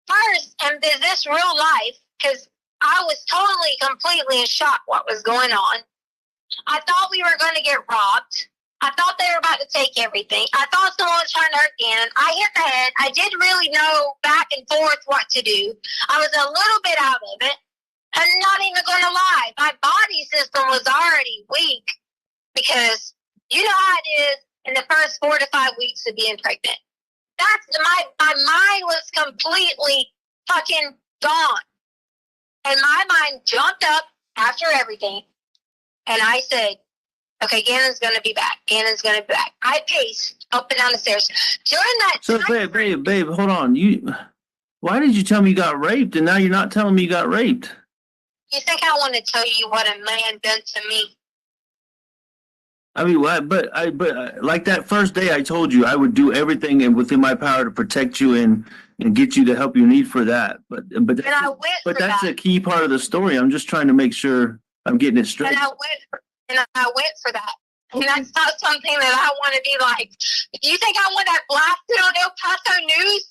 first, and is this real life? Because I was totally, completely in shock what was going on. I thought we were going to get robbed. I thought they were about to take everything. I thought someone was trying to hurt Gannon. I hit the head. I didn't really know back and forth what to do. I was a little bit out of it. I'm not even going to lie. My body system was already weak because you know how it is in the first 4 to 5 weeks of being pregnant. That's my mind was completely fucking gone. And my mind jumped up after everything. And I said, okay, Gannon's going to be back. Gannon's going to be back. I paced up and down the stairs. During that
So,
time,
babe, hold on. Why did you tell me you got raped, and now you're not telling me you got raped?
you think I want to tell you what a man done to me?
I mean, but like that first day, I told you I would do everything and within my power to protect you and get you the help you need for that. But
And I
that's,
went
but
for
that's
that.
a key part of the story. I'm just trying to make sure I'm getting it straight.
And I went for that. And that's not something that I want to be like. You think I want that blasted on El Paso News?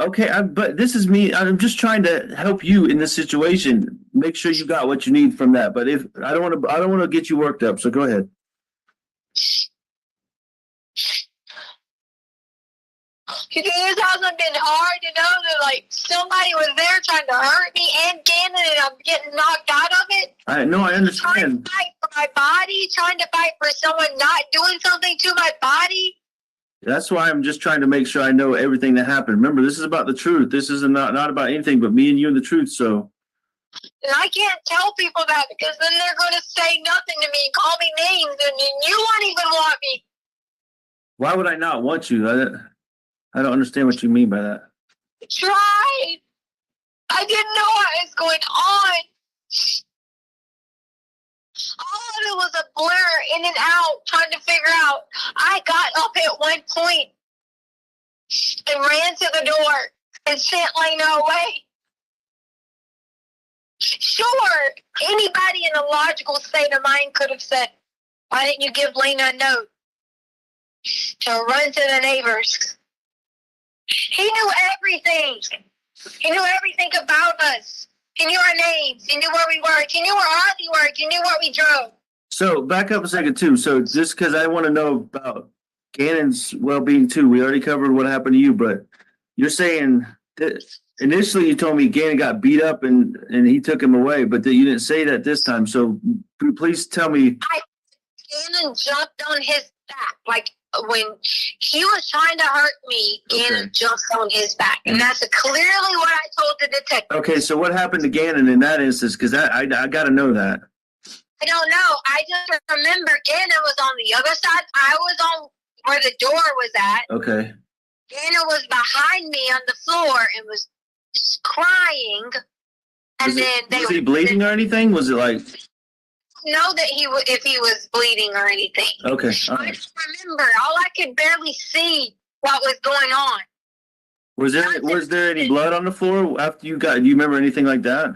Okay, but this is me. I'm just trying to help you in this situation. Make sure you got what you need from that. But if I don't want to get you worked up. So go ahead.
It hasn't been hard to know that like somebody was there trying to hurt me and Gannon, and I'm getting knocked out of it.
I
Trying
understand.
to fight for my body, trying to fight for someone not doing something to my body.
That's why I'm just trying to make sure I know everything that happened. Remember, this is about the truth. This is not about anything but me and you and the truth. So
And I can't tell people that because then they're going to say nothing to me, call me names, and then you won't even want me.
why would I not want you? I don't understand what you mean by that.
Tried. I didn't know what was going on. All of it was a blur in and out, trying to figure out. I got up at one point and ran to the door and sent Lena away. Sure, anybody in a logical state of mind could have said, why didn't you give Lena a note to run to the neighbors? He knew everything. He knew everything about us. He knew our names. He knew where we worked. He knew where Ozzy worked. He knew where we drove.
So back up a second too. So just because I want to know about Gannon's well-being too. We already covered what happened to you, but you're saying that initially you told me Gannon got beat up and he took him away, but that you didn't say that this time. So please tell me.
Gannon jumped on his back, like when he was trying to hurt me, Gannon
Okay.
jumped on his back. And that's clearly what I told the detective.
Okay, so what happened to Gannon in that instance? Because I got to know that.
I don't know. I just remember Gannon was on the other side. I was on where the door was at.
Okay.
Gannon was behind me on the floor and was crying. And
Was he bleeding or anything? Was it like?
Know that if he was bleeding or anything.
Okay. All
I
right.
just remember all I could barely see what was going on.
Was there any blood on the floor after you got? Do you remember anything like that?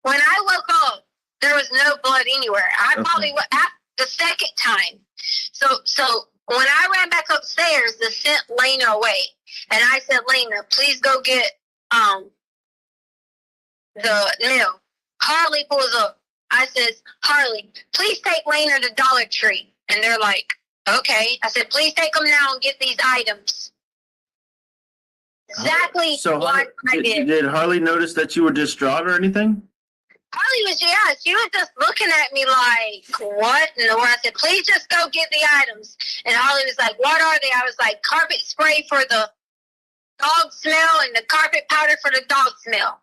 When I woke up, there was no blood anywhere. I probably went at the second time. So when I ran back upstairs, they sent Lena away, and I said, Lena, please go get the mail. Harley pulls up. I says, Harley, please take Lena to Dollar Tree. And they're like, okay. I said, please take them now and get these items. Exactly what I did.
Did Harley notice that you were distraught or anything?
Harley was, she was just looking at me like, what? And I said, please just go get the items. And Harley was like, what are they? I was like, carpet spray for the dog smell and the carpet powder for the dog smell.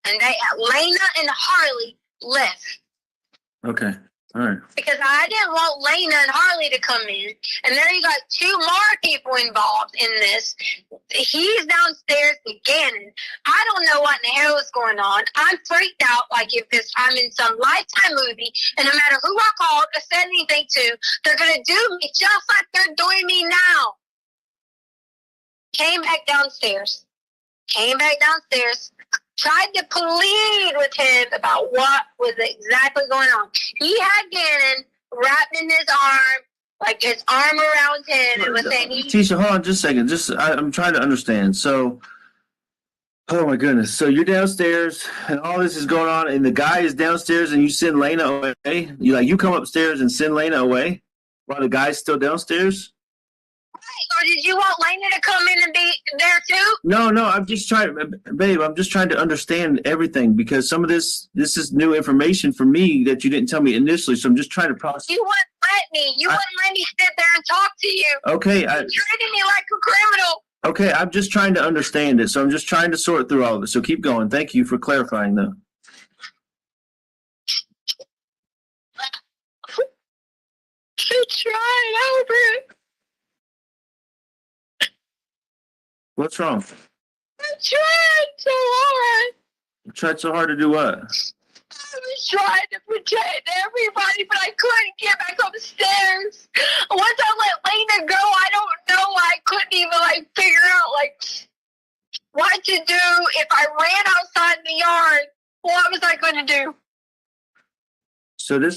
And Lena and Harley left.
Okay. All right.
Because I didn't want Lena and Harley to come in. And there you got two more people involved in this. He's downstairs with Gannon. I don't know what in the hell is going on. I'm freaked out like I'm in some Lifetime movie. And no matter who I called or said anything to, they're going to do me just like they're doing me now. Came back downstairs. Tried to plead with him about what was exactly going on. He had Gannon wrapped in his arm, like his arm around him, and was saying,
Tisha, hold on just a second. I'm trying to understand. So, oh my goodness. So you're downstairs and all this is going on and the guy is downstairs and you send Lena away? You come upstairs and send Lena away while the guy's still downstairs?
or did you want Lena to come in and be there too?
No, I'm just trying, babe, I'm just trying to understand everything because some of this is new information for me that you didn't tell me initially. So I'm just trying to process.
You wouldn't let me. You wouldn't let me sit there and talk to you.
Okay.
You treated me like a criminal.
Okay, I'm just trying to understand it. So I'm just trying to sort through all of it. So keep going. Thank you for clarifying though.
Keep trying over it.
What's wrong?
I'm trying so hard.
You tried so hard to do what?
I was trying to protect everybody, but I couldn't get back upstairs. Once I let Lena go, I don't know. I couldn't even figure out what to do. If I ran outside in the yard, what was I going to do?
So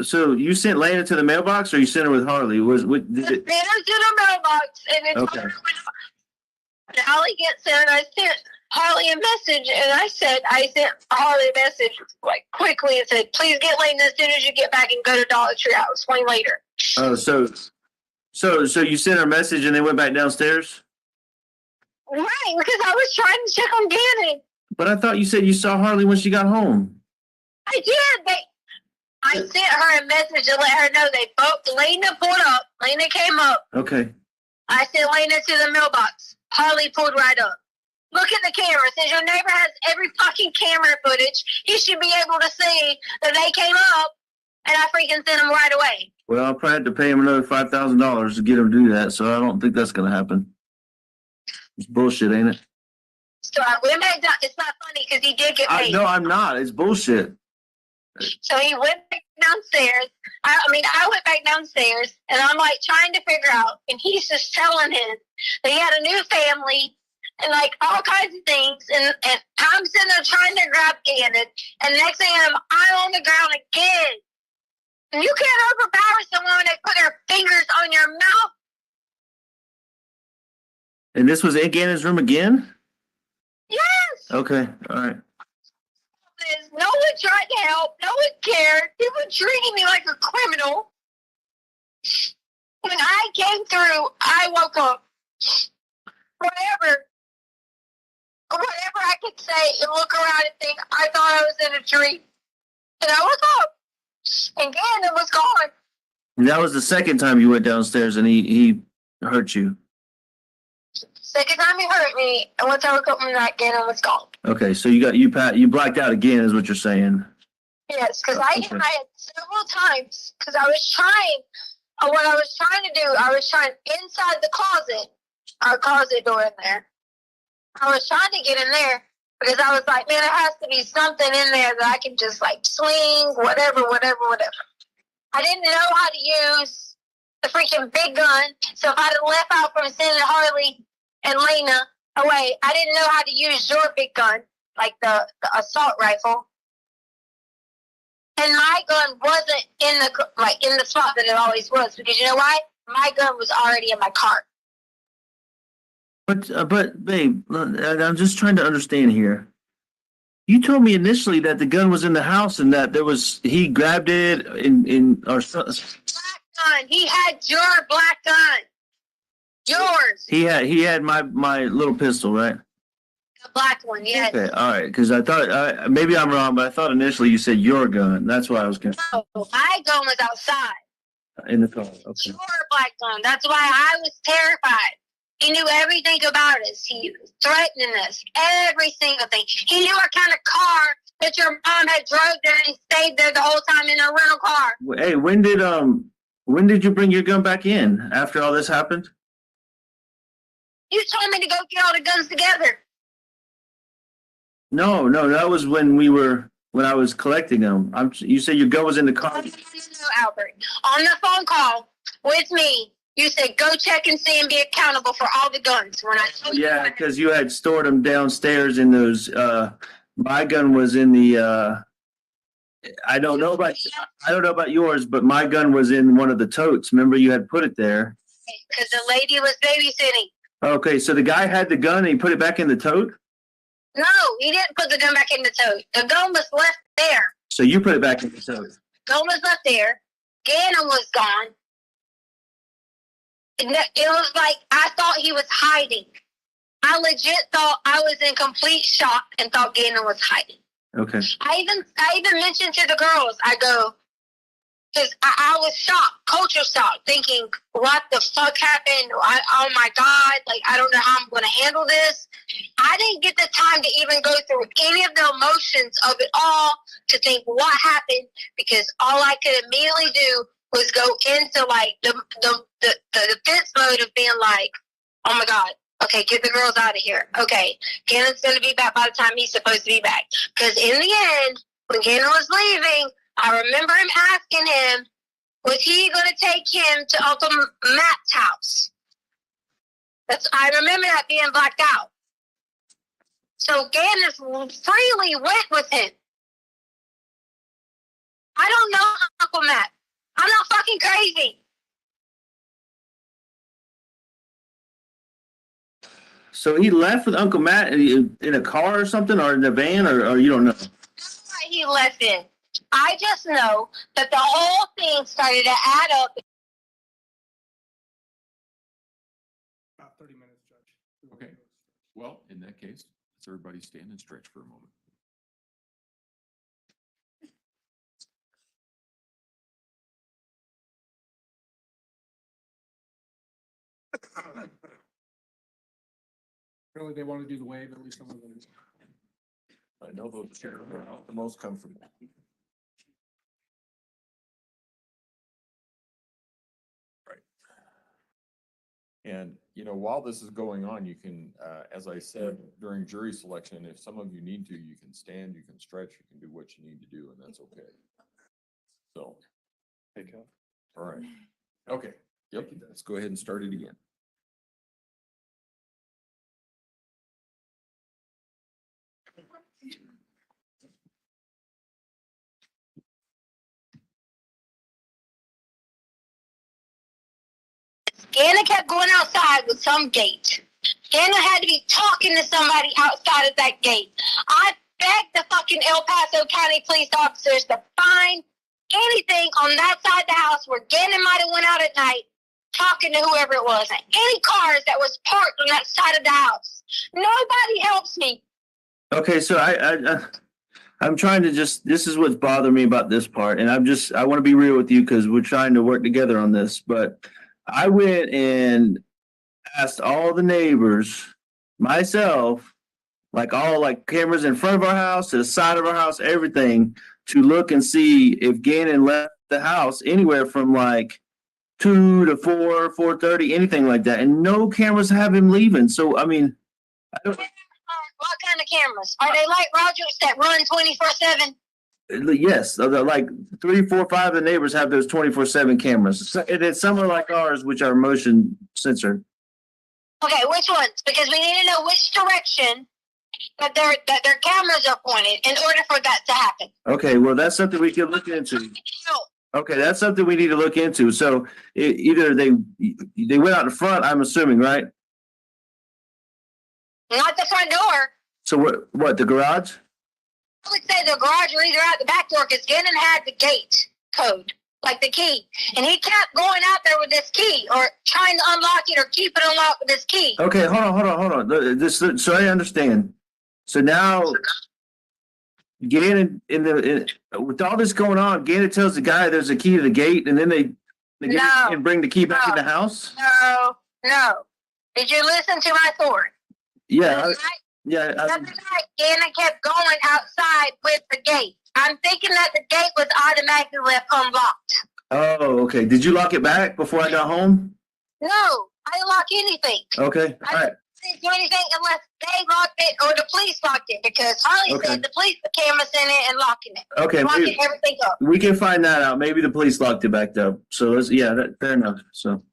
so you sent Lana to the mailbox, or you sent her with Harley?
Sent her to the mailbox, and it's
Okay.
when Holly gets there, and I sent Harley a message, and I sent Harley a message quickly and said, "Please get Lena as soon as you get back and go to Dollar Tree. I'll explain later."
Oh, so you sent her a message and then went back downstairs?
Right, because I was trying to check on Gannon.
But I thought you said you saw Harley when she got home.
I did. I sent her a message to let her know Lena pulled up. Lena came up.
Okay.
I sent Lena to the mailbox. Harley pulled right up. Look at the camera. Since your neighbor has every fucking camera footage, he should be able to see that they came up and I freaking sent them right away.
Well, I'll probably have to pay him another $5,000 to get him to do that, so I don't think that's going to happen. It's bullshit, ain't it?
So I went back down. It's not funny because he did get paid.
No, I'm not. It's bullshit.
So he went back downstairs. I went back downstairs and I'm trying to figure out, and he's just telling him that he had a new family and all kinds of things. And I'm sitting there trying to grab Gannon, and next thing I'm on the ground again. And you can't overpower someone when they put their fingers on your mouth.
And this was in Gannon's room again?
Yes.
Okay. All right.
No one tried to help. No one cared. People treating me like a criminal. When I came through, I woke up. Whatever I could say and look around and think, I thought I was in a dream. And I woke up. And Gannon was gone.
And that was the second time you went downstairs and he hurt you.
Second time he hurt me, and once I woke up from that, Gannon was gone.
Okay, so you blacked out again, is what you're saying.
Yes, because
Okay.
I had several times, because I was trying, what I was trying to do, I was trying inside the closet, our closet door in there. I was trying to get in there because I was like, man, there has to be something in there that I can just like swing, whatever. I didn't know how to use the freaking big gun, so if I'd have left out from sending Harley and Lena away, I didn't know how to use your big gun, like the assault rifle. And my gun wasn't in the spot that it always was, because you know why? My gun was already in my car.
But babe, I'm just trying to understand here. You told me initially that the gun was in the house and that he grabbed it in our
Black gun. He had your black gun. Yours.
he had my little pistol, right?
The black one, yes.
Okay, all right. Because I thought maybe I'm wrong, but I thought initially you said your gun. That's why I was confused.
No, my gun was outside.
In the car. Okay.
Your black gun. That's why I was terrified. He knew everything about us. He was threatening us. Every single thing. He knew what kind of car that your mom had drove there and stayed there the whole time in a rental car.
Hey, when did you bring your gun back in after all this happened?
You told me to go get all the guns together.
No, that was when I was collecting them. You said your gun was in the car.
No, Albert. On the phone call with me, you said go check and see and be accountable for all the guns. When I told
Yeah, because you had stored them downstairs in those. My gun was in the. I don't know about yours, but my gun was in one of the totes. Remember, you had put it there.
because the lady was babysitting.
Okay, so the guy had the gun and he put it back in the tote?
No, he didn't put the gun back in the tote. The gun was left there.
So you put it back in the tote?
Gun was left there. Gannon was gone. And it was like I thought he was hiding. I legit thought I was in complete shock and thought Gannon was hiding.
Okay.
I even mentioned to the girls, I go, because I was shocked, culture shock, thinking, what the fuck happened? Oh my God, like, I don't know how I'm going to handle this. I didn't get the time to even go through any of the emotions of it all to think what happened, because all I could immediately do was go into like the defense mode of being like, oh my God, okay, get the girls out of here. Okay, Gannon's going to be back by the time he's supposed to be back. Because in the end, when Gannon was leaving, I remember him asking him, was he going to take him to Uncle Matt's house? I remember that being blacked out. So Gannon freely went with him. I don't know Uncle Matt. I'm not fucking crazy.
So he left with Uncle Matt in a car or something, or in a van, or you don't know?
That's why he left in. I just know that the whole thing started to add up.
About 30 minutes, Judge.
Okay. Well, in that case, let's everybody stand and stretch for a moment.
Apparently they want to do the wave, at least some of them.
I know those chairs are not the most comfortable. Right. And, you know, while this is going on, you can, as I said, during jury selection, if some of you need to, you can stand, you can stretch, you can do what you need to do, and that's okay. So. All right. Okay. Yep. Let's go ahead and start it again.
Gannon kept going outside with some gate. Gannon had to be talking to somebody outside of that gate. I begged the fucking El Paso County police officers to find anything on that side of the house where Gannon might have went out at night talking to whoever it was. And any cars that was parked on that side of the house. Nobody helps me.
Okay, so I'm trying to this is what's bothering me about this part. And I want to be real with you because we're trying to work together on this. But I went and asked all the neighbors myself, like all like cameras in front of our house, to the side of our house, everything, to look and see if Gannon left the house anywhere from like 2 to 4, 4:30, anything like that. And no cameras have him leaving. So I mean, I don't.
What kind of cameras? Are they like Rogers that run 24/7?
Yes, like 3, 4, 5 of the neighbors have those 24/7 cameras. And then some are like ours, which are motion censored.
Okay, which ones? Because we need to know which direction that their cameras are pointed in order for that to happen.
Okay, well, that's something we can look into. Okay, that's something we need to look into. So either they went out in front, I'm assuming, right?
Not the front door.
So what, the garage?
I would say the garage or either out the back door because Gannon had the gate code, like the key. And he kept going out there with this key or trying to unlock it or keep it unlocked with this key.
Okay, hold on. So I understand. So now Gannon with all this going on, Gannon tells the guy there's a key to the gate, and then they
No.
and bring the key back in the house.
No. Did you listen to my story?
Yeah,
The other night, Gannon kept going outside with the gate. I'm thinking that the gate was automatically left unlocked.
Oh, okay. Did you lock it back before I got home?
No, I didn't lock anything.
Okay, all right.
I didn't do anything unless they locked it or the police locked it because Harley said the police put cameras in it and locking it.
Okay,
Locking everything up.
we can find that out. Maybe the police locked it back up. So fair enough. So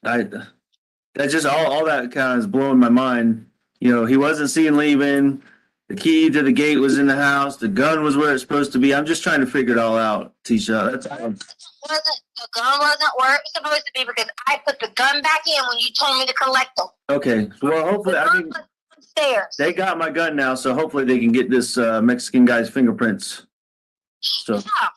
that's just all that kind of is blowing my mind. You know, he wasn't seen leaving. The key to the gate was in the house. The gun was where it's supposed to be. I'm just trying to figure it all out, Tisha. That's all.
The gun wasn't where it was supposed to be because I put the gun back in when you told me to collect them.
Okay. Well, hopefully,
The
I
gun
mean,
was upstairs.
they got my gun now, so hopefully they can get this Mexican guy's fingerprints. So
Yeah,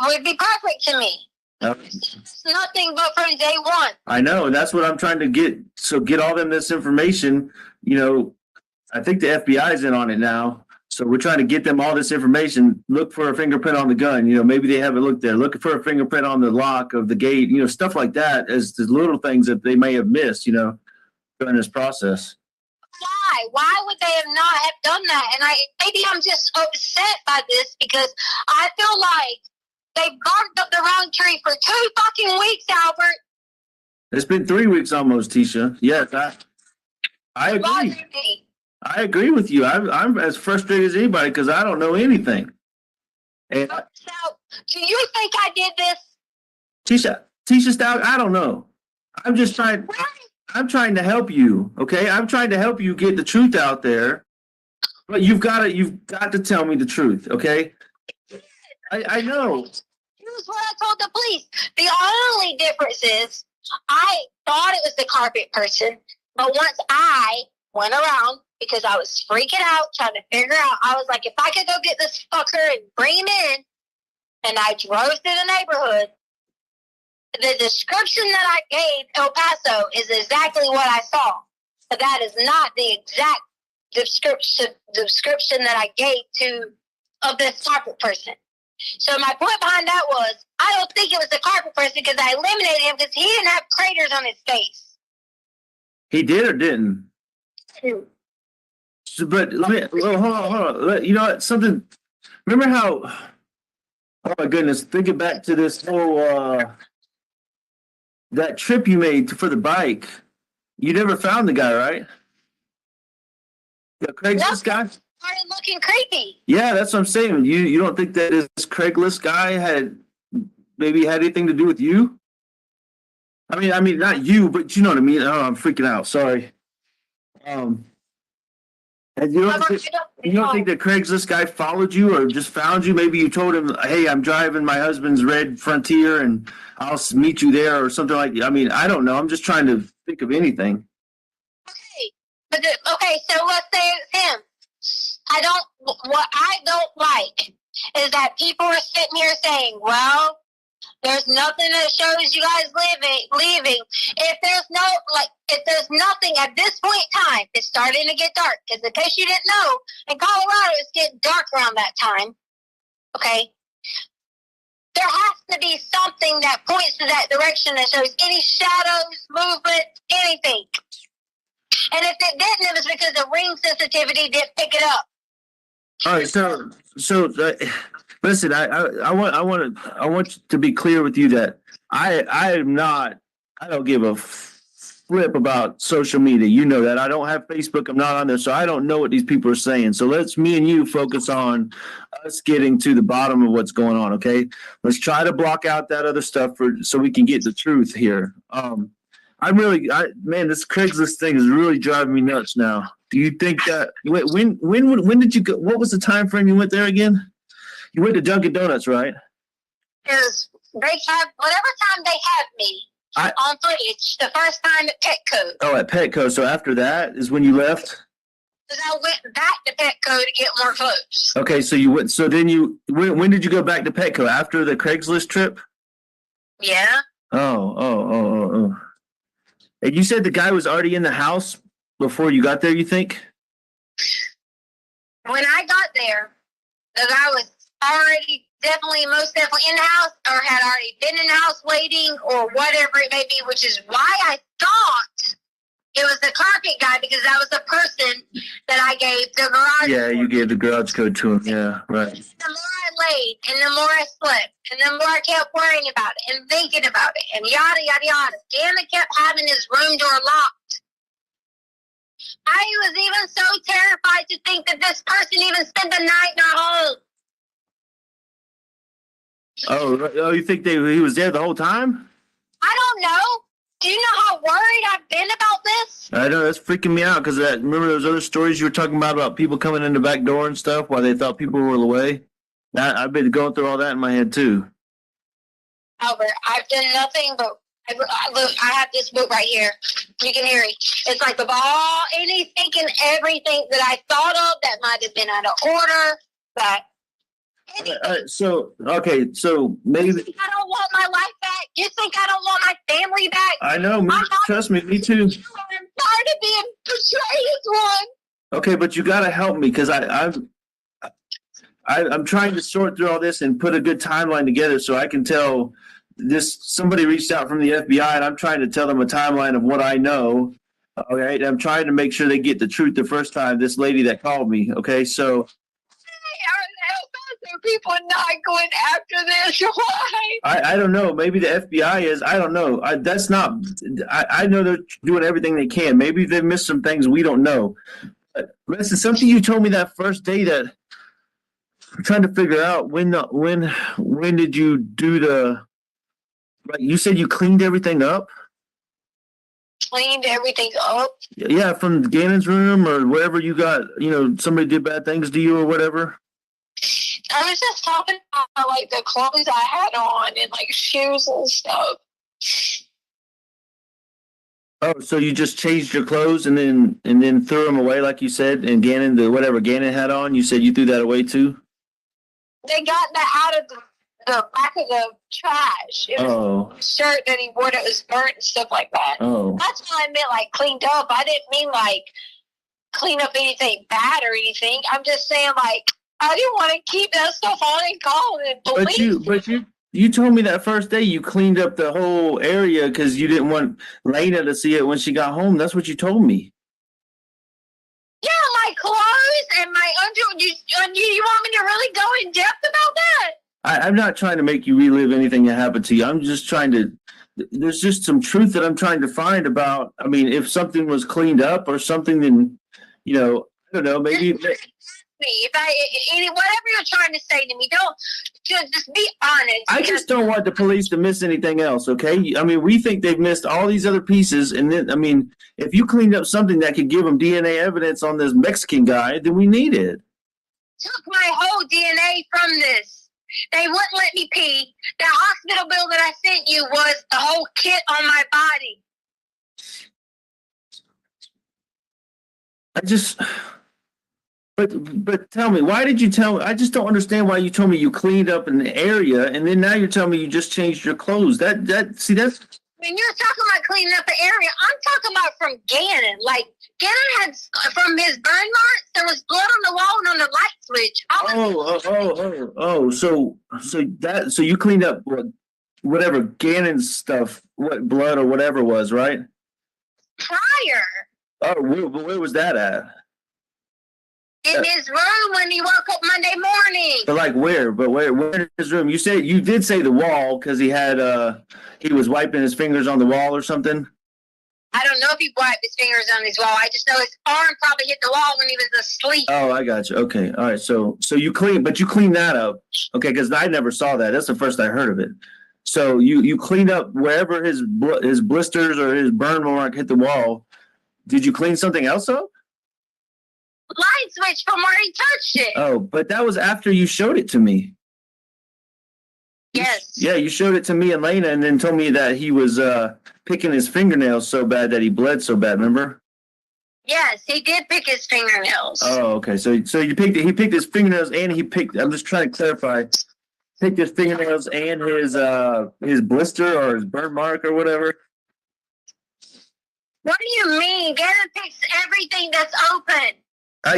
would be perfect to me. It's nothing but from day one.
I know, and that's what I'm trying to get. So get all them this information. You know, I think the FBI is in on it now. So we're trying to get them all this information. Look for a fingerprint on the gun. You know, maybe they haven't looked there. Looking for a fingerprint on the lock of the gate. You know, stuff like that as the little things that they may have missed. You know, during this process.
Why? Why would they have not have done that? And maybe I'm just upset by this because I feel like they barked up the wrong tree for 2 fucking weeks, Albert.
It's been 3 weeks almost, Tisha. Yes, I agree.
Bothered me.
I agree with you. I'm as frustrated as anybody because I don't know anything. And
So, do you think I did this?
Letecia Stauch, I don't know. I'm just trying. I'm trying to help you. Okay, I'm trying to help you get the truth out there. But you've got to tell me the truth. Okay. I know.
Here's what I told the police. The only difference is I thought it was the carpet person, but once I went around because I was freaking out trying to figure out, I was like, if I could go get this fucker and bring him in, and I drove through the neighborhood, the description that I gave El Paso is exactly what I saw. But that is not the exact description that I gave of this carpet person. So my point behind that was, I don't think it was the carpet person because I eliminated him because he didn't have craters on his face.
He did or didn't? So, but hold on. You know what? Something. Remember how? Oh my goodness! Thinking back to this whole that trip you made for the bike. You never found the guy, right? The Craigslist guy.
Started looking creepy.
Yeah, that's what I'm saying. You don't think that this Craigslist guy had anything to do with you? I mean, not you, but you know what I mean. Oh, I'm freaking out. Sorry. And you don't think that Craigslist guy followed you or just found you? Maybe you told him, "Hey, I'm driving my husband's red Frontier, and I'll meet you there," or something like that. I mean, I don't know. I'm just trying to think of anything.
Okay, so let's say it's him. What I don't like is that people are sitting here saying, well, There's nothing that shows you guys leaving. If there's nothing at this point in time, it's starting to get dark. Because in case you didn't know, in Colorado, it's getting dark around that time. Okay? There has to be something that points to that direction that shows any shadows, movement, anything. And if it didn't, it was because the ring sensitivity didn't pick it up.
All right, so listen, I want to be clear with you that I don't give a flip about social media. You know that I don't have Facebook. I'm not on there, so I don't know what these people are saying. So let's me and you focus on us getting to the bottom of what's going on. Okay, let's try to block out that other stuff so we can get the truth here. Man, this Craigslist thing is really driving me nuts now. Do you think that when did you go? What was the time frame you went there again? You went to Dunkin' Donuts, right?
Because they have whatever time they had me on footage. The first time at Petco.
Oh, at Petco. So after that is when you left.
Because I went back to Petco to get more clothes.
Okay, so you went. So then when did you go back to Petco after the Craigslist trip?
Yeah.
Oh. And you said the guy was already in the house before you got there, you think?
When I got there, the guy was already most definitely in the house or had already been in the house waiting or whatever it may be, which is why I thought it was the carpet guy because that was the person that I gave the garage.
Yeah, you gave the garage code to him. Yeah, right.
The more I laid and the more I slept and the more I kept worrying about it and thinking about it and yada, yada, yada. Gannon kept having his room door locked. I was even so terrified to think that this person even spent the night in our home.
Oh, you think he was there the whole time?
I don't know. Do you know how worried I've been about this?
I know, that's freaking me out because remember those other stories you were talking about people coming in the back door and stuff while they thought people were away? I've been going through all that in my head too.
Albert, I've done nothing but look, I have this book right here. You can hear it. It's like of all anything and everything that I thought of that might have been out of order, but
so maybe
I don't want my life back. You think I don't want my family back?
I know. Trust me, me too.
I'm tired of being portrayed as one.
Okay, but you got to help me because I'm trying to sort through all this and put a good timeline together so I can tell this. Somebody reached out from the FBI and I'm trying to tell them a timeline of what I know. All right, I'm trying to make sure they get the truth the first time. This lady that called me. Okay, so.
People not going after this. Why?
I don't know. Maybe the FBI is. I don't know. That's not. I know they're doing everything they can. Maybe they missed some things we don't know. Listen, something you told me that first day that I'm trying to figure out when did you do the? Like you said, you cleaned everything up.
Cleaned everything up.
Yeah, from Gannon's room or wherever you got. Somebody did bad things to you or whatever.
I was just talking about like the clothes I had on and like shoes and stuff.
Oh, so you just changed your clothes and then threw them away like you said, and whatever Gannon had on, you said you threw that away too?
They got that out of the back of the trash. It was a shirt that he wore that was burnt and stuff like that.
Oh.
That's what I meant, like cleaned up. I didn't mean like clean up anything bad or anything. I'm just saying like I didn't want to keep that stuff on and call and believe.
But you told me that first day you cleaned up the whole area because you didn't want Lena to see it when she got home. That's what you told me.
Yeah, my clothes and my underwear. You want me to really go in depth about that?
I'm not trying to make you relive anything that happened to you. I'm just trying to. There's just some truth that I'm trying to find about. I mean, if something was cleaned up or something, then I don't know. Maybe.
Me, whatever you're trying to say to me, don't just be honest.
I just don't want the police to miss anything else. Okay, I mean, we think they've missed all these other pieces, and then if you cleaned up something that could give them DNA evidence on this Mexican guy, then we need it.
Took my whole DNA from this. They wouldn't let me pee. The hospital bill that I sent you was the whole kit on my body.
But tell me, why did you tell me? I just don't understand why you told me you cleaned up an area and then now you're telling me you just changed your clothes. See, that's
When you're talking about cleaning up the area, I'm talking about from Gannon. Like, Gannon had, from his burn marks, there was blood on the wall and on the light switch.
so you cleaned up whatever Gannon's stuff, what blood or whatever was, right?
Prior.
Oh, where was that at?
In his room when he woke up Monday morning.
But like where? But where in his room? You did say the wall because he was wiping his fingers on the wall or something.
I don't know if he wiped his fingers on his wall. I just know his arm probably hit the wall when he was asleep.
Oh, I got you. Okay, all right. So you clean that up, okay? Because I never saw that. That's the first I heard of it. So you cleaned up wherever his blisters or his burn mark hit the wall. Did you clean something else up?
Light switch from where he touched it.
Oh, but that was after you showed it to me.
Yes.
Yeah, you showed it to me and Lena, and then told me that he was picking his fingernails so bad that he bled so bad. Remember?
Yes, he did pick his fingernails.
Oh, okay. So he picked his fingernails and he picked. I'm just trying to clarify. Picked his fingernails and his blister or his burn mark or whatever.
What do you mean? Gannon picks everything that's open.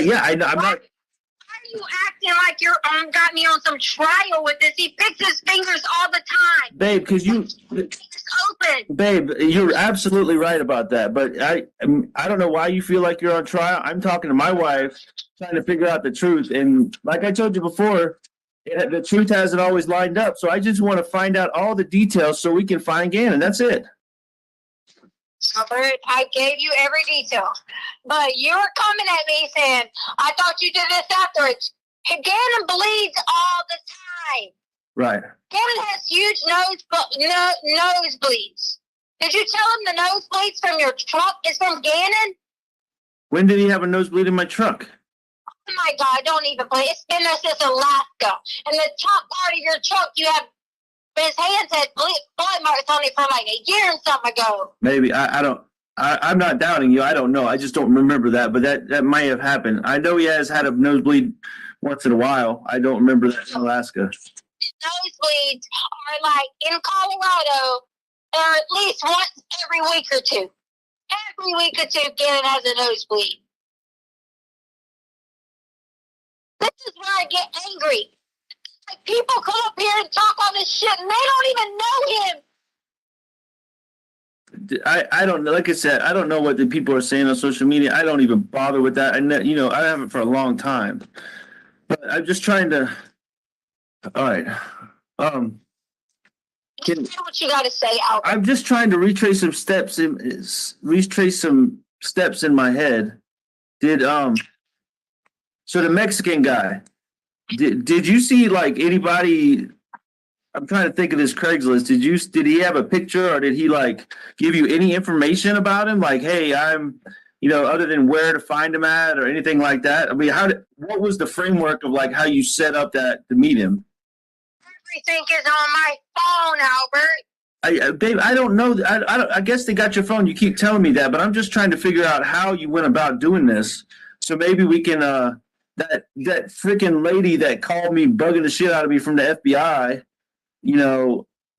Yeah, I'm not.
Why are you acting like you're got me on some trial with this? He picks his fingers all the time.
Babe, because
It's open.
babe, you're absolutely right about that. But I don't know why you feel like you're on trial. I'm talking to my wife, trying to figure out the truth. And like I told you before, the truth hasn't always lined up. So I just want to find out all the details so we can find Gannon. That's it.
Robert, I gave you every detail. But you're coming at me saying, I thought you did this afterwards. Gannon bleeds all the time.
Right.
Gannon has huge nosebleeds. Did you tell him the nosebleeds from your truck is from Gannon?
When did he have a nosebleed in my truck?
Oh my God, don't even play. It's been there since Alaska. And the top part of your truck, you have his hands had blood marks on it from like a year and something ago.
Maybe. I'm not doubting you. I don't know. I just don't remember that, but that might have happened. I know he has had a nosebleed once in a while. I don't remember that in Alaska.
Nosebleeds are like in Colorado, or at least once every week or two. Every week or two, Gannon has a nosebleed. This is where I get angry. Like, people come up here and talk all this shit, and they don't even know him.
I don't know. Like I said, I don't know what the people are saying on social media. I don't even bother with that. And I haven't for a long time. But I'm just trying to. All right.
Say what you got to say, Albert.
I'm just trying to retrace some steps in my head. So the Mexican guy, did you see like anybody? I'm trying to think of this Craigslist. Did he have a picture or did he like give you any information about him? Like, hey, I'm, other than where to find him at or anything like that? I mean, what was the framework of like how you set up that to meet him?
Everything is on my phone, Albert.
Babe, I don't know. I guess they got your phone. You keep telling me that, but I'm just trying to figure out how you went about doing this. So maybe we can, that freaking lady that called me bugging the shit out of me from the FBI,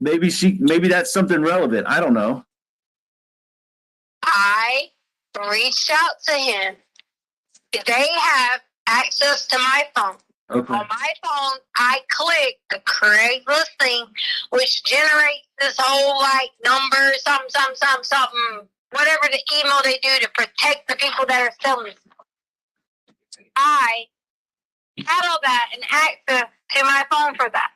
maybe that's something relevant. I don't know.
I reached out to him. They have access to my phone.
Okay.
On my phone, I click the Craigslist thing, which generates this whole like number, something, whatever the email they do to protect the people that are selling. I had all that and access to my phone for that.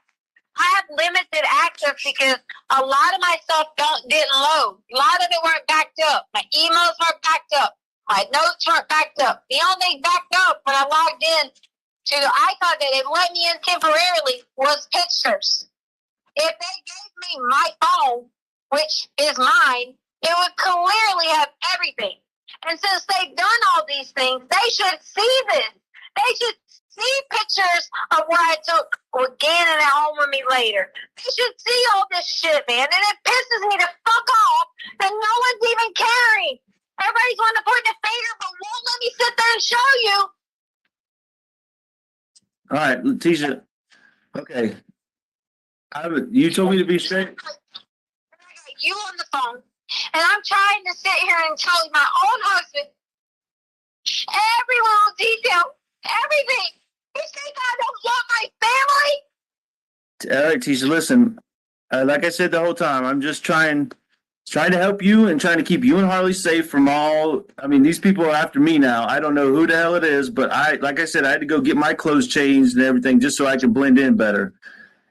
I have limited access because a lot of my stuff didn't load. A lot of it weren't backed up. My emails weren't backed up. My notes weren't backed up. The only thing backed up when I logged in to the icon that it let me in temporarily was pictures. If they gave me my phone, which is mine, it would clearly have everything. And since they've done all these things, they should see this. They should see pictures of what I took with Gannon at home with me later. They should see all this shit, man. And it pisses me to fuck off that no one's even caring. Everybody's wanting to point the finger, but won't let me sit there and show you.
All right, Letecia. Okay. You told me to be straight.
I got you on the phone, and I'm trying to sit here and tell my own husband every little detail, everything. You think I don't love my family?
All right, Tisha, listen. Like I said the whole time, I'm just trying to help you and trying to keep you and Harley safe from all. I mean, these people are after me now. I don't know who the hell it is, but like I said, I had to go get my clothes changed and everything just so I can blend in better.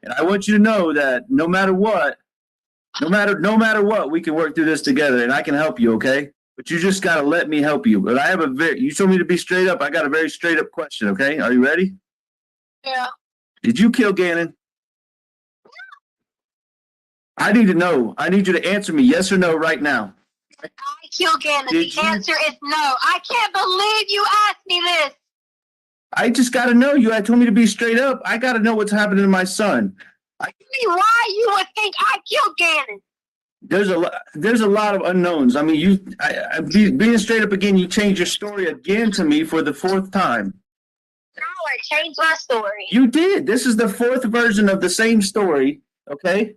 And I want you to know that no matter what, we can work through this together, and I can help you. Okay, but you just got to let me help you. But I have you told me to be straight up. I got a very straight up question. Okay, are you ready?
Yeah.
Did you kill Gannon? I need to know. I need you to answer me yes or no right now.
I killed Gannon.
Did
The
you?
answer is no. I can't believe you asked me this.
I just got to know you. I told me to be straight up. I got to know what's happening to my son.
Tell me why you would think I killed Gannon.
There's a lot of unknowns. I mean, being straight up again, you changed your story again to me for the fourth time.
No, I changed my story.
You did. This is the fourth version of the same story. Okay.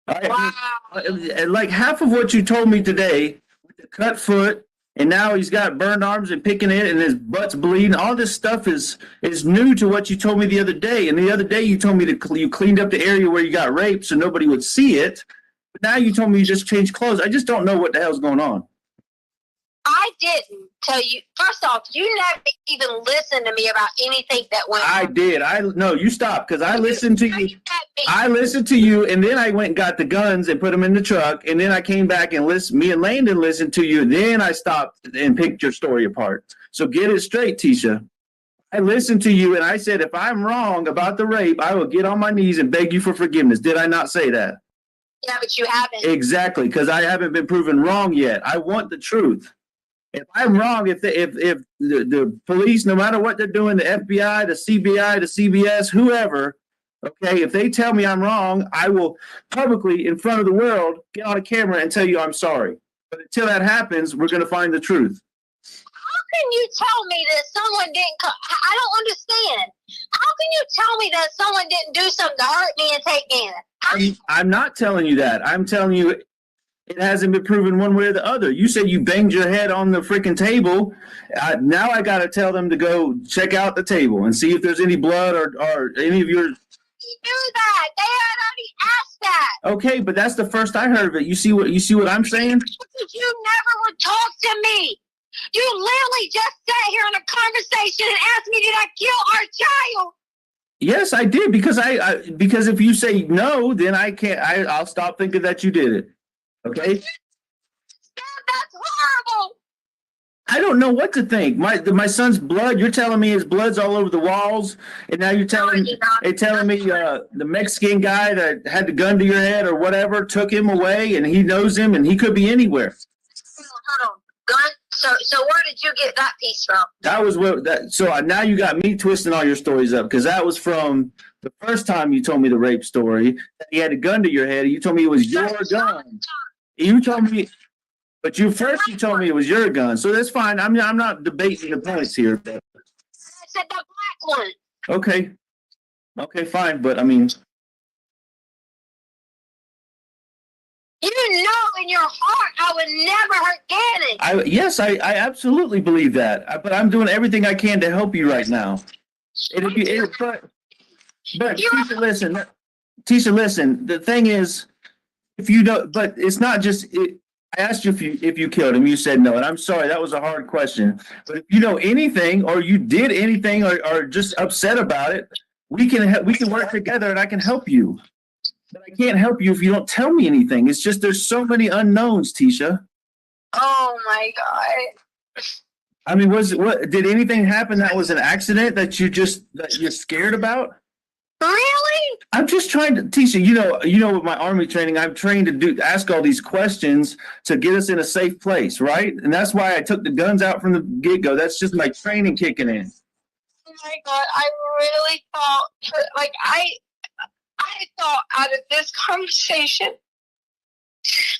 All right.
Wow.
Like half of what you told me today with the cut foot, and now he's got burned arms and picking it, and his butt's bleeding. All this stuff is new to what you told me the other day. And the other day you told me you cleaned up the area where you got raped so nobody would see it. But now you told me you just changed clothes. I just don't know what the hell's going on.
I didn't tell you. First off, you never even listened to me about anything that went
I
on.
did. No, you stopped because I listened to you.
You met me.
I listened to you, and then I went and got the guns and put them in the truck, and then I came back and me and Landon listened to you. Then I stopped and picked your story apart. So get it straight, Tisha. I listened to you, and I said, if I'm wrong about the rape, I will get on my knees and beg you for forgiveness. Did I not say that?
Yeah, but you haven't.
Exactly, because I haven't been proven wrong yet. I want the truth. If I'm wrong, if the police, no matter what they're doing, the FBI, the CBI, the CBS, whoever, okay, if they tell me I'm wrong, I will publicly, in front of the world, get on a camera and tell you I'm sorry. But until that happens, we're going to find the truth.
How can you tell me that someone didn't I don't understand. How can you tell me that someone didn't do something to hurt me and take Gannon?
I'm not telling you that. I'm telling you it hasn't been proven one way or the other. You said you banged your head on the freaking table. Now I got to tell them to go check out the table and see if there's any blood or any of your.
You knew that. They had already asked that.
Okay, but that's the first I heard of it. You see what I'm saying?
You never would talk to me. You literally just sat here in a conversation and asked me, did I kill our child?
Yes, I did because if you say no, then I can't. I'll stop thinking that you did it. Okay.
That's horrible.
I don't know what to think. My son's blood. You're telling me his blood's all over the walls, and now you're telling me the Mexican guy that had the gun to your head or whatever took him away, and he knows him, and he could be anywhere.
Hold on. Gun. So where did you get that piece from?
That was So now you got me twisting all your stories up because that was from the first time you told me the rape story. He had a gun to your head. And you told me it was your gun. You told me, but you told me it was your gun. So that's fine. I'm not debating the points here.
I said the black one.
Okay, fine. But I mean,
you know in your heart I would never hurt Gannon.
I absolutely believe that. But I'm doing everything I can to help you right now. But Tisha, listen. The thing is, if you don't, but it's not just. I asked you if you killed him. You said no, and I'm sorry. That was a hard question. But if you know anything, or you did anything, or just upset about it, we can work together, and I can help you. But I can't help you if you don't tell me anything. It's just there's so many unknowns, Tisha.
Oh my God.
I mean, did anything happen that was an accident that you're scared about?
Really?
I'm just trying to, Tisha, you know, with my Army training, I'm trained to ask all these questions to get us in a safe place, right? And that's why I took the guns out from the get-go. That's just my training kicking in.
Oh my God, I really thought, like, I thought out of this conversation,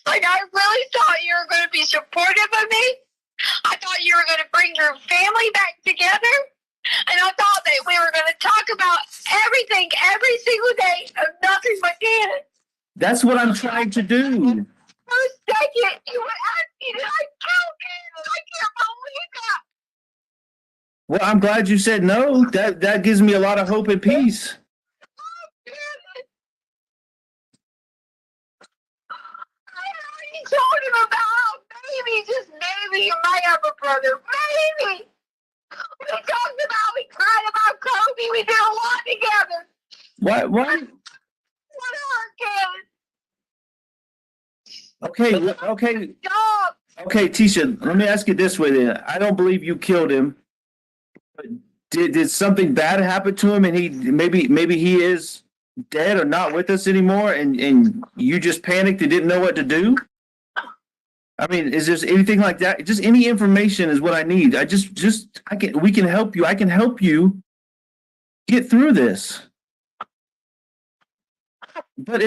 like, I really thought you were going to be supportive of me. I thought you were going to bring your family back together. And I thought that we were going to talk about everything every single day of nothing but Gannon.
That's what I'm trying to do.
For a second, you would ask me, did I kill Gannon? I can't believe that.
Well, I'm glad you said no. That gives me a lot of hope and peace.
Gannon. I already told him about how maybe, just maybe, you might have a brother. Maybe. We talked about, we cried about Kobe. We did a lot together.
What?
What hurt, Gannon?
Okay.
Stop.
Okay, Tisha, let me ask you this way then. I don't believe you killed him. But did something bad happen to him and he maybe he is dead or not with us anymore and you just panicked and didn't know what to do? I mean, is there anything like that? Just any information is what I need. We can help you. I can help you get through this. But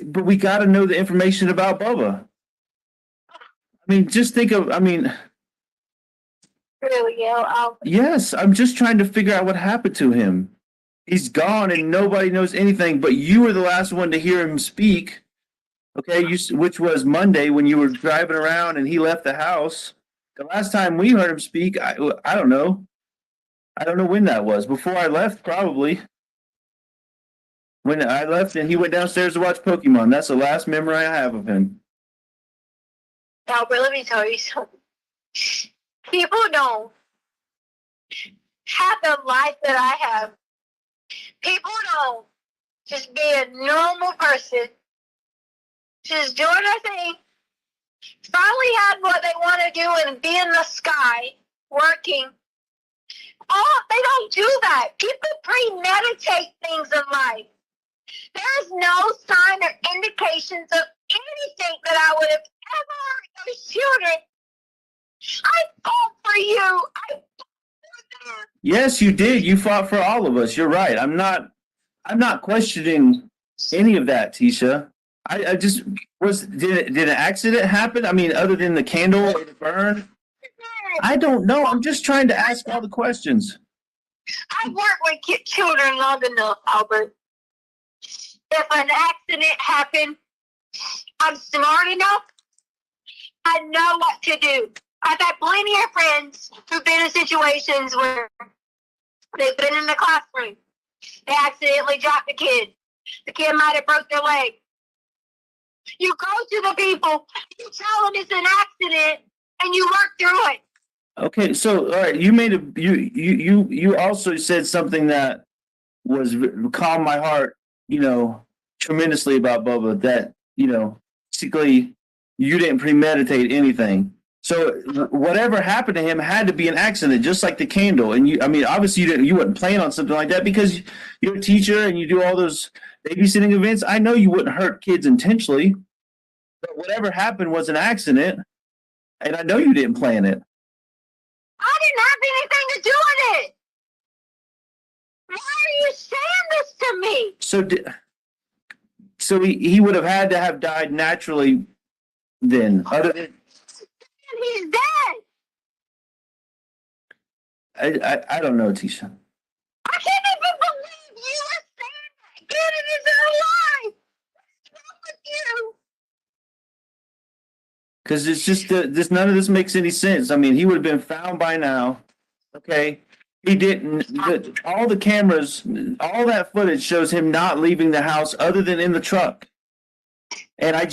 but we got to know the information about Bubba. I mean, just think of,
Really,
yes, I'm just trying to figure out what happened to him. He's gone and nobody knows anything, but you were the last one to hear him speak. Okay, which was Monday when you were driving around and he left the house. The last time we heard him speak, I don't know. I don't know when that was. Before I left, probably. When I left and he went downstairs to watch Pokemon. That's the last memory I have of him.
Albert, let me tell you something. People don't have the life that I have. People don't just be a normal person, just doing their thing, finally have what they want to do and be in the sky, working. Oh, they don't do that. People premeditate things in life. There's no sign or indications of anything that I would have ever hurt those children. I fought for you. I fought for them.
Yes, you did. You fought for all of us. You're right. I'm not questioning any of that, Tisha. I just did an accident happen? I mean, other than the candle or the burn? I don't know. I'm just trying to ask all the questions.
I've worked with children long enough, Albert. If an accident happened, I'm smart enough. I know what to do. I've had plenty of friends who've been in situations where they've been in the classroom. They accidentally dropped a kid. The kid might have broke their leg. You go to the people, you tell them it's an accident, and you work through it.
Okay, so all right, you also said something that was calmed my heart, tremendously about Bubba. That basically you didn't premeditate anything. So whatever happened to him had to be an accident, just like the candle. And obviously you wouldn't plan on something like that because you're a teacher and you do all those babysitting events. I know you wouldn't hurt kids intentionally, but whatever happened was an accident, and I know you didn't plan it.
I didn't have anything to do with it. Why are you saying this to me?
So he would have had to have died naturally then. Other than
He's dead.
I don't know, Tisha.
I can't even believe you are saying that. Gannon isn't alive. What's wrong with you?
Because it's just none of this makes any sense. I mean, he would have been found by now. Okay, he didn't. All the cameras, all that footage shows him not leaving the house other than in the truck. And I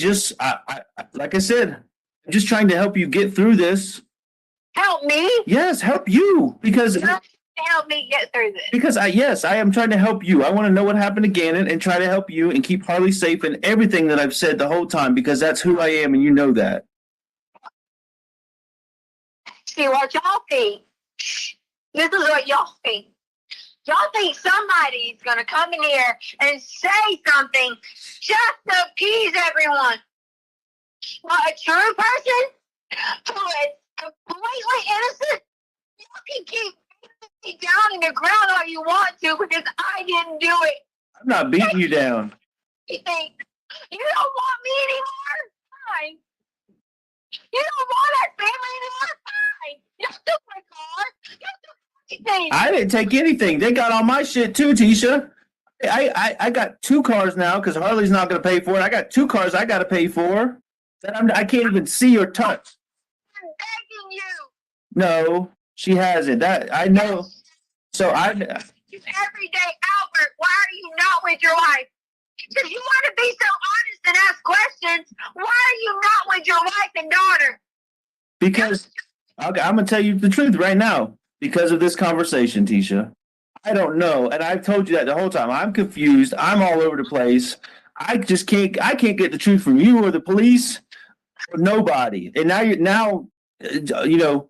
like I said, I'm just trying to help you get through this.
Help me?
Yes, help you because.
Help me get through this.
Because I am trying to help you. I want to know what happened to Gannon and try to help you and keep Harley safe and everything that I've said the whole time because that's who I am and you know that.
See what y'all think. This is what y'all think. Y'all think somebody's gonna come in here and say something just to appease everyone. Well, a true person who is completely innocent, you can keep me down in the ground all you want to because I didn't do it.
I'm not beating you down.
You think you don't want me anymore? Fine. You don't want that family anymore? Fine. You took my car. You took everything.
I didn't take anything. They got all my shit too, Tisha. I got 2 cars now because Harley's not going to pay for it. I got 2 cars I got to pay for that I can't even see or touch.
I'm begging you.
No, she hasn't. That I know. So
Every day, Albert, why are you not with your wife? If you want to be so honest and ask questions, why are you not with your wife and daughter?
because okay, I'm gonna tell you the truth right now because of this conversation, Tisha. I don't know, and I've told you that the whole time. I'm confused. I'm all over the place. I just can't. I can't get the truth from you or the police or nobody. And now you know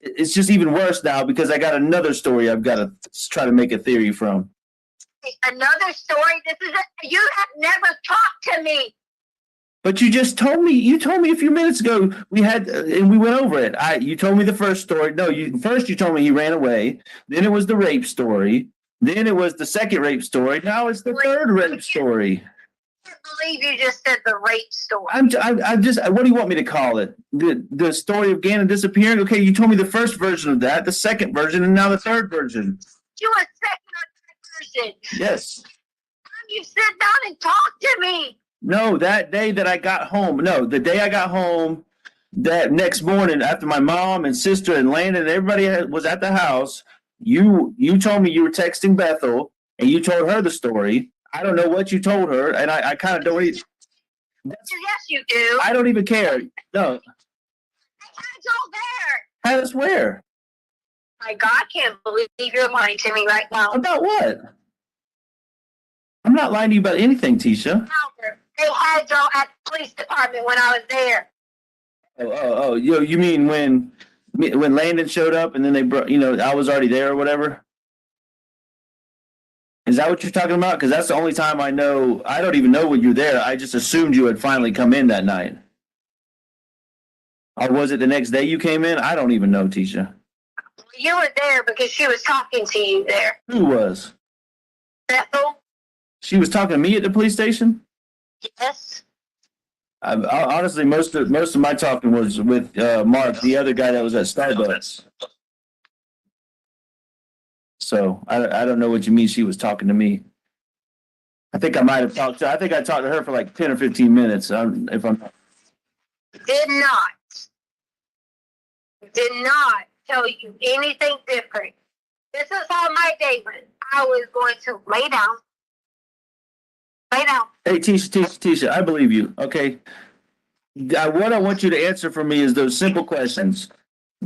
it's just even worse now because I got another story I've got to try to make a theory from.
Another story. You have never talked to me.
But you just told me. You told me a few minutes ago we had, and we went over it. You told me the first story. No, first you told me he ran away. Then it was the rape story. Then it was the second rape story. Now it's the third rape story.
I can't believe you just said the rape story.
I'm just. What do you want me to call it? The story of Gannon disappearing. Okay, you told me the first version of that, the second version, and now the third version.
You a second or third person.
Yes.
You sit down and talk to me.
No, that day that I got home. No, the day I got home, that next morning after my mom and sister and Landon and everybody was at the house, you told me you were texting Bethel and you told her the story. I don't know what you told her, and I kind of don't even.
Yes, you do.
I don't even care. No.
It's all there.
How where?
My God, I can't believe you're lying to me right now.
About what? I'm not lying to you about anything, Tisha.
Albert, they had y'all at the police department when I was there.
Oh, you mean when Landon showed up and then they brought, I was already there or whatever? Is that what you're talking about? Because that's the only time I know. I don't even know when you're there. I just assumed you had finally come in that night. Or was it the next day you came in? I don't even know, Tisha.
You were there because she was talking to you there.
Who was?
Bethel?
She was talking to me at the police station?
Yes.
Honestly, most of my talking was with Mark, the other guy that was at Starbucks. So I don't know what you mean she was talking to me. I think I might have talked to. I think I talked to her for like 10 or 15 minutes. If I'm
Did not tell you anything different. This is how my day went. I was going to lay down.
Hey, Tisha, I believe you. Okay. What I want you to answer for me is those simple questions.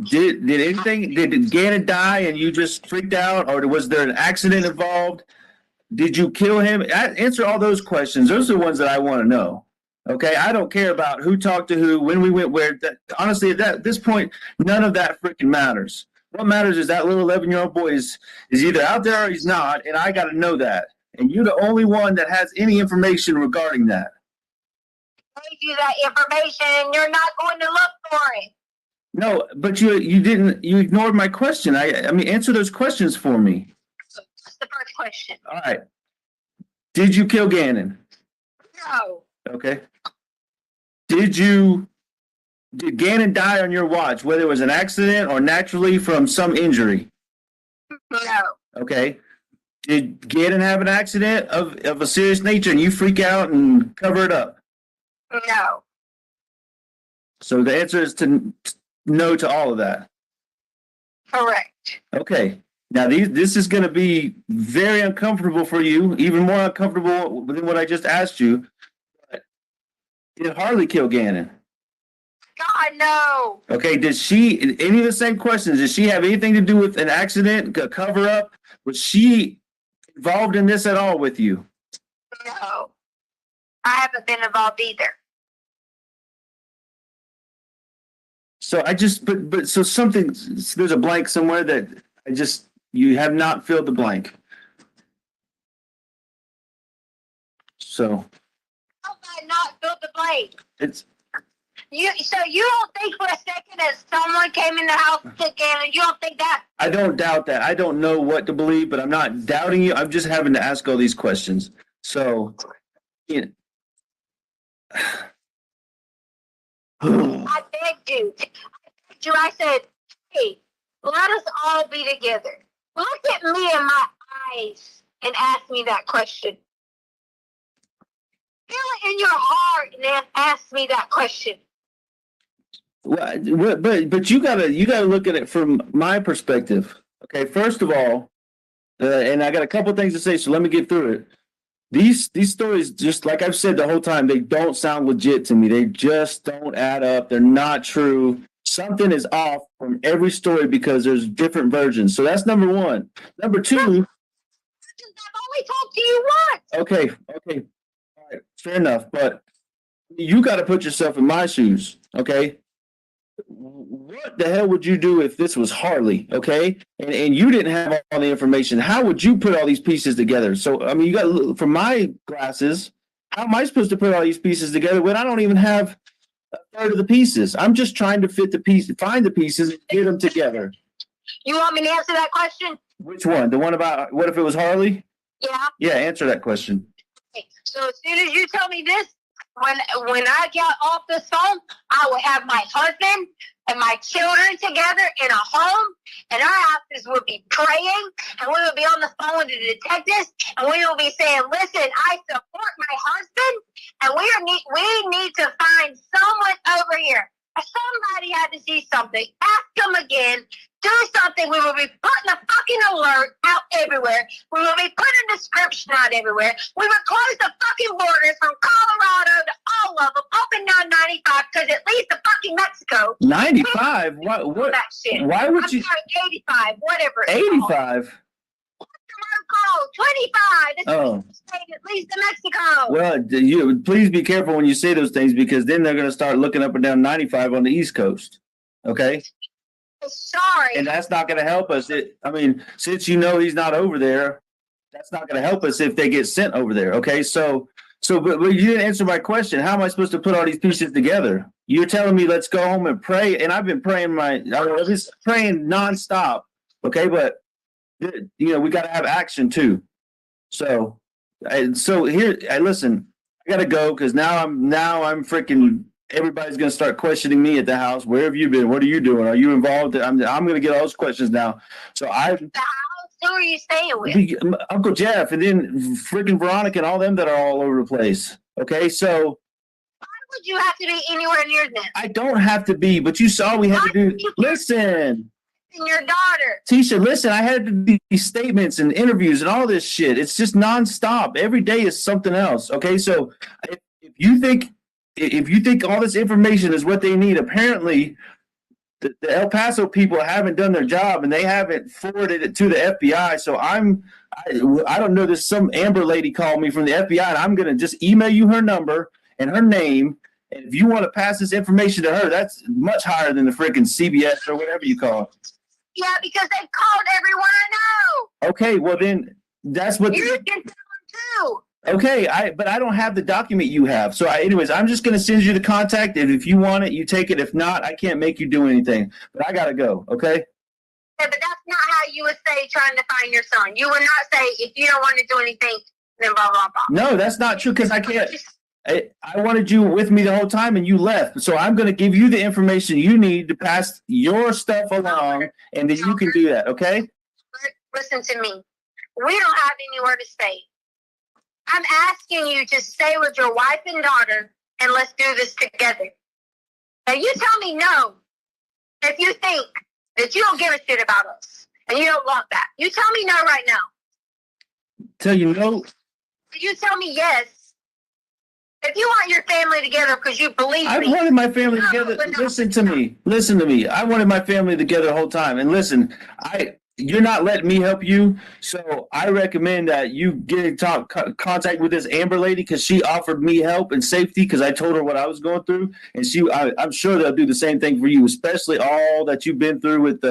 Did Gannon die and you just freaked out, or was there an accident involved? Did you kill him? Answer all those questions. Those are the ones that I want to know. Okay, I don't care about who talked to who, when we went where. Honestly, at this point, none of that freaking matters. What matters is that little 11-year-old boy is either out there or he's not, and I got to know that. And you're the only one that has any information regarding that.
I gave you that information, and you're not going to look for it.
No, but you ignored my question. I mean, answer those questions for me.
That's the first question.
All right. Did you kill Gannon?
No.
Okay. Did Gannon die on your watch, whether it was an accident or naturally from some injury?
No.
Okay. Did Gannon have an accident of a serious nature and you freak out and cover it up?
No.
So the answer is no to all of that.
Correct.
Okay. Now this is going to be very uncomfortable for you, even more uncomfortable than what I just asked you. But did Harley kill Gannon?
God, no.
Okay. Any of the same questions, did she have anything to do with an accident, a cover up? Was she involved in this at all with you?
No. I haven't been involved either.
So there's a blank somewhere that you have not filled the blank. So.
How have I not filled the blank? So you don't think for a second that someone came in the house and took Gannon? You don't think that?
I don't doubt that. I don't know what to believe, but I'm not doubting you. I'm just having to ask all these questions. So,
I begged you. I said, hey, Let us all be together. Look at me in my eyes and ask me that question. Feel it in your heart and ask me that question.
Well, but you gotta look at it from my perspective. Okay, first of all, and I got a couple things to say, so let me get through it. These stories, just like I've said the whole time, they don't sound legit to me. They just don't add up. They're not true. Something is off from every story because there's different versions. So that's number one. Number two.
I've only talked to you once.
Okay. All right, fair enough. But you got to put yourself in my shoes. Okay. What the hell would you do if this was Harley? Okay. And you didn't have all the information. How would you put all these pieces together? So, I mean, you got, from my glasses, how am I supposed to put all these pieces together when I don't even have a third of the pieces? I'm just trying to fit the pieces, find the pieces, and get them together.
You want me to answer that question?
Which one? The one about what if it was Harley?
Yeah.
Yeah, answer that question.
Okay. So as soon as you tell me this, when I get off this phone, I will have my husband and my children together in a home, and our houses will be praying, and we will be on the phone with the detectives, and we will be saying, "Listen, I support my husband, and we need to find someone over here. Somebody had to see something. Ask them again. Do something. We will be putting a fucking alert out everywhere. We will be putting a description out everywhere. We will close the fucking borders from Colorado to all of them, up and down 95, because it leads to fucking Mexico.
95? What?
That shit.
Why would
I'm
you?
sorry, 85, whatever.
85?
Call 25. It's
Oh.
it leads to Mexico.
Well, you please be careful when you say those things because then they're going to start looking up and down 95 on the East Coast. Okay.
Sorry.
And that's not going to help us. I mean, since you know he's not over there, that's not going to help us if they get sent over there. Okay. But you didn't answer my question. How am I supposed to put all these pieces together? You're telling me let's go home and pray, and I've been praying I've been praying nonstop. Okay, but we got to have action too. So here, listen. I got to go because now I'm freaking. Everybody's going to start questioning me at the house. Where have you been? What are you doing? Are you involved? I'm going to get all those questions now. So
who are you staying with?
Uncle Jeff, and then freaking Veronica and all them that are all over the place. Okay, so
why would you have to be anywhere near them?
I don't have to be, but you saw we had to do. Listen,
and your daughter.
Tisha, listen, I had to do these statements and interviews and all this shit. It's just nonstop. Every day is something else. Okay, so if you think all this information is what they need, apparently the El Paso people haven't done their job and they haven't forwarded it to the FBI. So I don't know. There's some Amber lady called me from the FBI, and I'm gonna just email you her number and her name. And if you want to pass this information to her, that's much higher than the freaking CBS or whatever you call it.
Yeah, because they've called everyone I know.
Okay, well then that's what
you can tell them too.
Okay, but I don't have the document you have. So anyways, I'm just going to send you the contact. And if you want it, you take it. If not, I can't make you do anything. But I got to go, okay?
Yeah, but that's not how you would say trying to find your son. You would not say, if you don't want to do anything, then blah, blah, blah.
No, that's not true because I can't. I wanted you with me the whole time and you left. So I'm going to give you the information you need to pass your stuff along and then you can do that, okay?
Listen to me. We don't have anywhere to stay. I'm asking you to stay with your wife and daughter and let's do this together. Now you tell me no if you think that you don't give a shit about us and you don't want that. You tell me no right now.
Tell you no?
You tell me yes. If you want your family together because you believe
I
me.
wanted my family together. Listen to me. I wanted my family together the whole time. And listen, you're not letting me help you, so I recommend that you get in contact with this Amber lady because she offered me help and safety because I told her what I was going through, and I'm sure they'll do the same thing for you, especially all that you've been through with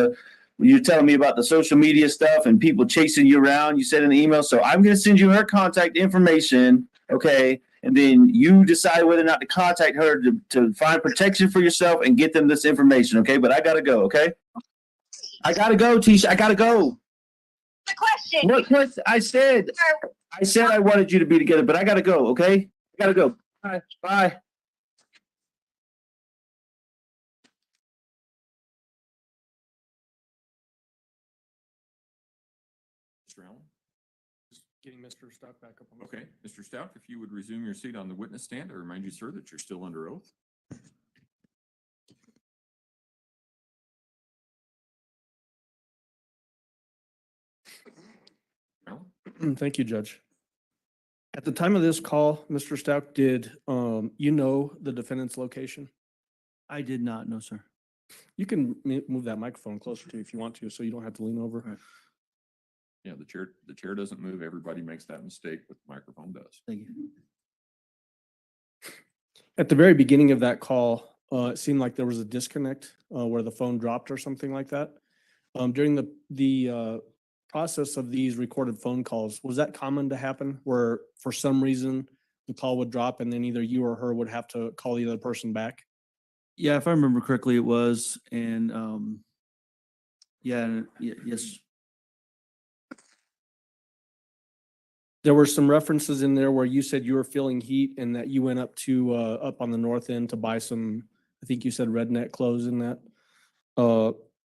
you're telling me about the social media stuff and people chasing you around. You said in the email, so I'm going to send you her contact information, okay? And then you decide whether or not to contact her to find protection for yourself and get them this information, okay? But I got to go, okay? I gotta go, Tisha. I gotta go.
The question.
What question? I said I wanted you to be together, but I gotta go, okay? I gotta go. Bye. Bye.
Getting Mr. Stauch back up on the.
Okay, Mr. Stauch, if you would resume your seat on the witness stand, I remind you, sir, that you're still under oath. Alan?
Thank you, Judge. At the time of this call, Mr. Stauch, did you know the defendant's location?
I did not know, sir.
You can move that microphone closer to you if you want to, so you don't have to lean over.
Right.
Yeah, the chair doesn't move. Everybody makes that mistake, but the microphone does.
Thank you.
At the very beginning of that call, it seemed like there was a disconnect where the phone dropped or something like that. During the process of these recorded phone calls, was that common to happen where for some reason the call would drop and then either you or her would have to call the other person back?
Yeah, if I remember correctly, it was, and yes.
There were some references in there where you said you were feeling heat and that you went up to up on the north end to buy some, I think you said redneck clothes in that.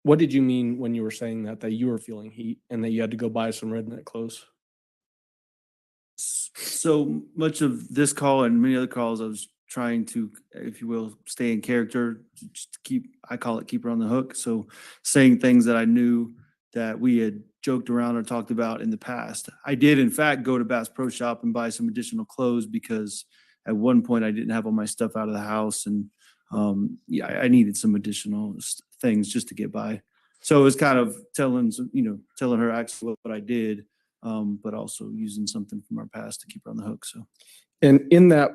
What did you mean when you were saying that you were feeling heat and that you had to go buy some redneck clothes?
So much of this call and many other calls, I was trying to, if you will, stay in character, just to keep, I call it keep her on the hook. So saying things that I knew that we had joked around or talked about in the past. I did, in fact, go to Bass Pro Shop and buy some additional clothes because at one point I didn't have all my stuff out of the house, and I needed some additional things just to get by. So it was kind of telling her actually what I did, but also using something from our past to keep her on the hook. So,
And in that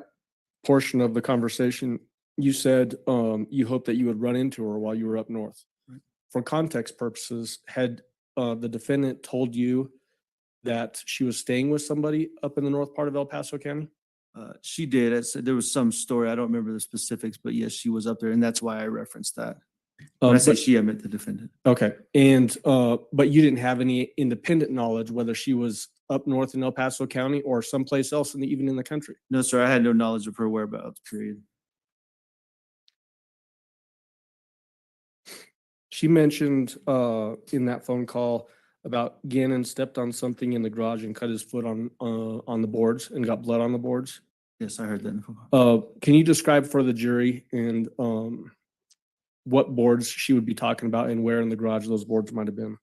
portion of the conversation, you said you hoped that you would run into her while you were up north.
Right.
For context purposes, had the defendant told you that she was staying with somebody up in the north part of El Paso County?
she did. I said there was some story. I don't remember the specifics, but yes, she was up there, and that's why I referenced that. When I say she, I meant the defendant.
Okay, and but you didn't have any independent knowledge whether she was up north in El Paso County or someplace else even in the country?
No, sir. I had no knowledge of her whereabouts, period.
She mentioned in that phone call about Gannon stepped on something in the garage and cut his foot on the boards and got blood on the boards.
Yes, I heard that.
Can you describe for the jury and what boards she would be talking about and where in the garage those boards might have been?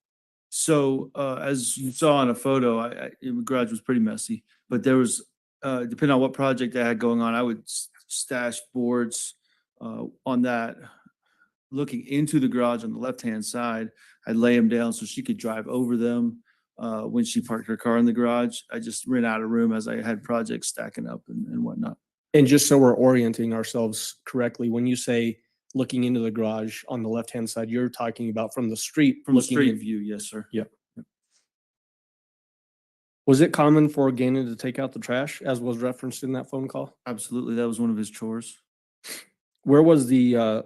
So as you saw in a photo, the garage was pretty messy, but there was, depending on what project I had going on, I would stash boards on that. Looking into the garage on the left-hand side, I'd lay them down so she could drive over them. When she parked her car in the garage, I just ran out of room as I had projects stacking up and whatnot.
And just so we're orienting ourselves correctly, when you say looking into the garage on the left-hand side, you're talking about from the street.
From a
looking
street
in.
view, yes, sir.
Yep. Was it common for Gannon to take out the trash as was referenced in that phone call?
Absolutely. That was one of his chores.
Where was the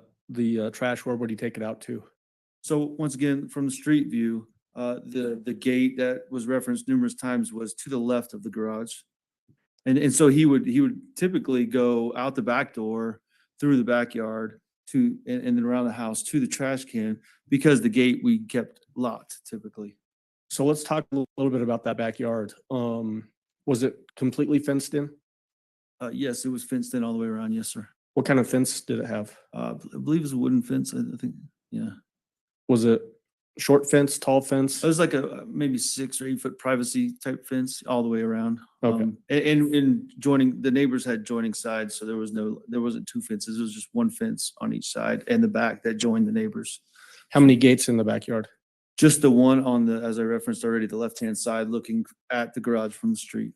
trash? Where would he take it out to?
So once again, from the street view, the gate that was referenced numerous times was to the left of the garage. And so he would typically go out the back door through the backyard and then around the house to the trash can because the gate we kept locked typically.
So let's talk a little bit about that backyard. Was it completely fenced in?
Yes, it was fenced in all the way around. Yes, sir.
What kind of fence did it have?
I believe it was a wooden fence. I think, yeah.
Was it short fence, tall fence?
It was like a maybe 6 or 8 foot privacy type fence all the way around.
Okay.
And joining, the neighbors had joining sides, so there wasn't 2 fences. It was just 1 fence on each side and the back that joined the neighbors.
How many gates in the backyard?
Just the one on the, as I referenced already, the left-hand side looking at the garage from the street.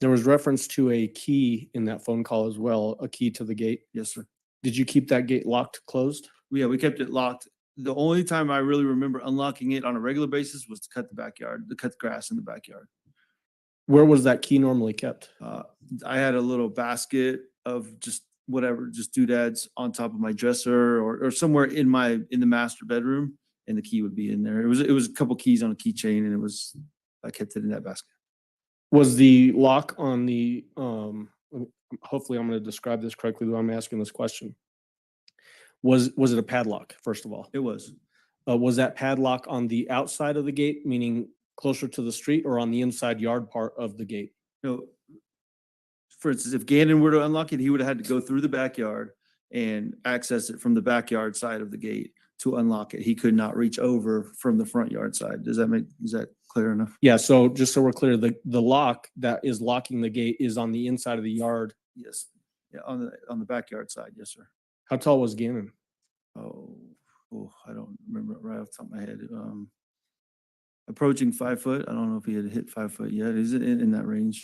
There was reference to a key in that phone call as well, a key to the gate.
Yes, sir.
Did you keep that gate locked, closed?
Yeah, we kept it locked. The only time I really remember unlocking it on a regular basis was to cut the grass in the backyard.
Where was that key normally kept?
I had a little basket of just whatever, just doodads on top of my dresser or somewhere in the master bedroom, and the key would be in there. It was a couple keys on a keychain, and I kept it in that basket.
Was the lock on the, hopefully I'm going to describe this correctly while I'm asking this question. Was it a padlock, first of all?
It was.
Was that padlock on the outside of the gate, meaning
closer to the street or on the inside yard part of the gate?
No, for instance, if Gannon were to unlock it, he would have had to go through the backyard and access it from the backyard side of the gate to unlock it. He could not reach over from the front yard side. Is that clear enough?
Yeah, so just so we're clear, the lock that is locking the gate is on the inside of the yard.
Yes. Yeah, on the backyard side. Yes, sir.
How tall was Gannon?
Oh, I don't remember right off the top of my head. Approaching 5 foot. I don't know if he had hit 5 foot yet. Is it in that range?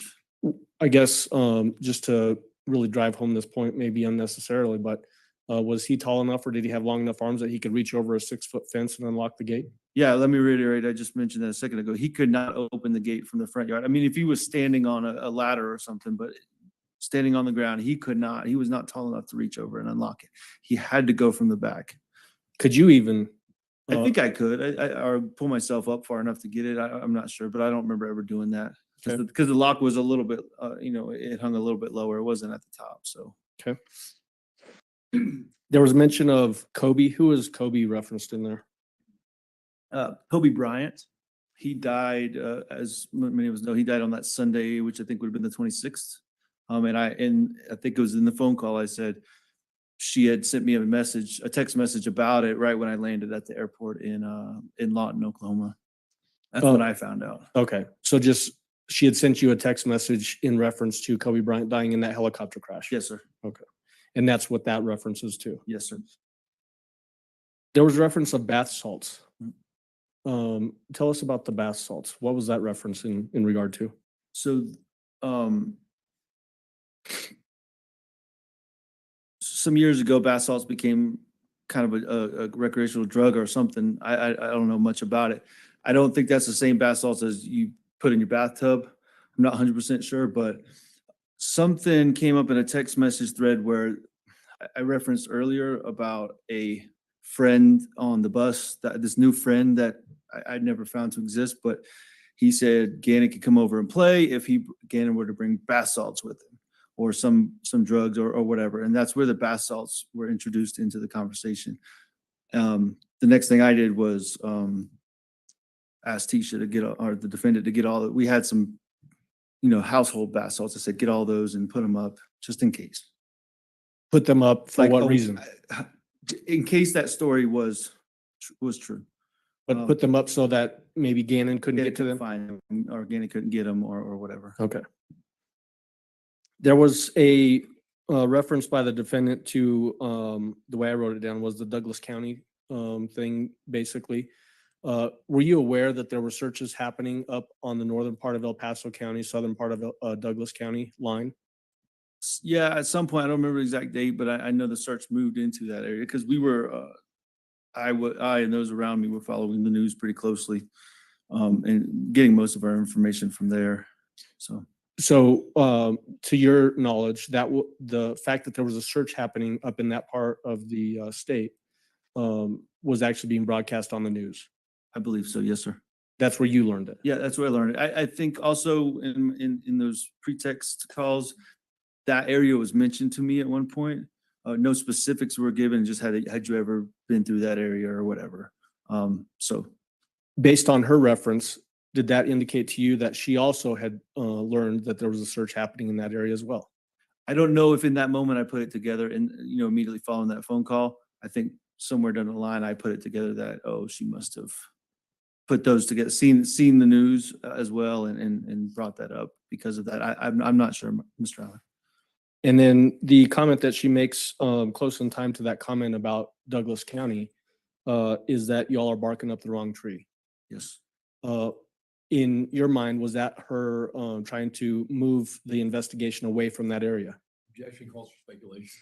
I guess, just to really drive home this point, maybe unnecessarily, but was he tall enough or did he have long enough arms that he could reach over a 6-foot fence and unlock the gate?
Yeah, let me reiterate. I just mentioned that a second ago. He could not open the gate from the front yard. I mean, if he was standing on a ladder or something, but standing on the ground, he could not. He was not tall enough to reach over and unlock it. He had to go from the back.
Could you even?
I think I could. Or pull myself up far enough to get it. I'm not sure, but I don't remember ever doing that.
Okay.
Because the lock was a little bit, it hung a little bit lower. It wasn't at the top, so.
Okay. There was mention of Kobe. Who is Kobe referenced in there?
Kobe Bryant, he died, as many of us know, he died on that Sunday, which I think would have been the 26th. And I think it was in the phone call, I said, she had sent me a text message about it right when I landed at the airport in Lawton, Oklahoma. That's when I found out.
Okay, so just, she had sent you a text message in reference to Kobe Bryant dying in that helicopter crash?
Yes, sir.
Okay, and that's what that references to?
Yes, sir.
There was reference of bath salts. Tell us about the bath salts. What was that reference in regard to?
So, some years ago, bath salts became kind of a recreational drug or something. I don't know much about it. I don't think that's the same bath salts as you put in your bathtub. I'm not 100% sure, but something came up in a text message thread where I referenced earlier about a friend on the bus, this new friend that I'd never found to exist, but he said Gannon could come over and play if Gannon were to bring bath salts with him or some drugs or whatever. And that's where the bath salts were introduced into the conversation. The next thing I did was ask Tisha to get, or the defendant to get all that. We had some, household bath salts. I said, get all those and put them up just in case.
Put them up for what reason?
In case that story was true.
But put them up so that maybe Gannon couldn't
Gannon
get to them?
find them, or Gannon couldn't get them or whatever.
Okay. There was a reference by the defendant to, the way I wrote it down was the Douglas County thing, basically. Were you aware that there were searches happening up on the northern part of El Paso County, southern part of Douglas County line?
Yeah, at some point, I don't remember the exact date, but I know the search moved into that area because we were, I and those around me were following the news pretty closely, and getting most of our information from there.
So, to your knowledge, the fact that there was a search happening up in that part of the state was actually being broadcast on the news.
I believe so. Yes, sir.
That's where you learned it.
Yeah, that's where I learned it. I think also in those pretext calls, that area was mentioned to me at one point. No specifics were given, just had you ever been through that area or whatever. So
based on her reference, did that indicate to you that she also had learned that there was a search happening in that area as well?
I don't know if in that moment I put it together and, immediately following that phone call, I think somewhere down the line, I put it together that, she must have put those together, seen the news as well and brought that up because of that. I'm not sure, Mr. Allen.
And then the comment that she makes close in time to that comment about Douglas County is that y'all are barking up the wrong tree.
Yes.
In your mind, was that her trying to move the investigation away from that area?
Objection calls for speculation.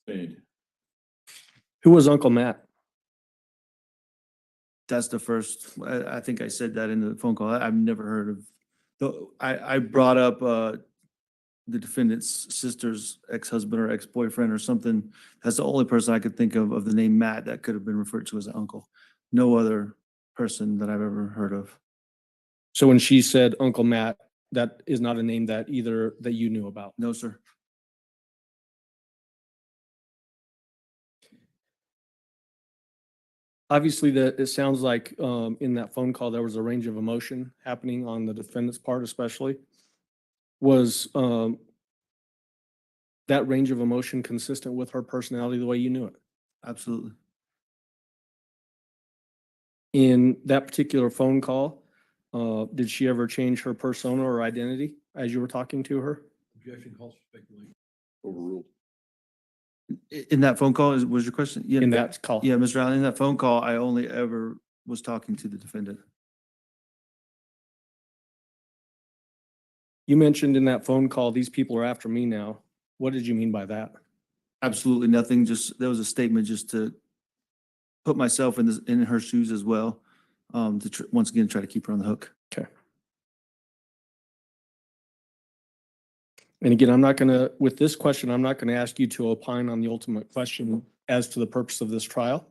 Spade.
Who was Uncle Matt?
That's the first, I think I said that in the phone call. I've never heard of, I brought up the defendant's sister's ex-husband or ex-boyfriend or something. That's the only person I could think of the name Matt that could have been referred to as an uncle. No other person that I've ever heard of.
So when she said Uncle Matt, that is not a name that you knew about?
No, sir.
Obviously, it sounds like in that phone call, there was a range of emotion happening on the defendant's part especially. Was that range of emotion consistent with her personality the way you knew it?
Absolutely.
In that particular phone call, did she ever change her persona or identity as you were talking to her?
Objection calls for speculation.
Overruled.
In that phone call, was your question? Yeah.
In that call?
Yeah, Mr. Allen, in that phone call, I only ever was talking to the defendant.
You mentioned in that phone call, these people are after me now. What did you mean by that?
Absolutely nothing. Just, there was a statement just to put myself in her shoes as well. Once again, try to keep her on the hook.
Okay. And again, with this question, I'm not gonna ask you to opine on the ultimate question as to the purpose of this trial.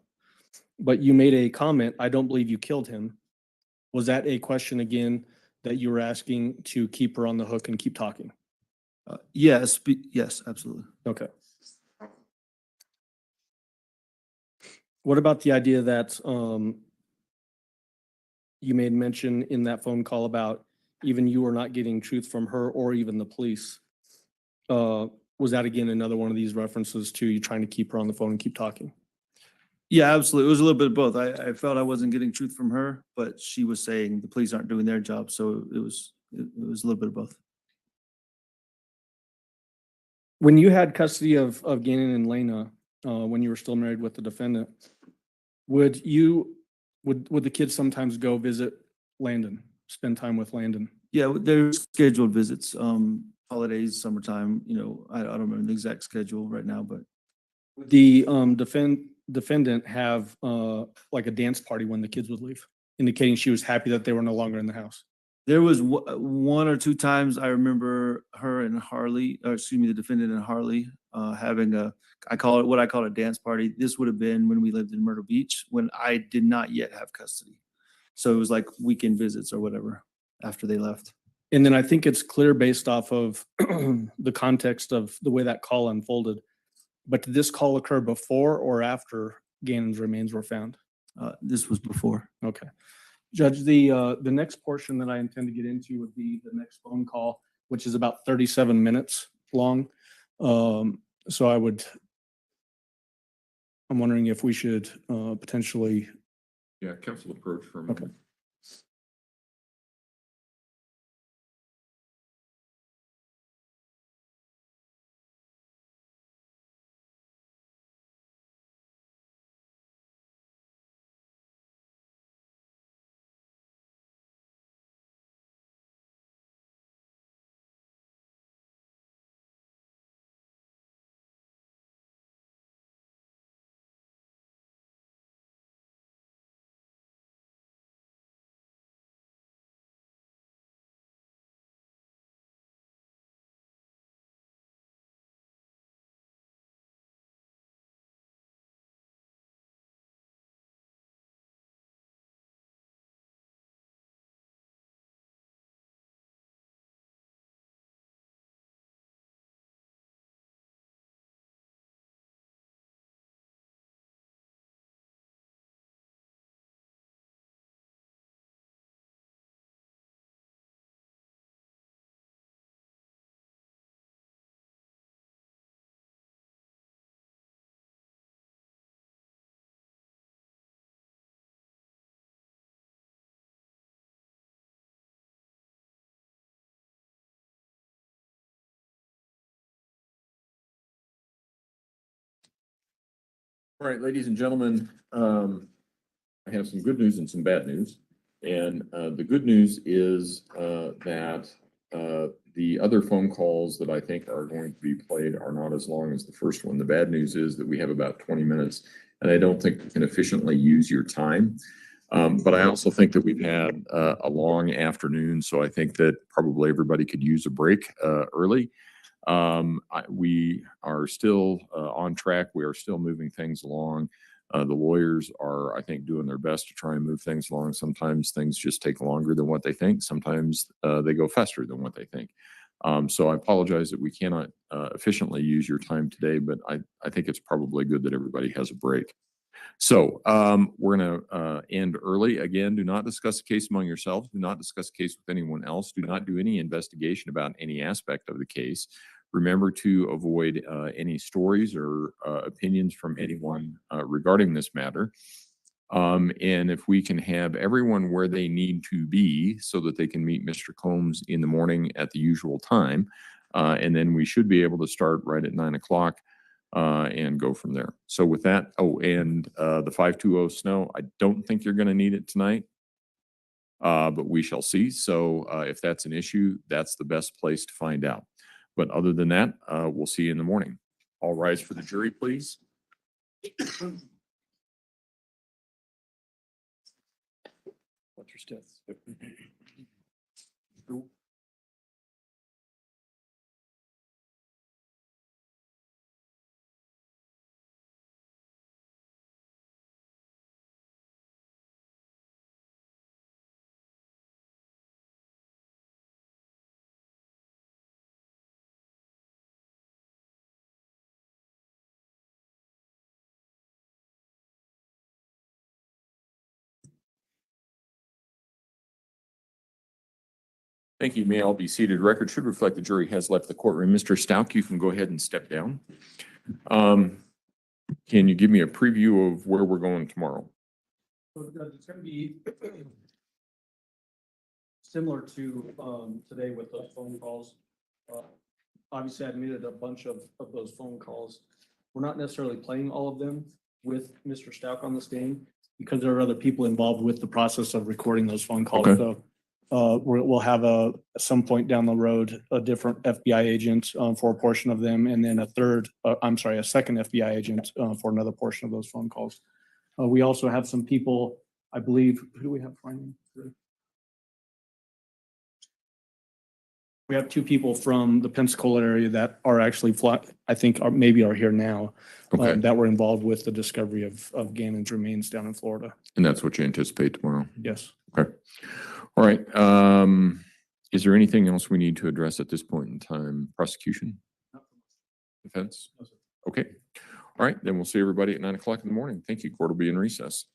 But you made a comment, I don't believe you killed him. Was that a question again that you were asking to keep her on the hook and keep talking?
Yes, yes, absolutely.
Okay. What about the idea that you made mention in that phone call about even you were not getting truth from her or even the police? Was that again another one of these references to you trying to keep her on the phone and keep talking?
Yeah, absolutely. It was a little bit of both. I felt I wasn't getting truth from her, but she was saying the police aren't doing their job. So it was a little bit of both.
When you had custody of Gannon and Lena, when you were still married with the defendant, would the kids sometimes go visit Landon, spend time with Landon?
Yeah, there's scheduled visits, holidays, summertime, I don't remember the exact schedule right now, but
The defendant have like a dance party when the kids would leave, indicating she was happy that they were no longer in the house.
there was one or two times I remember her and Harley, or excuse me, the defendant and Harley, having I call it a dance party. This would have been when we lived in Myrtle Beach, when I did not yet have custody. So it was like weekend visits or whatever after they left.
And then I think it's clear based off of the context of the way that call unfolded. But did this call occur before or after Gannon's remains were found?
This was before.
Okay. Judge, the next portion that I intend to get into would be the next phone call, which is about 37 minutes long. So I'm wondering if we should potentially.
Yeah, council approach for a
Okay.
moment. All right, ladies and gentlemen, I have some good news and some bad news. And the good news is that the other phone calls that I think are going to be played are not as long as the first one. The bad news is that we have about 20 minutes, and I don't think we can efficiently use your time. But I also think that we've had a long afternoon, so I think that probably everybody could use a break early. We are still on track. We are still moving things along. The lawyers are, I think, doing their best to try and move things along. Sometimes things just take longer than what they think. Sometimes they go faster than what they think. So I apologize that we cannot efficiently use your time today, but I think it's probably good that everybody has a break. So we're going to end early. Again, do not discuss the case among yourselves. Do not discuss the case with anyone else. Do not do any investigation about any aspect of the case. Remember to avoid any stories or opinions from anyone regarding this matter. And if we can have everyone where they need to be so that they can meet Mr. Combs in the morning at the usual time, and then we should be able to start right at 9 o'clock and go from there. So with that, and the 520 snow, I don't think you're going to need it tonight, but we shall see. So if that's an issue, that's the best place to find out. But other than that, we'll see you in the morning. All rise for the jury, please. What's your steps? Thank you. May all be seated. Record should reflect the jury has left the courtroom. Mr. Stauch, you can go ahead and step down. Can you give me a preview of where we're going tomorrow?
So it's going to be similar to today with the phone calls. Obviously, I muted a bunch of those phone calls. We're not necessarily playing all of them with Mr. Stauch on the stand because there are other people involved with the process of recording those phone calls.
Okay.
So we'll have at some point down the road, a different FBI agent for a portion of them, and then a second FBI agent for another portion of those phone calls. We also have some people, I believe, who do we have? We have two people from the Pensacola area that are actually I think maybe are here now.
Okay.
That were involved with the discovery of Gannon's remains down in Florida.
And that's what you anticipate tomorrow?
Yes.
Okay. All right. Is there anything else we need to address at this point in time? Prosecution? Defense?
No, sir.
Okay. All right. Then we'll see everybody at 9 o'clock in the morning. Thank you. Court will be in recess.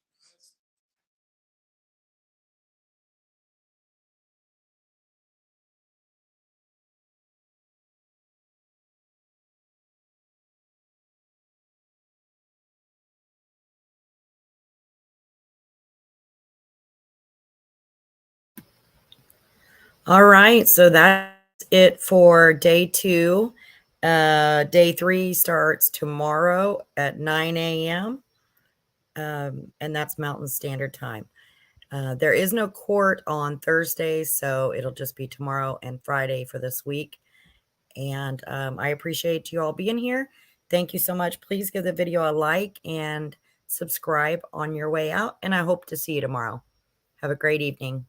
All right, so that's it for day 2. Day 3 starts tomorrow at 9 a.m. And that's Mountain Standard Time. There is no court on Thursday, so it'll just be tomorrow and Friday for this week. And I appreciate you all being here. Thank you so much. Please give the video a like and subscribe on your way out. And I hope to see you tomorrow. Have a great evening.